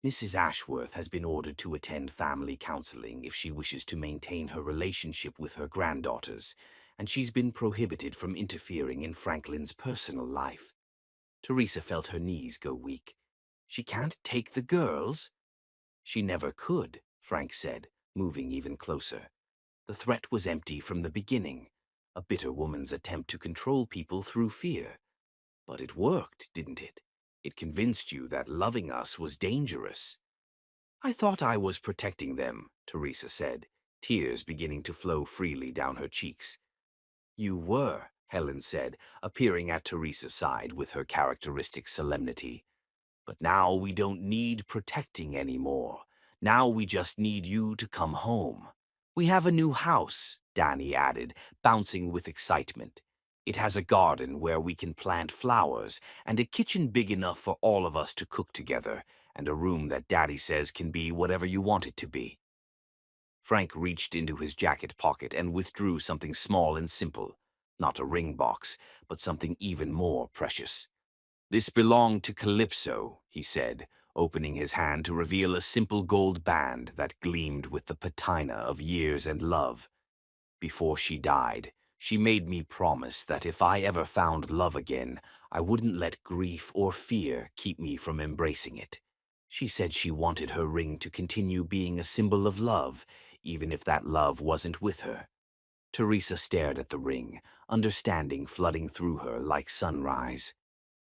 Mrs. Ashworth has been ordered to attend family counseling if she wishes to maintain her relationship with her granddaughters, and she's been prohibited from interfering in Franklin's personal life." Teresa felt her knees go weak. "She can't take the girls?" "She never could," Frank said, moving even closer. "The threat was empty from the beginning, a bitter woman's attempt to control people through fear. But it worked, didn't it? It convinced you that loving us was dangerous." "I thought I was protecting them," Teresa said, tears beginning to flow freely down her cheeks. "You were," Helen said, appearing at Teresa's side with her characteristic solemnity. "But now we don't need protecting anymore. Now we just need you to come home. We have a new house," Danny added, bouncing with excitement. "It has a garden where we can plant flowers, and a kitchen big enough for all of us to cook together, and a room that Daddy says can be whatever you want it to be." Frank reached into his jacket pocket and withdrew something small and simple. Not a ring box, but something even more precious. "This belonged to Calypso," he said, opening his hand to reveal a simple gold band that gleamed with the patina of years and love. "Before she died, she made me promise that if I ever found love again, I wouldn't let grief or fear keep me from embracing it. She said she wanted her ring to continue being a symbol of love, even if that love wasn't with her." Teresa stared at the ring, understanding flooding through her like sunrise.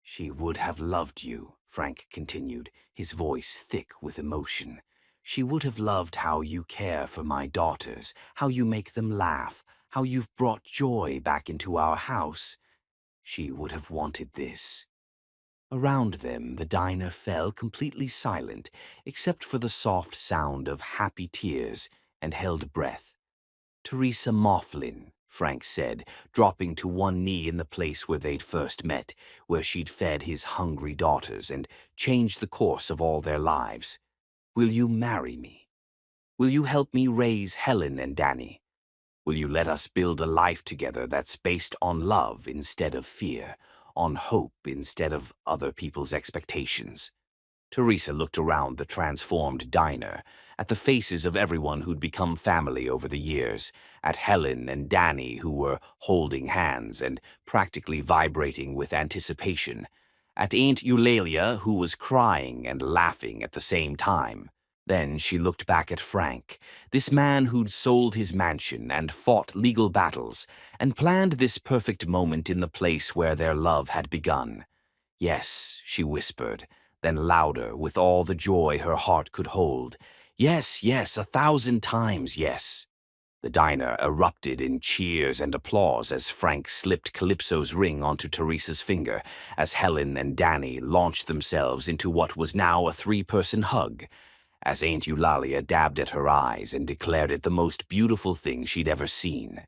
"She would have loved you," Frank continued, his voice thick with emotion. "She would have loved how you care for my daughters, how you make them laugh, how you've brought joy back into our house. She would have wanted this." Around them, the diner fell completely silent, except for the soft sound of happy tears and held breath. "Teresa Mifflin," Frank said, dropping to one knee in the place where they'd first met, where she'd fed his hungry daughters and changed the course of all their lives. "Will you marry me? Will you help me raise Helen and Danny? Will you let us build a life together that's based on love instead of fear, on hope instead of other people's expectations?" Teresa looked around the transformed diner, at the faces of everyone who'd become family over the years, at Helen and Danny who were holding hands and practically vibrating with anticipation, at Aunt Eulalia who was crying and laughing at the same time. Then she looked back at Frank, this man who'd sold his mansion and fought legal battles, and planned this perfect moment in the place where their love had begun. "Yes," she whispered, then louder with all the joy her heart could hold. "Yes, yes, 1,000 times yes." The diner erupted in cheers and applause as Frank slipped Calypso's ring onto Teresa's finger, as Helen and Danny launched themselves into what was now a three-person hug, as Aunt Eulalia dabbed at her eyes and declared it the most beautiful thing she'd ever seen.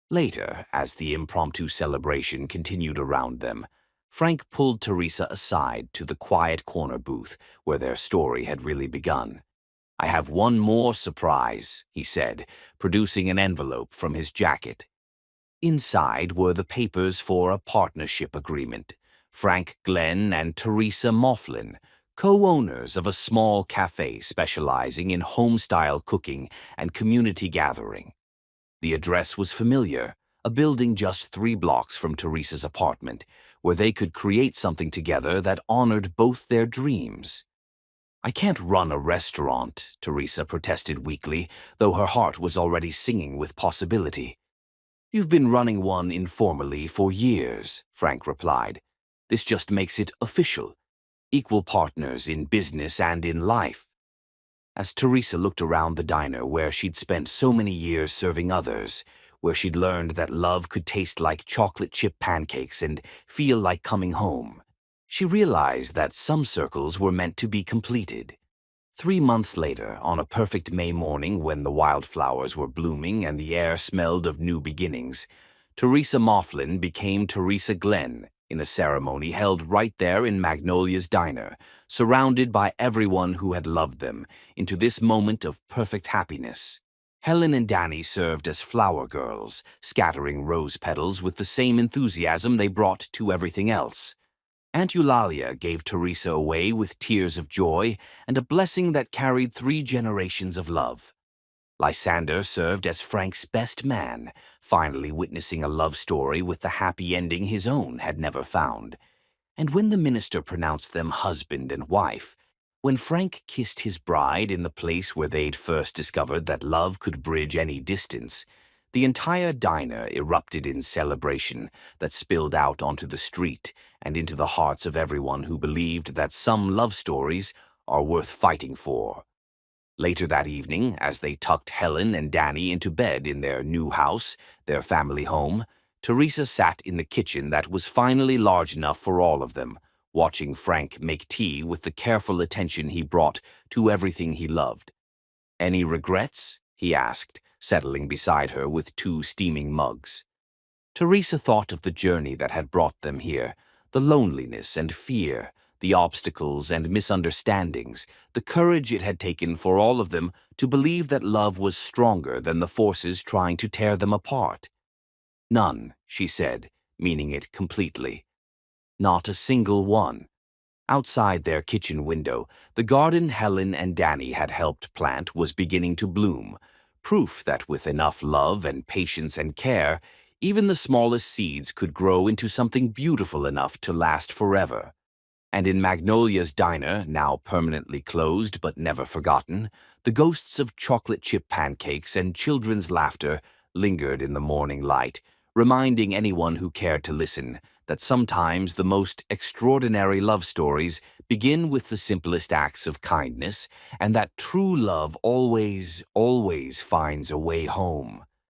Later, as the impromptu celebration continued around them, Frank pulled Teresa aside to the quiet corner booth where their story had really begun. "I have one more surprise," he said, producing an envelope from his jacket. Inside were the papers for a partnership agreement. Frank Glenn and Teresa Mifflin, co-owners of a small cafe specializing in home-style cooking and community gathering. The address was familiar, a building just 3 blocks from Teresa's apartment, where they could create something together that honored both their dreams. "I can't run a restaurant," Teresa protested weakly, though her heart was already singing with possibility. "You've been running one informally for years," Frank replied. "This just makes it official. Equal partners in business and in life." As Teresa looked around the diner where she'd spent so many years serving others, where she'd learned that love could taste like chocolate chip pancakes and feel like coming home, she realized that some circles were meant to be completed. 3 months later, on a perfect May morning when the wildflowers were blooming and the air smelled of new beginnings, Teresa Mifflin became Teresa Glenn in a ceremony held right there in Magnolia's diner, surrounded by everyone who had loved them, into this moment of perfect happiness. Helen and Danny served as flower girls, scattering rose petals with the same enthusiasm they brought to everything else. Aunt Eulalia gave Teresa away with tears of joy and a blessing that carried 3 generations of love. Lysander served as Frank's best man, finally witnessing a love story with the happy ending his own had never found. And when the minister pronounced them husband and wife, when Frank kissed his bride in the place where they'd first discovered that love could bridge any distance, the entire diner erupted in celebration that spilled out onto the street and into the hearts of everyone who believed that some love stories are worth fighting for. Later that evening, as they tucked Helen and Danny into bed in their new house, their family home, Teresa sat in the kitchen that was finally large enough for all of them, watching Frank make tea with the careful attention he brought to everything he loved. "Any regrets?" he asked, settling beside her with 2 steaming mugs. Teresa thought of the journey that had brought them here, the loneliness and fear, the obstacles and misunderstandings, the courage it had taken for all of them to believe that love was stronger than the forces trying to tear them apart. "None," she said, meaning it completely. Not a single one. Outside their kitchen window, the garden Helen and Danny had helped plant was beginning to bloom, proof that with enough love and patience and care, even the smallest seeds could grow into something beautiful enough to last forever. And in Magnolia's diner, now permanently closed but never forgotten, the ghosts of chocolate chip pancakes and children's laughter lingered in the morning light, reminding anyone who cared to listen that sometimes the most extraordinary love stories begin with the simplest acts of kindness, and that true love always, always finds a way home.